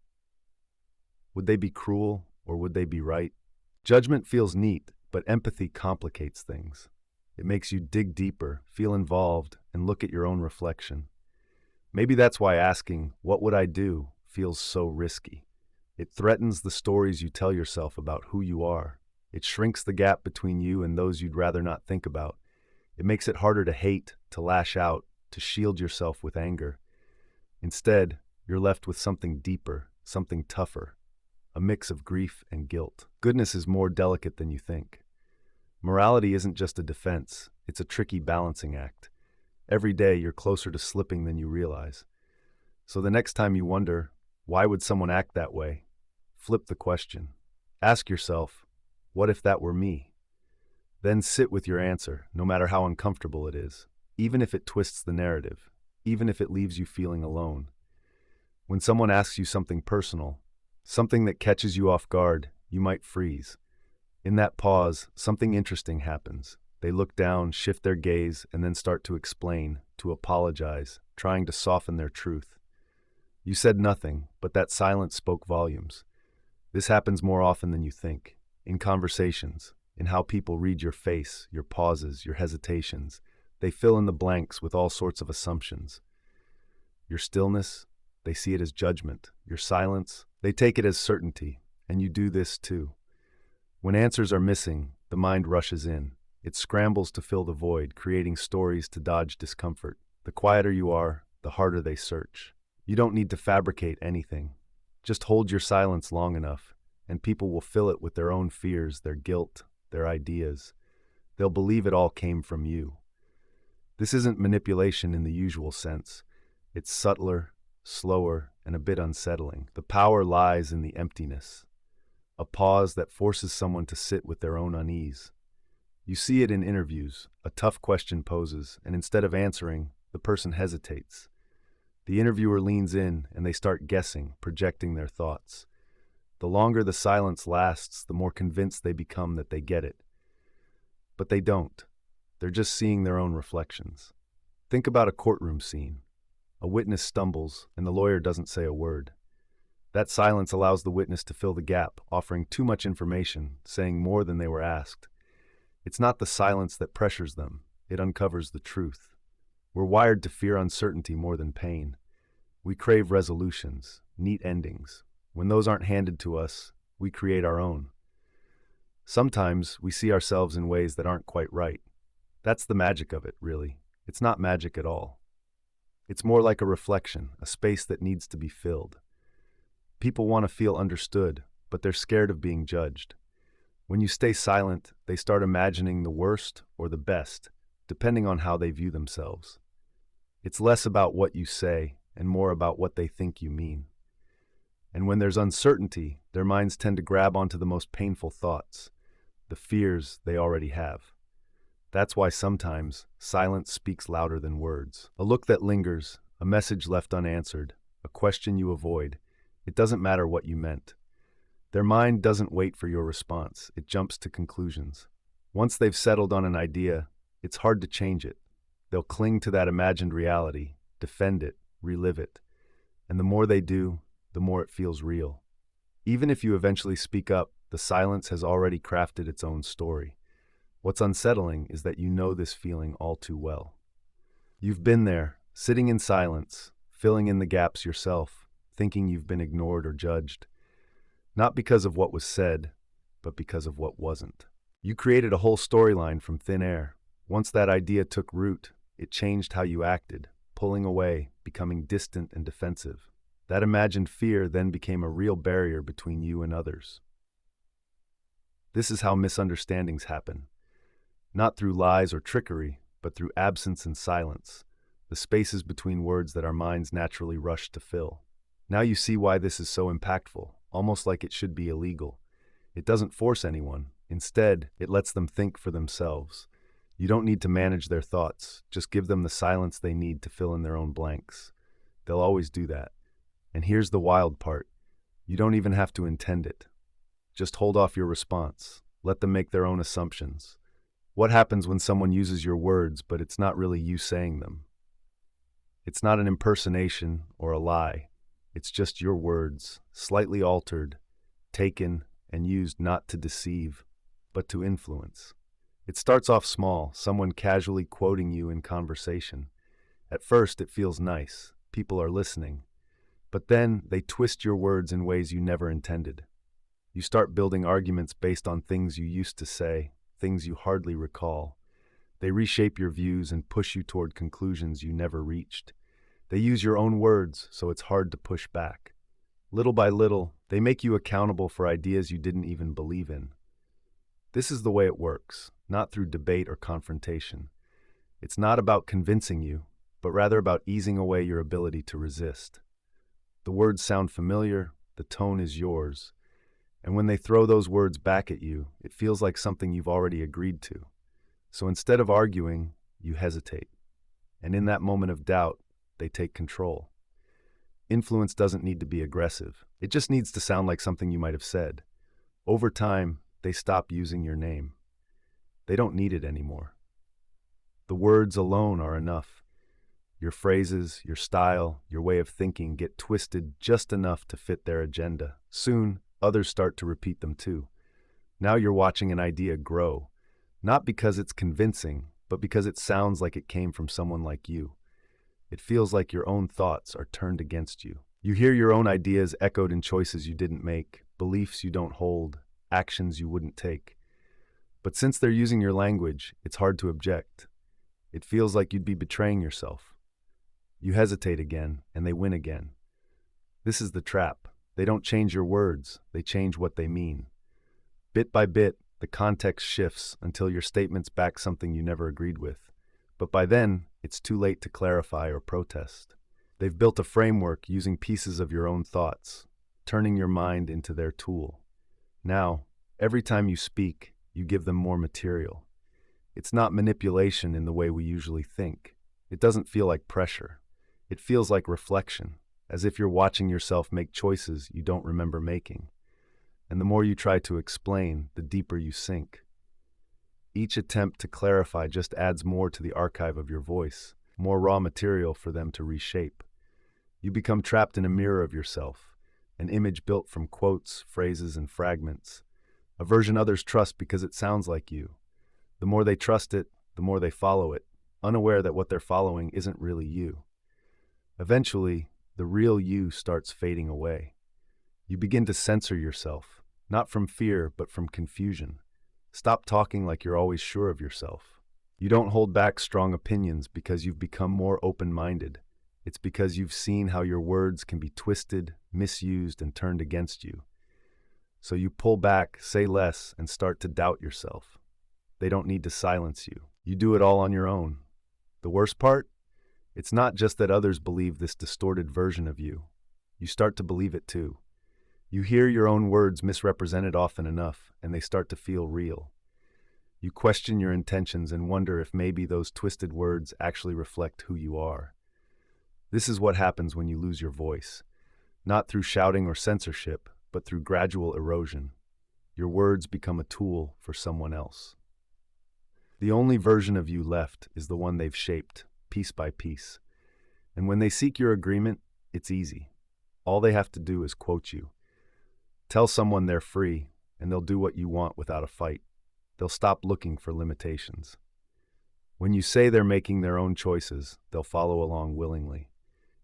Would they be cruel, or would they be right? Judgment feels neat, but empathy complicates things. It makes you dig deeper, feel involved, and look at your own reflection. Maybe that's why asking, what would I do, feels so risky. It threatens the stories you tell yourself about who you are. It shrinks the gap between you and those you'd rather not think about. It makes it harder to hate, to lash out, to shield yourself with anger. Instead, you're left with something deeper, something tougher, a mix of grief and guilt. Goodness is more delicate than you think. Morality isn't just a defense, it's a tricky balancing act. Every day you're closer to slipping than you realize. So the next time you wonder, why would someone act that way? Flip the question. Ask yourself, what if that were me? Then sit with your answer, no matter how uncomfortable it is, even if it twists the narrative, even if it leaves you feeling alone. When someone asks you something personal, something that catches you off guard, you might freeze. In that pause, something interesting happens. They look down, shift their gaze, and then start to explain, to apologize, trying to soften their truth. You said nothing, but that silence spoke volumes. This happens more often than you think. In conversations, in how people read your face, your pauses, your hesitations. They fill in the blanks with all sorts of assumptions. Your stillness, they see it as judgment. Your silence, they take it as certainty. And you do this too. When answers are missing, the mind rushes in. It scrambles to fill the void, creating stories to dodge discomfort. The quieter you are, the harder they search. You don't need to fabricate anything. Just hold your silence long enough, and people will fill it with their own fears, their guilt, their ideas. They'll believe it all came from you. This isn't manipulation in the usual sense. It's subtler, slower, and a bit unsettling. The power lies in the emptiness. A pause that forces someone to sit with their own unease. You see it in interviews. A tough question poses, and instead of answering, the person hesitates. The interviewer leans in, and they start guessing, projecting their thoughts. The longer the silence lasts, the more convinced they become that they get it. But they don't. They're just seeing their own reflections. Think about a courtroom scene. A witness stumbles, and the lawyer doesn't say a word. That silence allows the witness to fill the gap, offering too much information, saying more than they were asked. It's not the silence that pressures them. It uncovers the truth. We're wired to fear uncertainty more than pain. We crave resolutions, neat endings. When those aren't handed to us, we create our own. Sometimes we see ourselves in ways that aren't quite right. That's the magic of it, really. It's not magic at all. It's more like a reflection, a space that needs to be filled. People want to feel understood, but they're scared of being judged. When you stay silent, they start imagining the worst or the best, depending on how they view themselves. It's less about what you say and more about what they think you mean. And when there's uncertainty, their minds tend to grab onto the most painful thoughts, the fears they already have. That's why sometimes silence speaks louder than words. A look that lingers, a message left unanswered, a question you avoid. It doesn't matter what you meant. Their mind doesn't wait for your response. It jumps to conclusions. Once they've settled on an idea, it's hard to change it. They'll cling to that imagined reality, defend it, relive it. And the more they do, the more it feels real. Even if you eventually speak up, the silence has already crafted its own story. What's unsettling is that you know this feeling all too well. You've been there, sitting in silence, filling in the gaps yourself, thinking you've been ignored or judged. Not because of what was said, but because of what wasn't. You created a whole storyline from thin air. Once that idea took root, it changed how you acted, pulling away, becoming distant and defensive. That imagined fear then became a real barrier between you and others. This is how misunderstandings happen. Not through lies or trickery, but through absence and silence, the spaces between words that our minds naturally rush to fill. Now you see why this is so impactful, almost like it should be illegal. It doesn't force anyone. Instead, it lets them think for themselves. You don't need to manage their thoughts. Just give them the silence they need to fill in their own blanks. They'll always do that. And here's the wild part. You don't even have to intend it. Just hold off your response. Let them make their own assumptions. What happens when someone uses your words, but it's not really you saying them? It's not an impersonation or a lie. It's just your words, slightly altered, taken, and used not to deceive, but to influence. It starts off small, someone casually quoting you in conversation. At first, it feels nice. People are listening. But then, they twist your words in ways you never intended. You start building arguments based on things you used to say, things you hardly recall. They reshape your views and push you toward conclusions you never reached. They use your own words, so it's hard to push back. Little by little, they make you accountable for ideas you didn't even believe in. This is the way it works, not through debate or confrontation. It's not about convincing you, but rather about easing away your ability to resist. The words sound familiar, the tone is yours, and when they throw those words back at you, it feels like something you've already agreed to. So instead of arguing, you hesitate. And in that moment of doubt, they take control. Influence doesn't need to be aggressive. It just needs to sound like something you might have said. Over time, they stop using your name. They don't need it anymore. The words alone are enough. Your phrases, your style, your way of thinking get twisted just enough to fit their agenda. Soon, others start to repeat them too. Now you're watching an idea grow, not because it's convincing, but because it sounds like it came from someone like you. It feels like your own thoughts are turned against you. You hear your own ideas echoed in choices you didn't make, beliefs you don't hold, actions you wouldn't take. But since they're using your language, it's hard to object. It feels like you'd be betraying yourself. You hesitate again, and they win again. This is the trap. They don't change your words, they change what they mean. Bit by bit, the context shifts until your statements back something you never agreed with. But by then, it's too late to clarify or protest. They've built a framework using pieces of your own thoughts, turning your mind into their tool. Now, every time you speak, you give them more material. It's not manipulation in the way we usually think. It doesn't feel like pressure. It feels like reflection, as if you're watching yourself make choices you don't remember making. And the more you try to explain, the deeper you sink. Each attempt to clarify just adds more to the archive of your voice, more raw material for them to reshape. You become trapped in a mirror of yourself, an image built from quotes, phrases, and fragments, a version others trust because it sounds like you. The more they trust it, the more they follow it, unaware that what they're following isn't really you. Eventually, the real you starts fading away. You begin to censor yourself, not from fear, but from confusion. Stop talking like you're always sure of yourself. You don't hold back strong opinions because you've become more open-minded. It's because you've seen how your words can be twisted, misused, and turned against you. So you pull back, say less, and start to doubt yourself. They don't need to silence you. You do it all on your own. The worst part? It's not just that others believe this distorted version of you. You start to believe it too. You hear your own words misrepresented often enough, and they start to feel real. You question your intentions and wonder if maybe those twisted words actually reflect who you are. This is what happens when you lose your voice, not through shouting or censorship, but through gradual erosion. Your words become a tool for someone else. The only version of you left is the one they've shaped, piece by piece. And when they seek your agreement, it's easy. All they have to do is quote you. Tell someone they're free, and they'll do what you want without a fight. They'll stop looking for limitations. When you say they're making their own choices, they'll follow along willingly.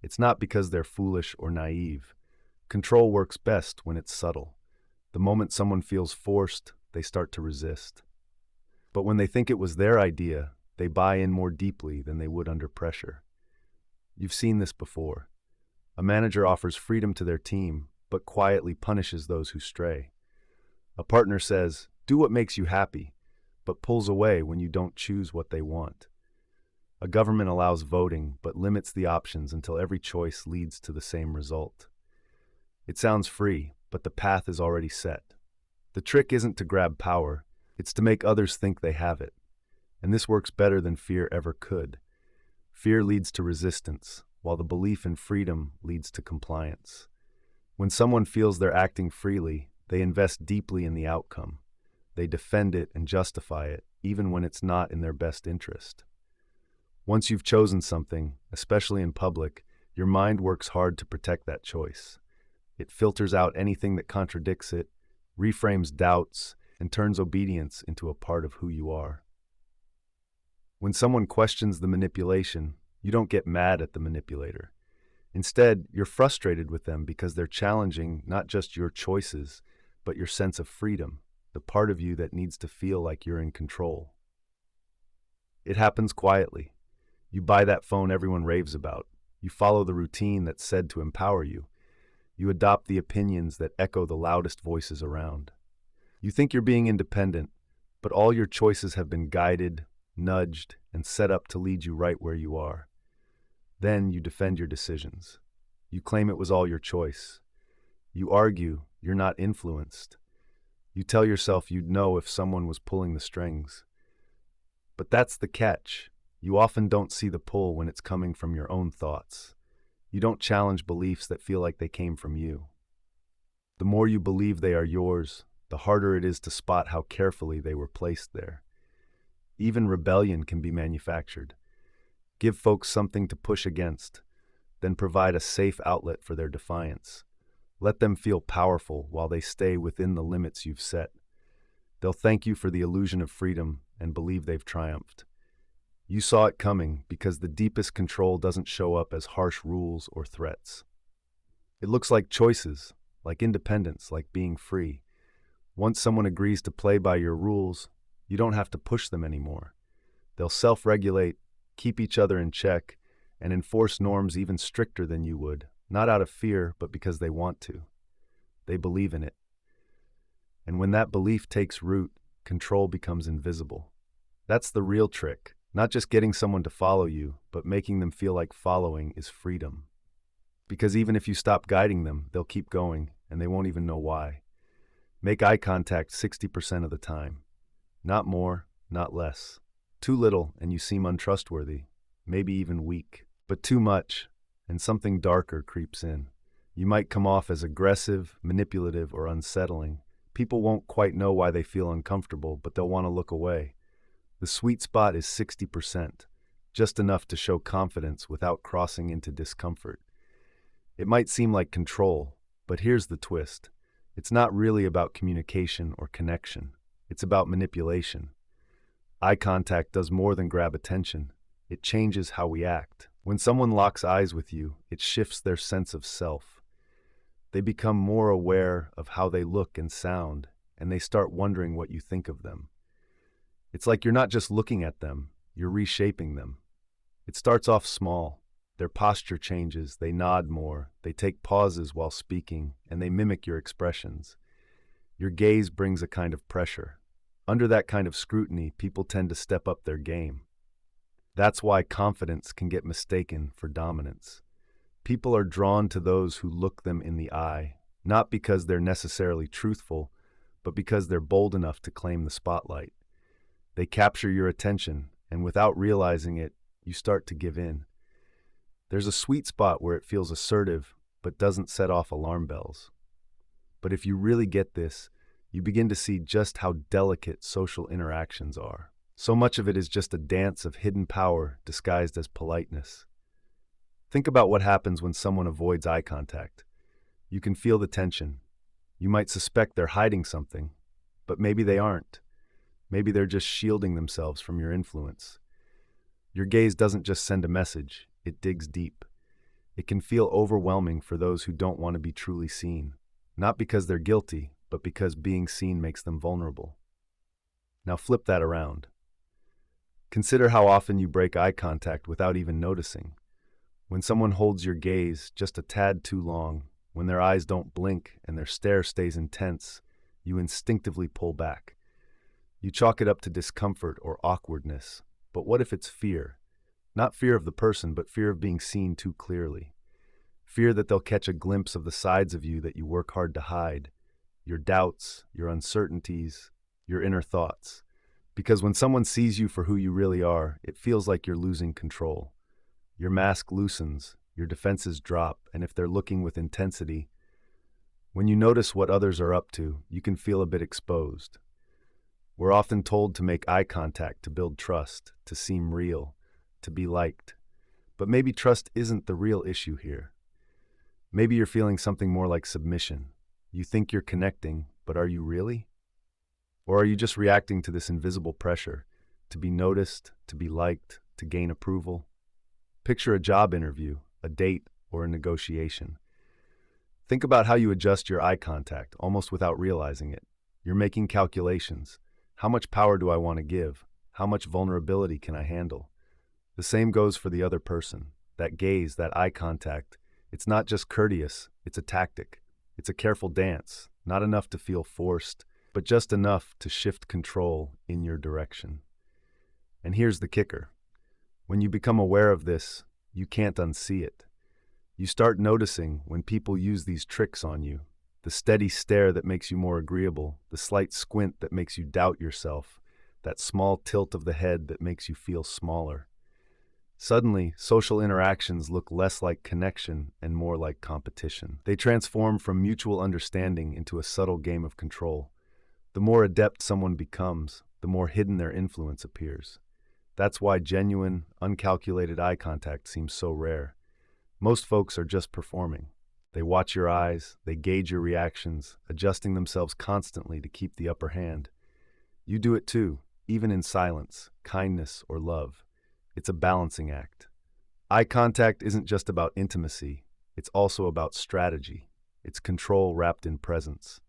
It's not because they're foolish or naive. Control works best when it's subtle. The moment someone feels forced, they start to resist. But when they think it was their idea, they buy in more deeply than they would under pressure. You've seen this before. A manager offers freedom to their team, but quietly punishes those who stray. A partner says, "Do what makes you happy," but pulls away when you don't choose what they want. A government allows voting, but limits the options until every choice leads to the same result. It sounds free, but the path is already set. The trick isn't to grab power, it's to make others think they have it. And this works better than fear ever could. Fear leads to resistance, while the belief in freedom leads to compliance. When someone feels they're acting freely, they invest deeply in the outcome. They defend it and justify it, even when it's not in their best interest. Once you've chosen something, especially in public, your mind works hard to protect that choice. It filters out anything that contradicts it, reframes doubts, and turns obedience into a part of who you are. When someone questions the manipulation, you don't get mad at the manipulator. Instead, you're frustrated with them because they're challenging not just your choices, but your sense of freedom, the part of you that needs to feel like you're in control. It happens quietly. You buy that phone everyone raves about. You follow the routine that's said to empower you. You adopt the opinions that echo the loudest voices around. You think you're being independent, but all your choices have been guided, nudged, and set up to lead you right where you are. Then you defend your decisions. You claim it was all your choice. You argue you're not influenced. You tell yourself you'd know if someone was pulling the strings. But that's the catch. You often don't see the pull when it's coming from your own thoughts. You don't challenge beliefs that feel like they came from you. The more you believe they are yours, the harder it is to spot how carefully they were placed there. Even rebellion can be manufactured. Give folks something to push against, then provide a safe outlet for their defiance. Let them feel powerful while they stay within the limits you've set. They'll thank you for the illusion of freedom and believe they've triumphed. You saw it coming because the deepest control doesn't show up as harsh rules or threats. It looks like choices, like independence, like being free. Once someone agrees to play by your rules, you don't have to push them anymore. They'll self-regulate, keep each other in check, and enforce norms even stricter than you would, not out of fear, but because they want to. They believe in it. And when that belief takes root, control becomes invisible. That's the real trick. Not just getting someone to follow you, but making them feel like following is freedom. Because even if you stop guiding them, they'll keep going, and they won't even know why. Make eye contact 60% of the time. Not more, not less. Too little, and you seem untrustworthy, maybe even weak. But too much, and something darker creeps in. You might come off as aggressive, manipulative, or unsettling. People won't quite know why they feel uncomfortable, but they'll want to look away. The sweet spot is 60%, just enough to show confidence without crossing into discomfort. It might seem like control, but here's the twist. It's not really about communication or connection. It's about manipulation. Eye contact does more than grab attention. It changes how we act. When someone locks eyes with you, it shifts their sense of self. They become more aware of how they look and sound, and they start wondering what you think of them. It's like you're not just looking at them, you're reshaping them. It starts off small. Their posture changes, they nod more, they take pauses while speaking, and they mimic your expressions. Your gaze brings a kind of pressure. Under that kind of scrutiny, people tend to step up their game. That's why confidence can get mistaken for dominance. People are drawn to those who look them in the eye, not because they're necessarily truthful, but because they're bold enough to claim the spotlight. They capture your attention, and without realizing it, you start to give in. There's a sweet spot where it feels assertive, but doesn't set off alarm bells. But if you really get this, you begin to see just how delicate social interactions are. So much of it is just a dance of hidden power disguised as politeness. Think about what happens when someone avoids eye contact. You can feel the tension. You might suspect they're hiding something, but maybe they aren't. Maybe they're just shielding themselves from your influence. Your gaze doesn't just send a message, it digs deep. It can feel overwhelming for those who don't want to be truly seen, not because they're guilty, but because being seen makes them vulnerable. Now flip that around. Consider how often you break eye contact without even noticing. When someone holds your gaze just a tad too long, when their eyes don't blink and their stare stays intense, you instinctively pull back. You chalk it up to discomfort or awkwardness, but what if it's fear? Not fear of the person, but fear of being seen too clearly. Fear that they'll catch a glimpse of the sides of you that you work hard to hide, your doubts, your uncertainties, your inner thoughts. Because when someone sees you for who you really are, it feels like you're losing control. Your mask loosens, your defenses drop, and if they're looking with intensity, when you notice what others are up to, you can feel a bit exposed. We're often told to make eye contact to build trust, to seem real, to be liked. But maybe trust isn't the real issue here. Maybe you're feeling something more like submission. You think you're connecting, but are you really? Or are you just reacting to this invisible pressure, to be noticed, to be liked, to gain approval? Picture a job interview, a date, or a negotiation. Think about how you adjust your eye contact, almost without realizing it. You're making calculations. How much power do I want to give? How much vulnerability can I handle? The same goes for the other person. That gaze, that eye contact, it's not just courteous, it's a tactic. It's a careful dance, not enough to feel forced, but just enough to shift control in your direction. And here's the kicker. When you become aware of this, you can't unsee it. You start noticing when people use these tricks on you. The steady stare that makes you more agreeable, the slight squint that makes you doubt yourself, that small tilt of the head that makes you feel smaller. Suddenly, social interactions look less like connection and more like competition. They transform from mutual understanding into a subtle game of control. The more adept someone becomes, the more hidden their influence appears. That's why genuine, uncalculated eye contact seems so rare. Most folks are just performing. They watch your eyes, they gauge your reactions, adjusting themselves constantly to keep the upper hand. You do it too, even in silence, kindness, or love. It's a balancing act. Eye contact isn't just about intimacy, it's also about strategy. It's control wrapped in presence.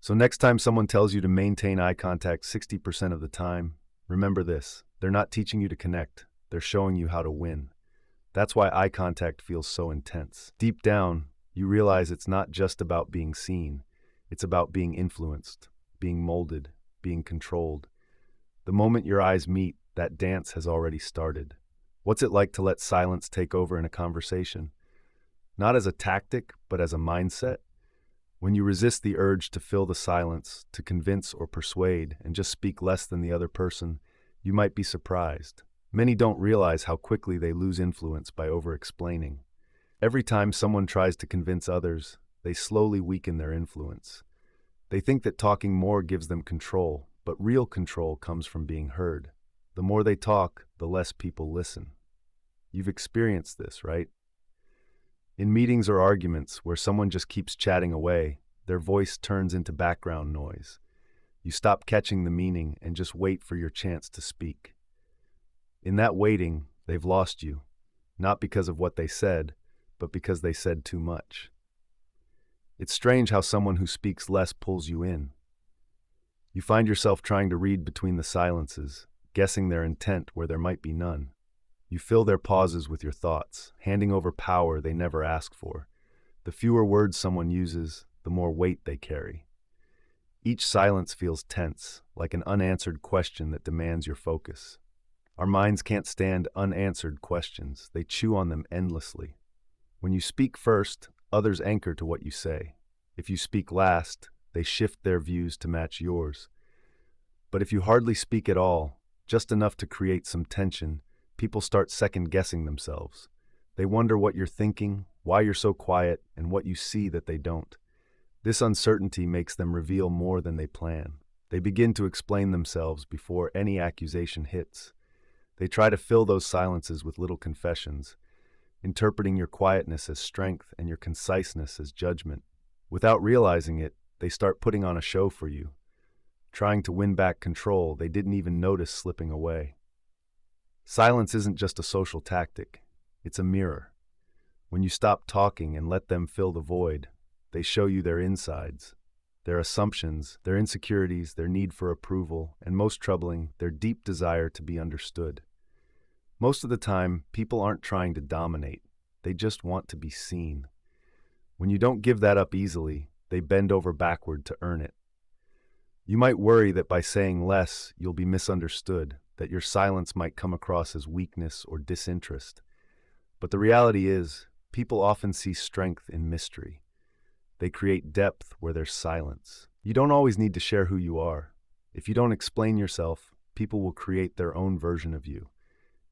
So next time someone tells you to maintain eye contact 60% of the time, remember this: they're not teaching you to connect, they're showing you how to win. That's why eye contact feels so intense. Deep down, you realize it's not just about being seen, it's about being influenced, being molded, being controlled. The moment your eyes meet, that dance has already started. What's it like to let silence take over in a conversation? Not as a tactic, but as a mindset? When you resist the urge to fill the silence, to convince or persuade, and just speak less than the other person, you might be surprised. Many don't realize how quickly they lose influence by over-explaining. Every time someone tries to convince others, they slowly weaken their influence. They think that talking more gives them control, but real control comes from being heard. The more they talk, the less people listen. You've experienced this, right? In meetings or arguments where someone just keeps chatting away, their voice turns into background noise. You stop catching the meaning and just wait for your chance to speak. In that waiting, they've lost you, not because of what they said, but because they said too much. It's strange how someone who speaks less pulls you in. You find yourself trying to read between the silences, guessing their intent where there might be none. You fill their pauses with your thoughts, handing over power they never ask for. The fewer words someone uses, the more weight they carry. Each silence feels tense, like an unanswered question that demands your focus. Our minds can't stand unanswered questions. They chew on them endlessly. When you speak first, others anchor to what you say. If you speak last, they shift their views to match yours. But if you hardly speak at all, just enough to create some tension, people start second-guessing themselves. They wonder what you're thinking, why you're so quiet, and what you see that they don't. This uncertainty makes them reveal more than they plan. They begin to explain themselves before any accusation hits. They try to fill those silences with little confessions, interpreting your quietness as strength and your conciseness as judgment. Without realizing it, they start putting on a show for you, trying to win back control they didn't even notice slipping away. Silence isn't just a social tactic, it's a mirror. When you stop talking and let them fill the void, they show you their insides, their assumptions, their insecurities, their need for approval, and most troubling, their deep desire to be understood. Most of the time, people aren't trying to dominate, they just want to be seen. When you don't give that up easily, they bend over backward to earn it. You might worry that by saying less, you'll be misunderstood, that your silence might come across as weakness or disinterest. But the reality is, people often see strength in mystery. They create depth where there's silence. You don't always need to share who you are. If you don't explain yourself, people will create their own version of you.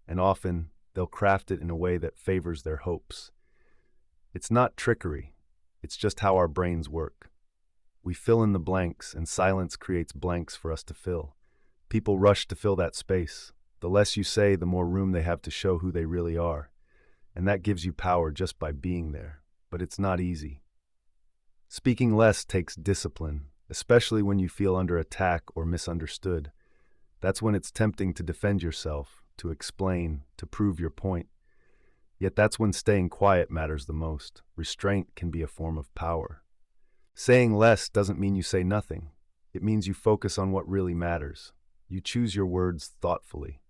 And often, they'll craft it in a way that favors their hopes. It's not trickery. It's just how our brains work. We fill in the blanks, and silence creates blanks for us to fill. People rush to fill that space. The less you say, the more room they have to show who they really are. And that gives you power just by being there. But it's not easy. Speaking less takes discipline, especially when you feel under attack or misunderstood. That's when it's tempting to defend yourself, to explain, to prove your point. Yet that's when staying quiet matters the most. Restraint can be a form of power. Saying less doesn't mean you say nothing. It means you focus on what really matters. You choose your words thoughtfully.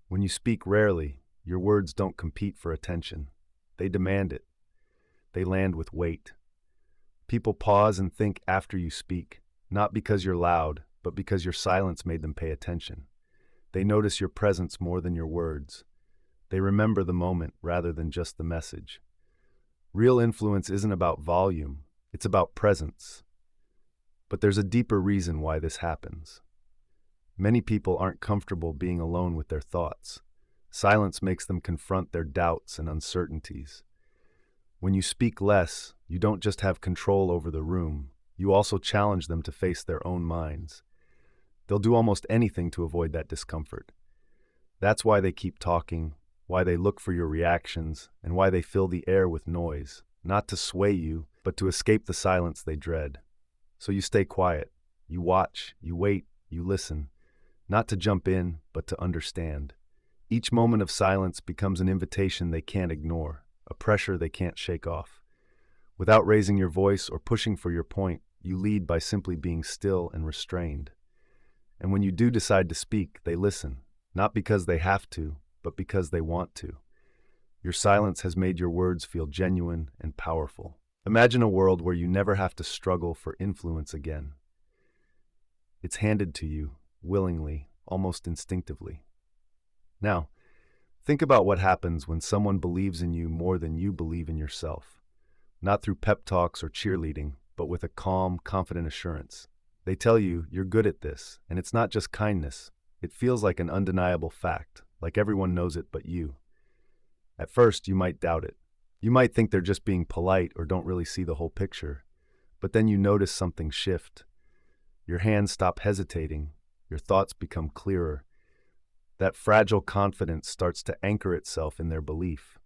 When you speak rarely, your words don't compete for attention. They demand it. They land with weight. People pause and think after you speak, not because you're loud, but because your silence made them pay attention. They notice your presence more than your words. They remember the moment rather than just the message. Real influence isn't about volume, it's about presence. But there's a deeper reason why this happens. Many people aren't comfortable being alone with their thoughts. Silence makes them confront their doubts and uncertainties. When you speak less, you don't just have control over the room, you also challenge them to face their own minds. They'll do almost anything to avoid that discomfort. That's why they keep talking, why they look for your reactions, and why they fill the air with noise, not to sway you, but to escape the silence they dread. So you stay quiet, you watch, you wait, you listen, not to jump in, but to understand. Each moment of silence becomes an invitation they can't ignore, a pressure they can't shake off. Without raising your voice or pushing for your point, you lead by simply being still and restrained. And when you do decide to speak, they listen, not because they have to, but because they want to. Your silence has made your words feel genuine and powerful. Imagine a world where you never have to struggle for influence again. It's handed to you, willingly, almost instinctively. Now, think about what happens when someone believes in you more than you believe in yourself. Not through pep talks or cheerleading, but with a calm, confident assurance. They tell you you're good at this, and it's not just kindness. It feels like an undeniable fact, like everyone knows it but you. At first, you might doubt it. You might think they're just being polite or don't really see the whole picture. But then you notice something shift. Your hands stop hesitating. Your thoughts become clearer. That fragile confidence starts to anchor itself in their belief.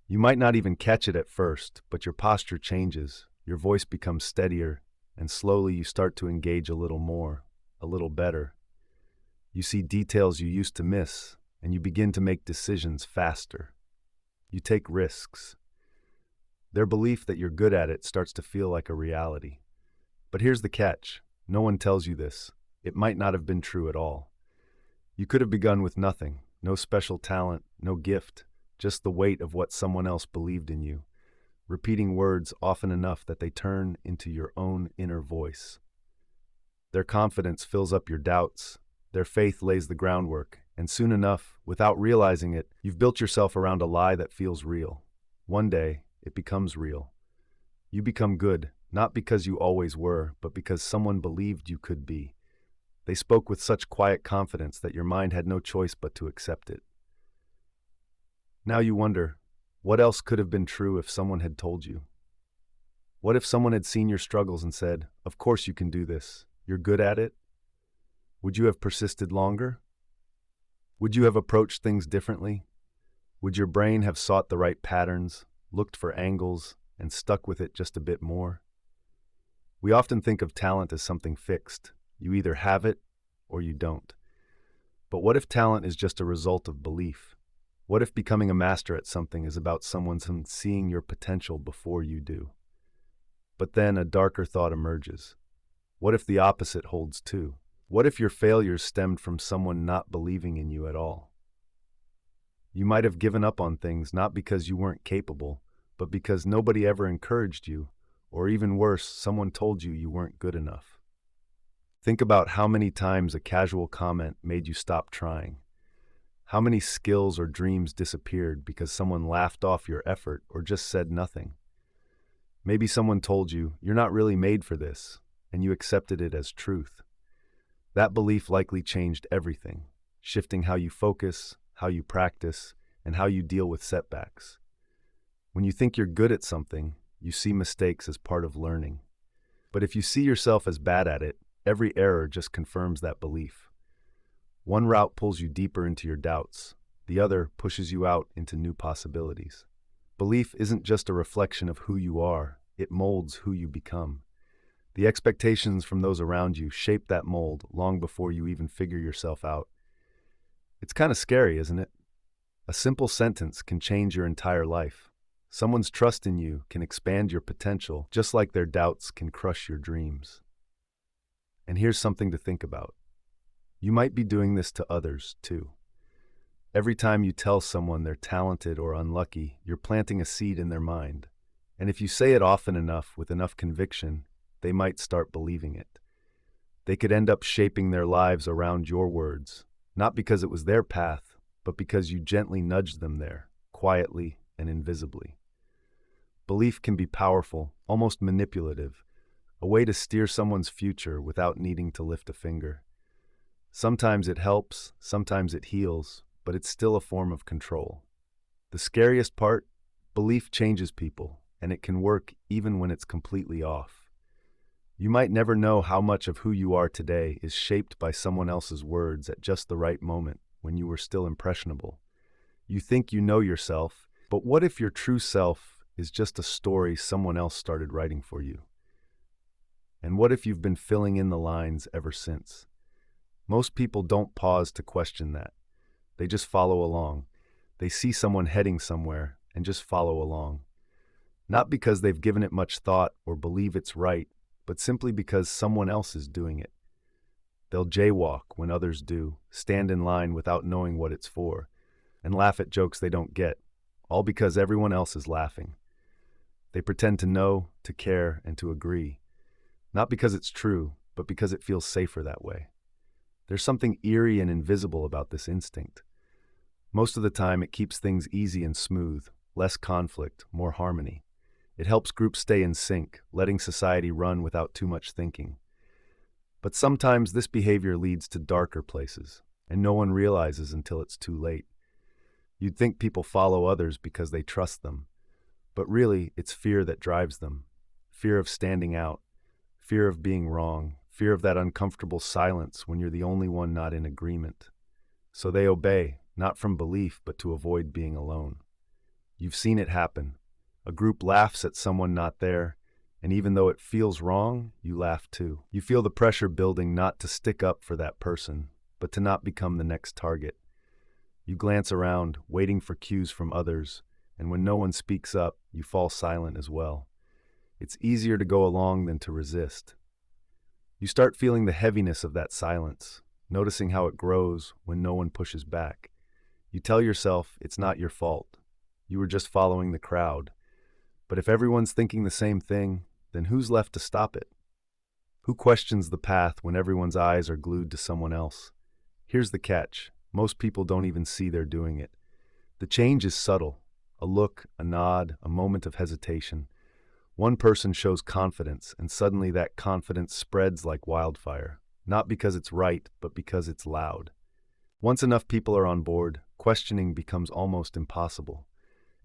You might not even catch it at first, but your posture changes. Your voice becomes steadier, and slowly you start to engage a little more, a little better. You see details you used to miss, and you begin to make decisions faster. You take risks. Their belief that you're good at it starts to feel like a reality. But here's the catch. No one tells you this. It might not have been true at all. You could have begun with nothing, no special talent, no gift, just the weight of what someone else believed in you, repeating words often enough that they turn into your own inner voice. Their confidence fills up your doubts, their faith lays the groundwork, and soon enough, without realizing it, you've built yourself around a lie that feels real. One day, it becomes real. You become good, not because you always were, but because someone believed you could be. They spoke with such quiet confidence that your mind had no choice but to accept it. Now you wonder, what else could have been true if someone had told you? What if someone had seen your struggles and said, "Of course you can do this. You're good at it"? Would you have persisted longer? Would you have approached things differently? Would your brain have sought the right patterns, looked for angles, and stuck with it just a bit more? We often think of talent as something fixed. You either have it or you don't. But what if talent is just a result of belief? What if becoming a master at something is about someone seeing your potential before you do? But then a darker thought emerges. What if the opposite holds too? What if your failures stemmed from someone not believing in you at all? You might have given up on things not because you weren't capable, but because nobody ever encouraged you, or even worse, someone told you you weren't good enough. Think about how many times a casual comment made you stop trying. How many skills or dreams disappeared because someone laughed off your effort or just said nothing. Maybe someone told you, "You're not really made for this," and you accepted it as truth. That belief likely changed everything, shifting how you focus, how you practice, and how you deal with setbacks. When you think you're good at something, you see mistakes as part of learning. But if you see yourself as bad at it, every error just confirms that belief. One route pulls you deeper into your doubts, the other pushes you out into new possibilities. Belief isn't just a reflection of who you are, it molds who you become. The expectations from those around you shape that mold long before you even figure yourself out. It's kind of scary, isn't it? A simple sentence can change your entire life. Someone's trust in you can expand your potential, just like their doubts can crush your dreams. And here's something to think about. You might be doing this to others, too. Every time you tell someone they're talented or unlucky, you're planting a seed in their mind. And if you say it often enough with enough conviction, they might start believing it. They could end up shaping their lives around your words, not because it was their path, but because you gently nudged them there, quietly and invisibly. Belief can be powerful, almost manipulative, a way to steer someone's future without needing to lift a finger. Sometimes it helps, sometimes it heals, but it's still a form of control. The scariest part? Belief changes people, and it can work even when it's completely off. You might never know how much of who you are today is shaped by someone else's words at just the right moment when you were still impressionable. You think you know yourself, but what if your true self is just a story someone else started writing for you? And what if you've been filling in the lines ever since? Most people don't pause to question that. They just follow along. They see someone heading somewhere and just follow along. Not because they've given it much thought or believe it's right, but simply because someone else is doing it. They'll jaywalk when others do, stand in line without knowing what it's for, and laugh at jokes they don't get, all because everyone else is laughing. They pretend to know, to care, and to agree, not because it's true, but because it feels safer that way. There's something eerie and invisible about this instinct. Most of the time, it keeps things easy and smooth, less conflict, more harmony. It helps groups stay in sync, letting society run without too much thinking. But sometimes this behavior leads to darker places, and no one realizes until it's too late. You'd think people follow others because they trust them, but really it's fear that drives them. Fear of standing out, fear of being wrong, fear of that uncomfortable silence when you're the only one not in agreement. So they obey, not from belief, but to avoid being alone. You've seen it happen. A group laughs at someone not there, and even though it feels wrong, you laugh too. You feel the pressure building not to stick up for that person, but to not become the next target. You glance around, waiting for cues from others, and when no one speaks up, you fall silent as well. It's easier to go along than to resist. You start feeling the heaviness of that silence, noticing how it grows when no one pushes back. You tell yourself it's not your fault. You were just following the crowd. But if everyone's thinking the same thing, then who's left to stop it? Who questions the path when everyone's eyes are glued to someone else? Here's the catch. Most people don't even see they're doing it. The change is subtle. A look, a nod, a moment of hesitation. One person shows confidence, and suddenly that confidence spreads like wildfire. Not because it's right, but because it's loud. Once enough people are on board, questioning becomes almost impossible.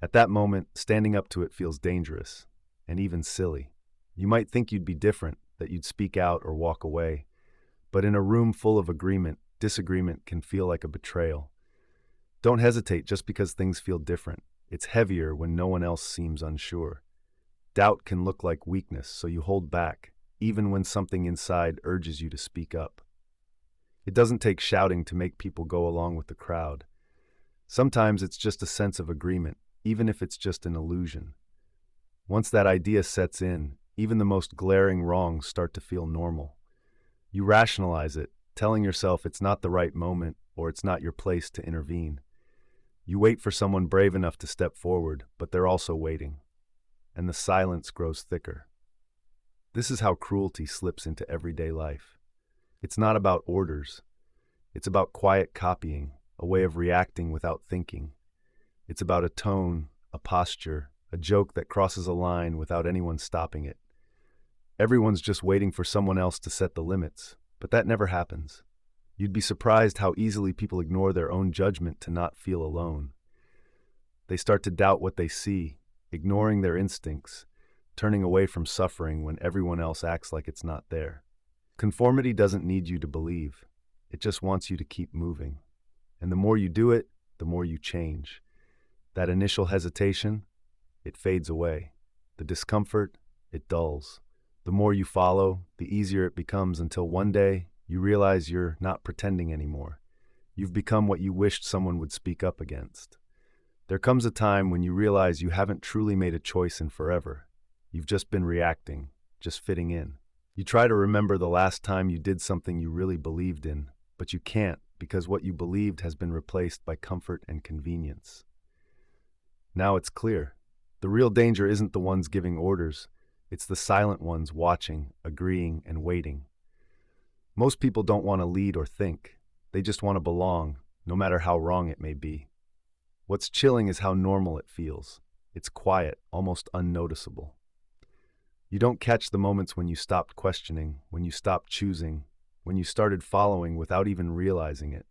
At that moment, standing up to it feels dangerous, and even silly. You might think you'd be different, that you'd speak out or walk away. But in a room full of agreement, disagreement can feel like a betrayal. Don't hesitate just because things feel different. It's heavier when no one else seems unsure. Doubt can look like weakness, so you hold back, even when something inside urges you to speak up. It doesn't take shouting to make people go along with the crowd. Sometimes it's just a sense of agreement, even if it's just an illusion. Once that idea sets in, even the most glaring wrongs start to feel normal. You rationalize it, telling yourself it's not the right moment or it's not your place to intervene. You wait for someone brave enough to step forward, but they're also waiting. And the silence grows thicker. This is how cruelty slips into everyday life. It's not about orders. It's about quiet copying, a way of reacting without thinking. It's about a tone, a posture, a joke that crosses a line without anyone stopping it. Everyone's just waiting for someone else to set the limits, but that never happens. You'd be surprised how easily people ignore their own judgment to not feel alone. They start to doubt what they see, ignoring their instincts, turning away from suffering when everyone else acts like it's not there. Conformity doesn't need you to believe. It just wants you to keep moving. And the more you do it, the more you change. That initial hesitation, it fades away. The discomfort, it dulls. The more you follow, the easier it becomes until one day you realize you're not pretending anymore. You've become what you wished someone would speak up against. There comes a time when you realize you haven't truly made a choice in forever. You've just been reacting, just fitting in. You try to remember the last time you did something you really believed in, but you can't because what you believed has been replaced by comfort and convenience. Now it's clear. The real danger isn't the ones giving orders, it's the silent ones watching, agreeing, and waiting. Most people don't want to lead or think. They just want to belong, no matter how wrong it may be. What's chilling is how normal it feels. It's quiet, almost unnoticeable. You don't catch the moments when you stopped questioning, when you stopped choosing, when you started following without even realizing it.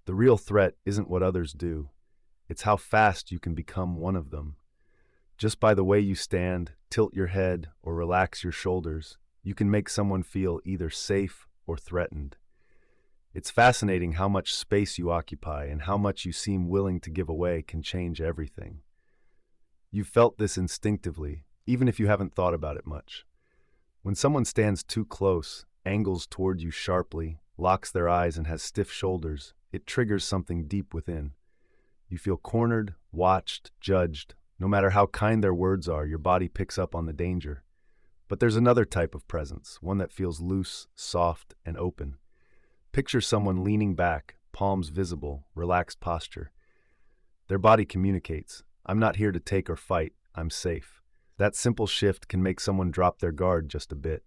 The real threat isn't what others do. It's how fast you can become one of them. Just by the way you stand, tilt your head, or relax your shoulders, you can make someone feel either safe or threatened. It's fascinating how much space you occupy and how much you seem willing to give away can change everything. You've felt this instinctively, even if you haven't thought about it much. When someone stands too close, angles toward you sharply, locks their eyes, and has stiff shoulders, it triggers something deep within. You feel cornered, watched, judged. No matter how kind their words are, your body picks up on the danger. But there's another type of presence, one that feels loose, soft, and open. Picture someone leaning back, palms visible, relaxed posture. Their body communicates, "I'm not here to take or fight, I'm safe." That simple shift can make someone drop their guard just a bit.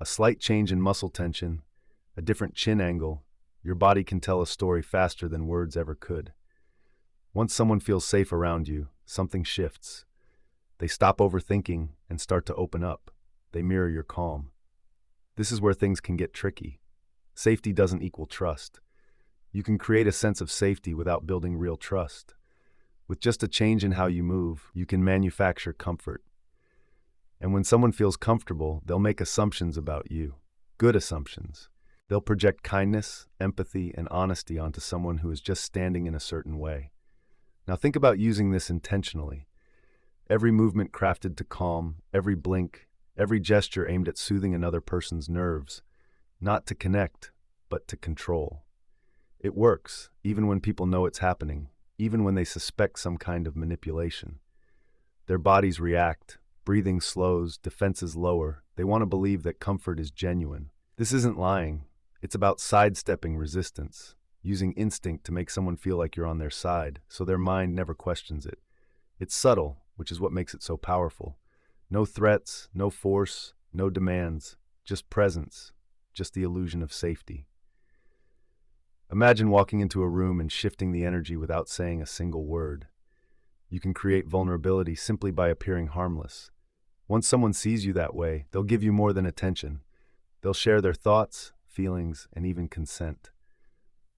A slight change in muscle tension, a different chin angle, your body can tell a story faster than words ever could. Once someone feels safe around you, something shifts. They stop overthinking and start to open up. They mirror your calm. This is where things can get tricky. Safety doesn't equal trust. You can create a sense of safety without building real trust. With just a change in how you move, you can manufacture comfort. And when someone feels comfortable, they'll make assumptions about you. Good assumptions. They'll project kindness, empathy, and honesty onto someone who is just standing in a certain way. Now think about using this intentionally. Every movement crafted to calm, every blink, every gesture aimed at soothing another person's nerves, not to connect, but to control. It works, even when people know it's happening, even when they suspect some kind of manipulation. Their bodies react, breathing slows, defenses lower. They want to believe that comfort is genuine. This isn't lying. It's about sidestepping resistance, using instinct to make someone feel like you're on their side, so their mind never questions it. It's subtle, which is what makes it so powerful. No threats, no force, no demands, just presence, just the illusion of safety. Imagine walking into a room and shifting the energy without saying a single word. You can create vulnerability simply by appearing harmless. Once someone sees you that way, they'll give you more than attention. They'll share their thoughts, feelings, and even consent.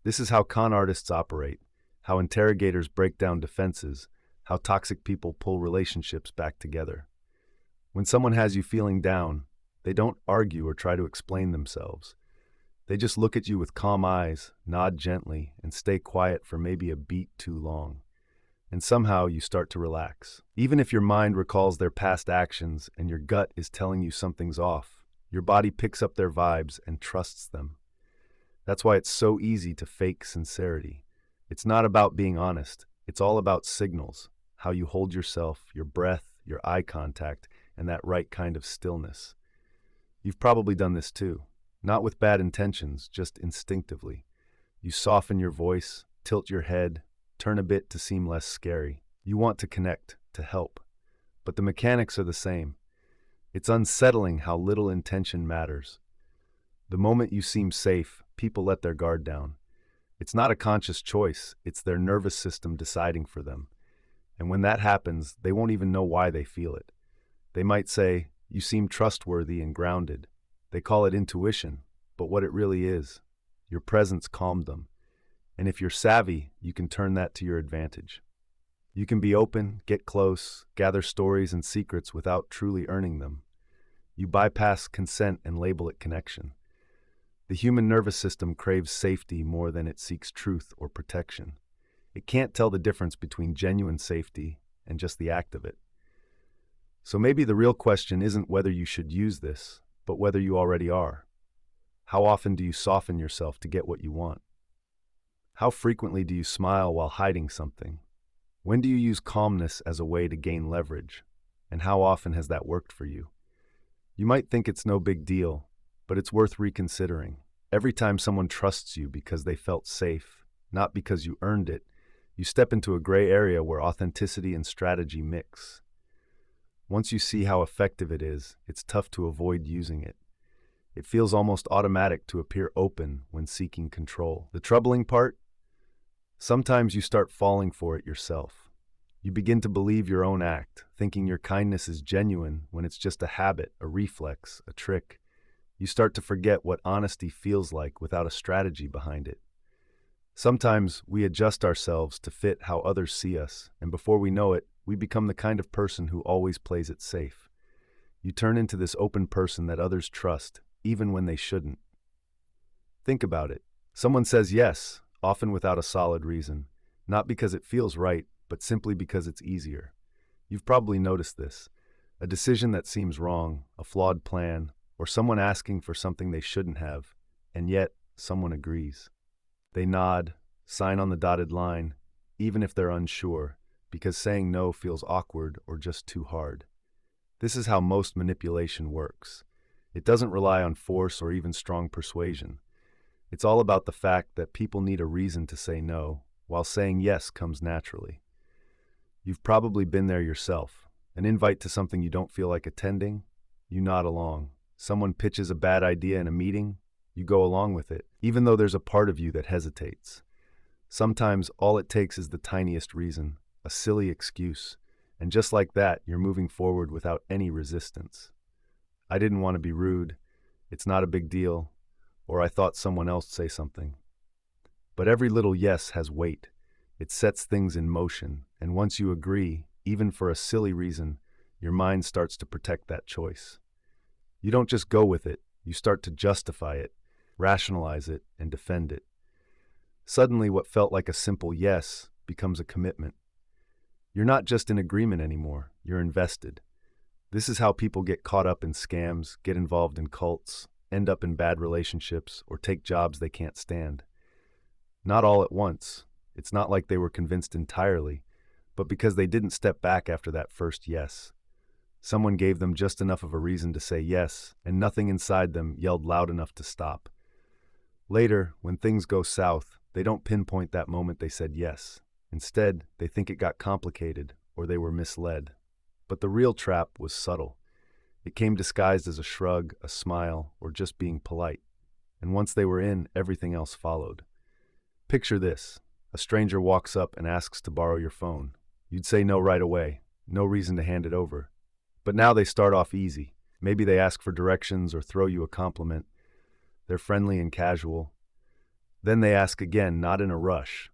This is how con artists operate, how interrogators break down defenses, how toxic people pull relationships back together. When someone has you feeling down, they don't argue or try to explain themselves. They just look at you with calm eyes, nod gently, and stay quiet for maybe a beat too long. And somehow you start to relax. Even if your mind recalls their past actions and your gut is telling you something's off, your body picks up their vibes and trusts them. That's why it's so easy to fake sincerity. It's not about being honest. It's all about signals, how you hold yourself, your breath, your eye contact, and that right kind of stillness. You've probably done this too. Not with bad intentions, just instinctively. You soften your voice, tilt your head, turn a bit to seem less scary. You want to connect, to help. But the mechanics are the same. It's unsettling how little intention matters. The moment you seem safe, people let their guard down. It's not a conscious choice, it's their nervous system deciding for them. And when that happens, they won't even know why they feel it. They might say, "You seem trustworthy and grounded." They call it intuition, but what it really is, your presence calmed them. And if you're savvy, you can turn that to your advantage. You can be open, get close, gather stories and secrets without truly earning them. You bypass consent and label it connection. The human nervous system craves safety more than it seeks truth or protection. It can't tell the difference between genuine safety and just the act of it. So maybe the real question isn't whether you should use this, but whether you already are. How often do you soften yourself to get what you want? How frequently do you smile while hiding something? When do you use calmness as a way to gain leverage? And how often has that worked for you? You might think it's no big deal, but it's worth reconsidering. Every time someone trusts you because they felt safe, not because you earned it, you step into a gray area where authenticity and strategy mix. Once you see how effective it is, it's tough to avoid using it. It feels almost automatic to appear open when seeking control. The troubling part? Sometimes you start falling for it yourself. You begin to believe your own act, thinking your kindness is genuine when it's just a habit, a reflex, a trick. You start to forget what honesty feels like without a strategy behind it. Sometimes we adjust ourselves to fit how others see us, and before we know it, we become the kind of person who always plays it safe. You turn into this open person that others trust, even when they shouldn't. Think about it. Someone says yes, often without a solid reason, not because it feels right, but simply because it's easier. You've probably noticed this. A decision that seems wrong, a flawed plan, or someone asking for something they shouldn't have, and yet someone agrees. They nod, sign on the dotted line, even if they're unsure, because saying no feels awkward or just too hard. This is how most manipulation works. It doesn't rely on force or even strong persuasion. It's all about the fact that people need a reason to say no, while saying yes comes naturally. You've probably been there yourself. An invite to something you don't feel like attending, you nod along. Someone pitches a bad idea in a meeting, you go along with it, even though there's a part of you that hesitates. Sometimes all it takes is the tiniest reason, a silly excuse, and just like that, you're moving forward without any resistance. I didn't want to be rude, it's not a big deal, or I thought someone else say something. But every little yes has weight. It sets things in motion, and once you agree, even for a silly reason, your mind starts to protect that choice. You don't just go with it, you start to justify it, rationalize it, and defend it. Suddenly, what felt like a simple yes becomes a commitment. You're not just in agreement anymore, you're invested. This is how people get caught up in scams, get involved in cults, end up in bad relationships, or take jobs they can't stand. Not all at once. It's not like they were convinced entirely, but because they didn't step back after that first yes. Someone gave them just enough of a reason to say yes, and nothing inside them yelled loud enough to stop. Later, when things go south, they don't pinpoint that moment they said yes. Instead, they think it got complicated or they were misled. But the real trap was subtle. It came disguised as a shrug, a smile, or just being polite. And once they were in, everything else followed. Picture this. A stranger walks up and asks to borrow your phone. You'd say no right away. No reason to hand it over. But now they start off easy. Maybe they ask for directions or throw you a compliment. They're friendly and casual. Then they ask again, not in a rush.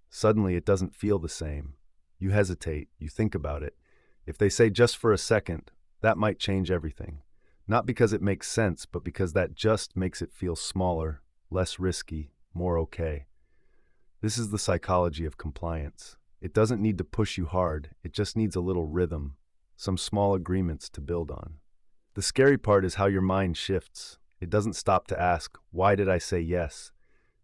Suddenly it doesn't feel the same. You hesitate, you think about it. If they say just for a second, that might change everything. Not because it makes sense, but because that just makes it feel smaller, less risky, more okay. This is the psychology of compliance. It doesn't need to push you hard, it just needs a little rhythm, some small agreements to build on. The scary part is how your mind shifts. It doesn't stop to ask, why did I say yes?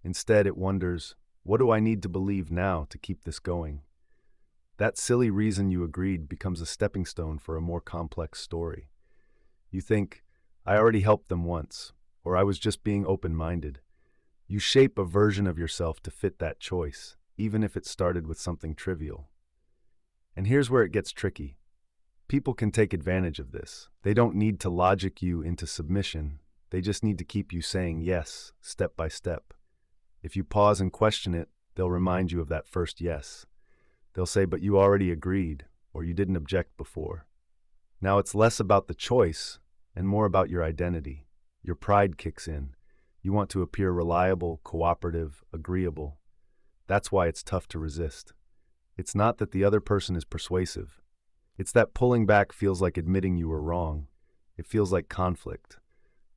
Instead, it wonders, what do I need to believe now to keep this going? That silly reason you agreed becomes a stepping stone for a more complex story. You think, I already helped them once, or I was just being open-minded. You shape a version of yourself to fit that choice, even if it started with something trivial. And here's where it gets tricky. People can take advantage of this. They don't need to logic you into submission. They just need to keep you saying yes, step by step. If you pause and question it, they'll remind you of that first yes. They'll say, but you already agreed, or you didn't object before. Now it's less about the choice and more about your identity. Your pride kicks in. You want to appear reliable, cooperative, agreeable. That's why it's tough to resist. It's not that the other person is persuasive. It's that pulling back feels like admitting you were wrong. It feels like conflict.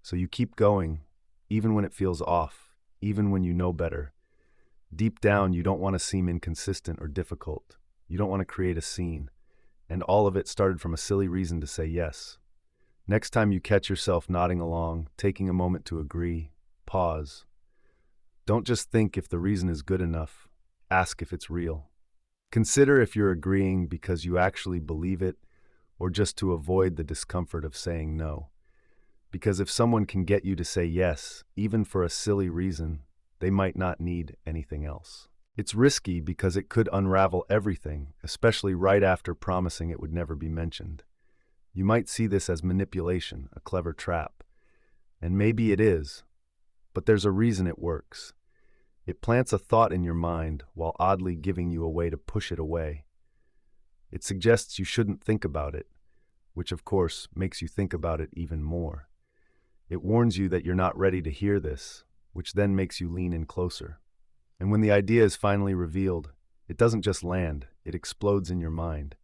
So you keep going, even when it feels off, even when you know better. Deep down, you don't want to seem inconsistent or difficult. You don't want to create a scene. And all of it started from a silly reason to say yes. Next time you catch yourself nodding along, taking a moment to agree, pause. Don't just think if the reason is good enough. Ask if it's real. Consider if you're agreeing because you actually believe it or just to avoid the discomfort of saying no. Because if someone can get you to say yes, even for a silly reason, they might not need anything else. It's risky because it could unravel everything, especially right after promising it would never be mentioned. You might see this as manipulation, a clever trap. And maybe it is, but there's a reason it works. It plants a thought in your mind while oddly giving you a way to push it away. It suggests you shouldn't think about it, which of course makes you think about it even more. It warns you that you're not ready to hear this, which then makes you lean in closer. And when the idea is finally revealed, it doesn't just land, it explodes in your mind.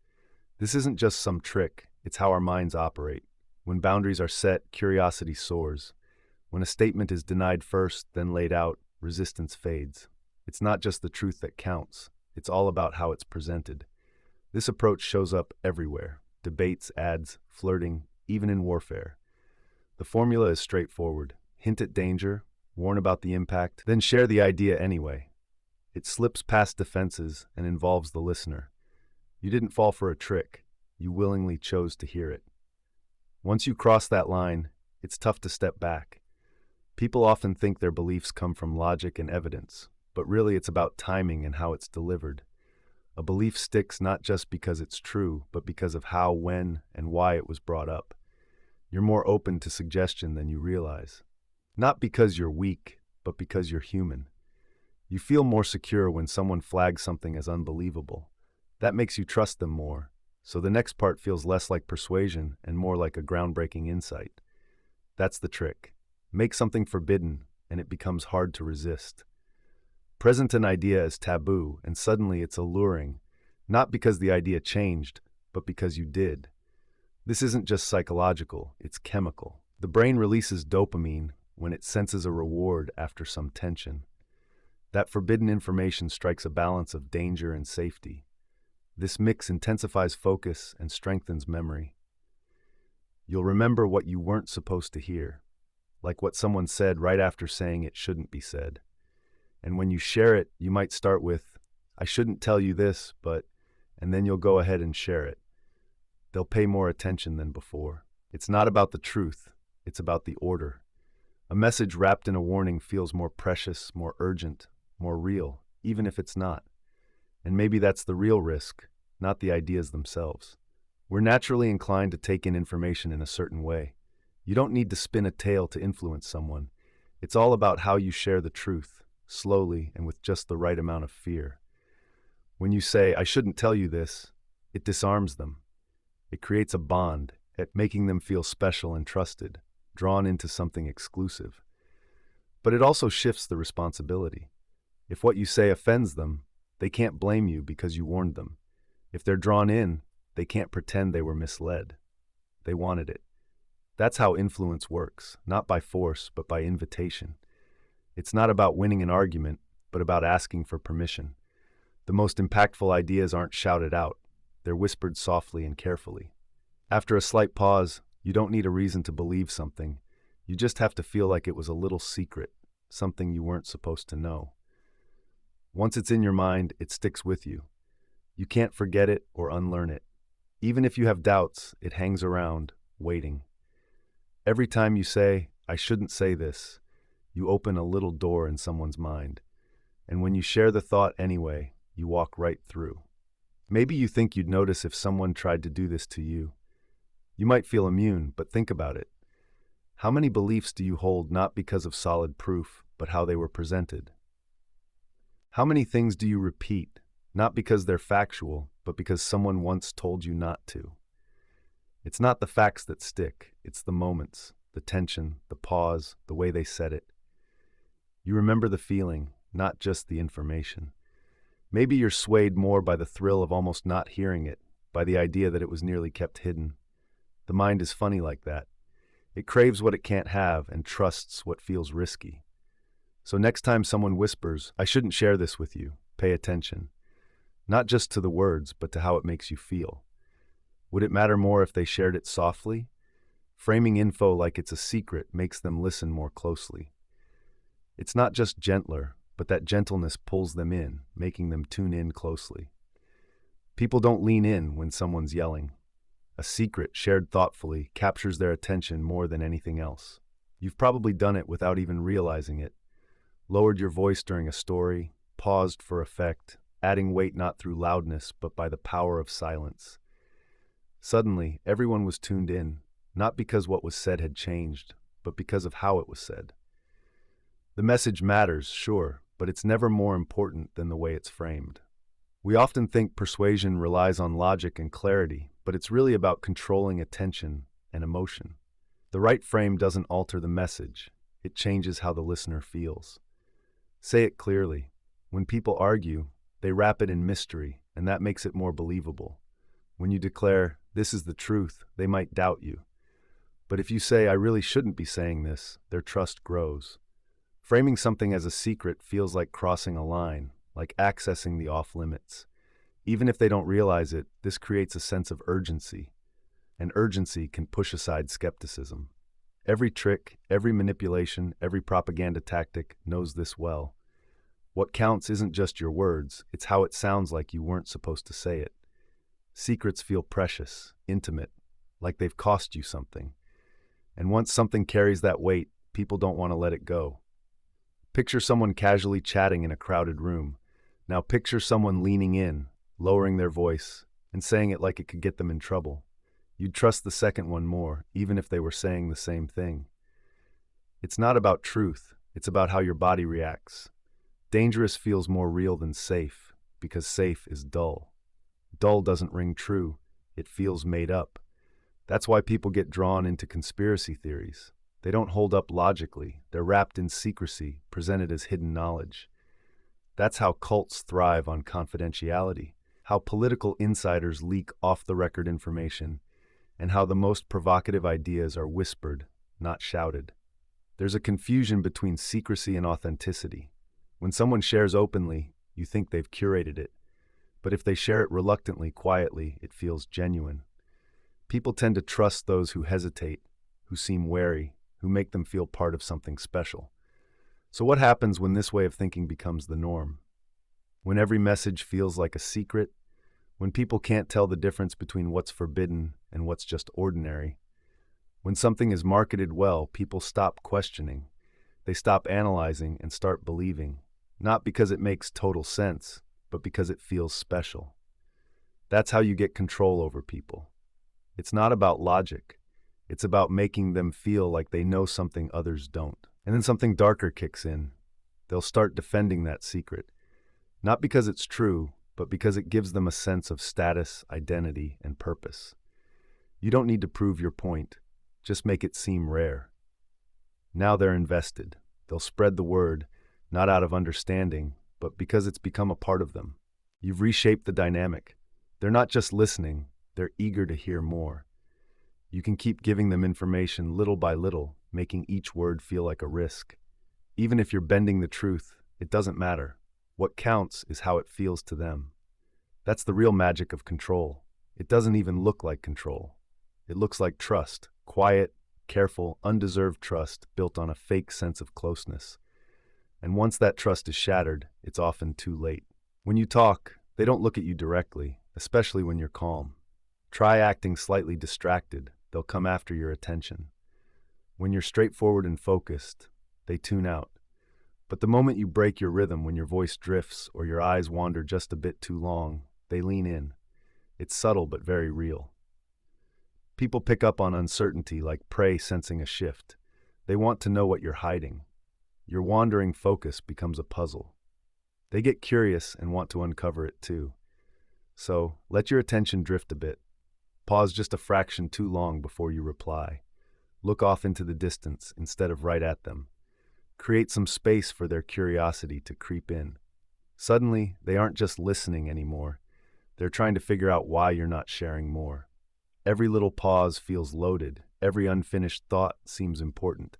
This isn't just some trick, it's how our minds operate. When boundaries are set, curiosity soars. When a statement is denied first, then laid out, resistance fades. It's not just the truth that counts, it's all about how it's presented. This approach shows up everywhere: debates, ads, flirting, even in warfare. The formula is straightforward: hint at danger, warn about the impact, then share the idea anyway. It slips past defenses and involves the listener. You didn't fall for a trick, you willingly chose to hear it. Once you cross that line, it's tough to step back. People often think their beliefs come from logic and evidence, but really it's about timing and how it's delivered. A belief sticks not just because it's true, but because of how, when, and why it was brought up. You're more open to suggestion than you realize. Not because you're weak, but because you're human. You feel more secure when someone flags something as unbelievable. That makes you trust them more, so the next part feels less like persuasion and more like a groundbreaking insight. That's the trick. Make something forbidden, and it becomes hard to resist. Present an idea as taboo, and suddenly it's alluring, not because the idea changed, but because you did. This isn't just psychological, it's chemical. The brain releases dopamine when it senses a reward after some tension. That forbidden information strikes a balance of danger and safety. This mix intensifies focus and strengthens memory. You'll remember what you weren't supposed to hear, like what someone said right after saying it shouldn't be said. And when you share it, you might start with, "I shouldn't tell you this, but," and then you'll go ahead and share it. They'll pay more attention than before. It's not about the truth, it's about the order. A message wrapped in a warning feels more precious, more urgent, more real, even if it's not. And maybe that's the real risk, not the ideas themselves. We're naturally inclined to take in information in a certain way. You don't need to spin a tale to influence someone. It's all about how you share the truth, slowly and with just the right amount of fear. When you say, "I shouldn't tell you this," it disarms them. It creates a bond, making them feel special and trusted, drawn into something exclusive. But it also shifts the responsibility. If what you say offends them, they can't blame you because you warned them. If they're drawn in, they can't pretend they were misled. They wanted it. That's how influence works, not by force, but by invitation. It's not about winning an argument, but about asking for permission. The most impactful ideas aren't shouted out. They're whispered softly and carefully. After a slight pause, you don't need a reason to believe something. You just have to feel like it was a little secret, something you weren't supposed to know. Once it's in your mind, it sticks with you. You can't forget it or unlearn it. Even if you have doubts, it hangs around, waiting. Every time you say, "I shouldn't say this," you open a little door in someone's mind. And when you share the thought anyway, you walk right through. Maybe you think you'd notice if someone tried to do this to you. You might feel immune, but think about it. How many beliefs do you hold not because of solid proof, but how they were presented? How many things do you repeat, not because they're factual, but because someone once told you not to? It's not the facts that stick, it's the moments, the tension, the pause, the way they said it. You remember the feeling, not just the information. Maybe you're swayed more by the thrill of almost not hearing it, by the idea that it was nearly kept hidden. The mind is funny like that. It craves what it can't have and trusts what feels risky. So next time someone whispers, "I shouldn't share this with you," pay attention. Not just to the words, but to how it makes you feel. Would it matter more if they shared it softly? Framing info like it's a secret makes them listen more closely. It's not just gentler, but that gentleness pulls them in, making them tune in closely. People don't lean in when someone's yelling. A secret, shared thoughtfully, captures their attention more than anything else. You've probably done it without even realizing it. Lowered your voice during a story, paused for effect, adding weight not through loudness but by the power of silence. Suddenly, everyone was tuned in, not because what was said had changed, but because of how it was said. The message matters, sure, but it's never more important than the way it's framed. We often think persuasion relies on logic and clarity, but it's really about controlling attention and emotion. The right frame doesn't alter the message, it changes how the listener feels. Say it clearly. When people argue, they wrap it in mystery, and that makes it more believable. When you declare, "This is the truth," they might doubt you. But if you say, "I really shouldn't be saying this," their trust grows. Framing something as a secret feels like crossing a line, like accessing the off-limits. Even if they don't realize it, this creates a sense of urgency, and urgency can push aside skepticism. Every trick, every manipulation, every propaganda tactic knows this well. What counts isn't just your words, it's how it sounds like you weren't supposed to say it. Secrets feel precious, intimate, like they've cost you something. And once something carries that weight, people don't want to let it go. Picture someone casually chatting in a crowded room. Now picture someone leaning in, lowering their voice, and saying it like it could get them in trouble. You'd trust the second one more, even if they were saying the same thing. It's not about truth, it's about how your body reacts. Dangerous feels more real than safe, because safe is dull. Dull doesn't ring true, it feels made up. That's why people get drawn into conspiracy theories. They don't hold up logically, they're wrapped in secrecy, presented as hidden knowledge. That's how cults thrive on confidentiality, how political insiders leak off-the-record information, and how the most provocative ideas are whispered, not shouted. There's a confusion between secrecy and authenticity. When someone shares openly, you think they've curated it. But if they share it reluctantly, quietly, it feels genuine. People tend to trust those who hesitate, who seem wary, who make them feel part of something special. So what happens when this way of thinking becomes the norm? When every message feels like a secret? When people can't tell the difference between what's forbidden and what's just ordinary? When something is marketed well, people stop questioning. They stop analyzing and start believing, not because it makes total sense, but because it feels special. That's how you get control over people. It's not about logic. It's about making them feel like they know something others don't. And then something darker kicks in. They'll start defending that secret. Not because it's true, but because it gives them a sense of status, identity, and purpose. You don't need to prove your point. Just make it seem rare. Now they're invested. They'll spread the word, not out of understanding, but because it's become a part of them. You've reshaped the dynamic. They're not just listening, they're eager to hear more. You can keep giving them information little by little, making each word feel like a risk. Even if you're bending the truth, it doesn't matter. What counts is how it feels to them. That's the real magic of control. It doesn't even look like control. It looks like trust, quiet, careful, undeserved trust built on a fake sense of closeness. And once that trust is shattered, it's often too late. When you talk, they don't look at you directly, especially when you're calm. Try acting slightly distracted, they'll come after your attention. When you're straightforward and focused, they tune out. But the moment you break your rhythm, when your voice drifts or your eyes wander just a bit too long, they lean in. It's subtle but very real. People pick up on uncertainty like prey sensing a shift. They want to know what you're hiding. Your wandering focus becomes a puzzle. They get curious and want to uncover it too. So, let your attention drift a bit. Pause just a fraction too long before you reply. Look off into the distance instead of right at them. Create some space for their curiosity to creep in. Suddenly, they aren't just listening anymore. They're trying to figure out why you're not sharing more. Every little pause feels loaded. Every unfinished thought seems important.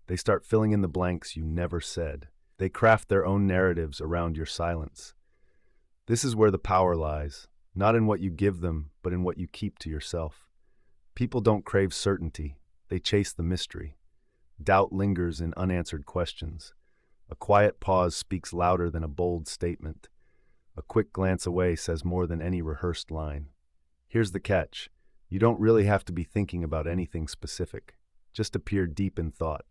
They start filling in the blanks you never said. They craft their own narratives around your silence. This is where the power lies, not in what you give them, but in what you keep to yourself. People don't crave certainty. They chase the mystery. Doubt lingers in unanswered questions. A quiet pause speaks louder than a bold statement. A quick glance away says more than any rehearsed line. Here's the catch. You don't really have to be thinking about anything specific. Just appear deep in thought.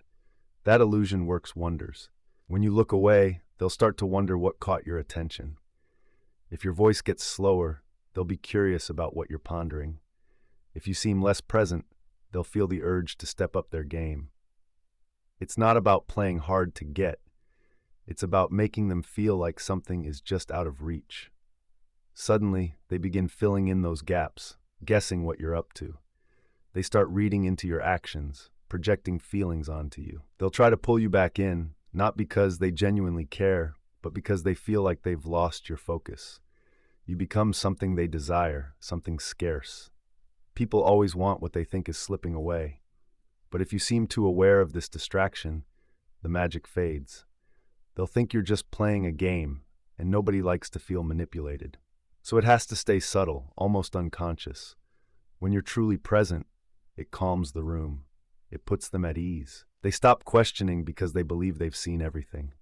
That illusion works wonders. When you look away, they'll start to wonder what caught your attention. If your voice gets slower, they'll be curious about what you're pondering. If you seem less present, they'll feel the urge to step up their game. It's not about playing hard to get. It's about making them feel like something is just out of reach. Suddenly, they begin filling in those gaps, guessing what you're up to. They start reading into your actions, projecting feelings onto you. They'll try to pull you back in, not because they genuinely care, but because they feel like they've lost your focus. You become something they desire, something scarce. People always want what they think is slipping away. But if you seem too aware of this distraction, the magic fades. They'll think you're just playing a game, and nobody likes to feel manipulated. So it has to stay subtle, almost unconscious. When you're truly present, it calms the room. It puts them at ease. They stop questioning because they believe they've seen everything.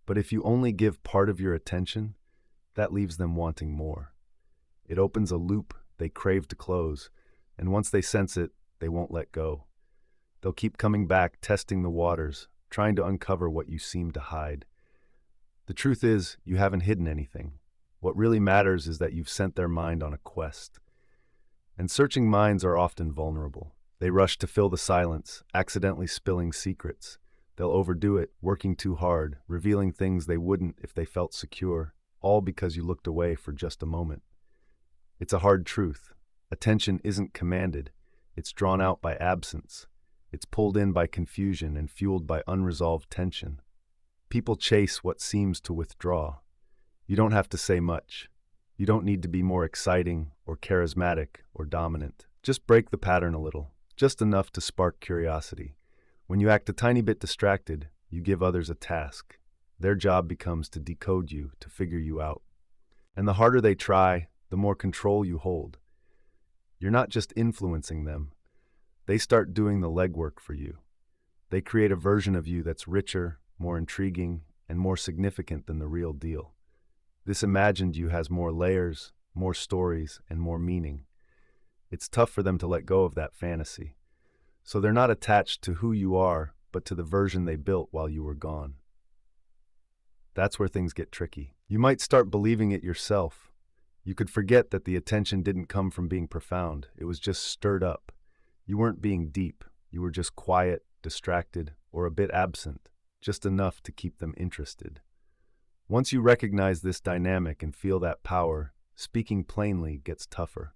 But if you only give part of your attention, that leaves them wanting more. It opens a loop they crave to close, and once they sense it, they won't let go. They'll keep coming back, testing the waters, trying to uncover what you seem to hide. The truth is, you haven't hidden anything. What really matters is that you've sent their mind on a quest. And searching minds are often vulnerable. They rush to fill the silence, accidentally spilling secrets. They'll overdo it, working too hard, revealing things they wouldn't if they felt secure, all because you looked away for just a moment. It's a hard truth. Attention isn't commanded. It's drawn out by absence. It's pulled in by confusion and fueled by unresolved tension. People chase what seems to withdraw. You don't have to say much. You don't need to be more exciting or charismatic or dominant. Just break the pattern a little, just enough to spark curiosity. When you act a tiny bit distracted, you give others a task. Their job becomes to decode you, to figure you out. And the harder they try, the more control you hold. You're not just influencing them. They start doing the legwork for you. They create a version of you that's richer, more intriguing, and more significant than the real deal. This imagined you has more layers, more stories, and more meaning. It's tough for them to let go of that fantasy. So they're not attached to who you are, but to the version they built while you were gone. That's where things get tricky. You might start believing it yourself. You could forget that the attention didn't come from being profound. It was just stirred up. You weren't being deep. You were just quiet, distracted, or a bit absent, just enough to keep them interested. Once you recognize this dynamic and feel that power, speaking plainly gets tougher.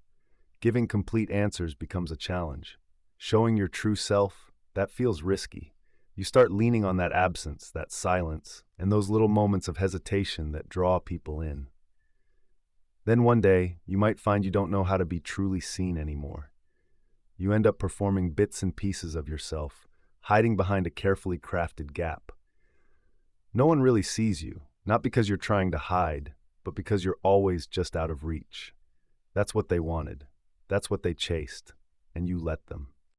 Giving complete answers becomes a challenge. Showing your true self, that feels risky. You start leaning on that absence, that silence, and those little moments of hesitation that draw people in. Then one day, you might find you don't know how to be truly seen anymore. You end up performing bits and pieces of yourself, hiding behind a carefully crafted gap. No one really sees you, not because you're trying to hide, but because you're always just out of reach. That's what they wanted. That's what they chased, and you let them.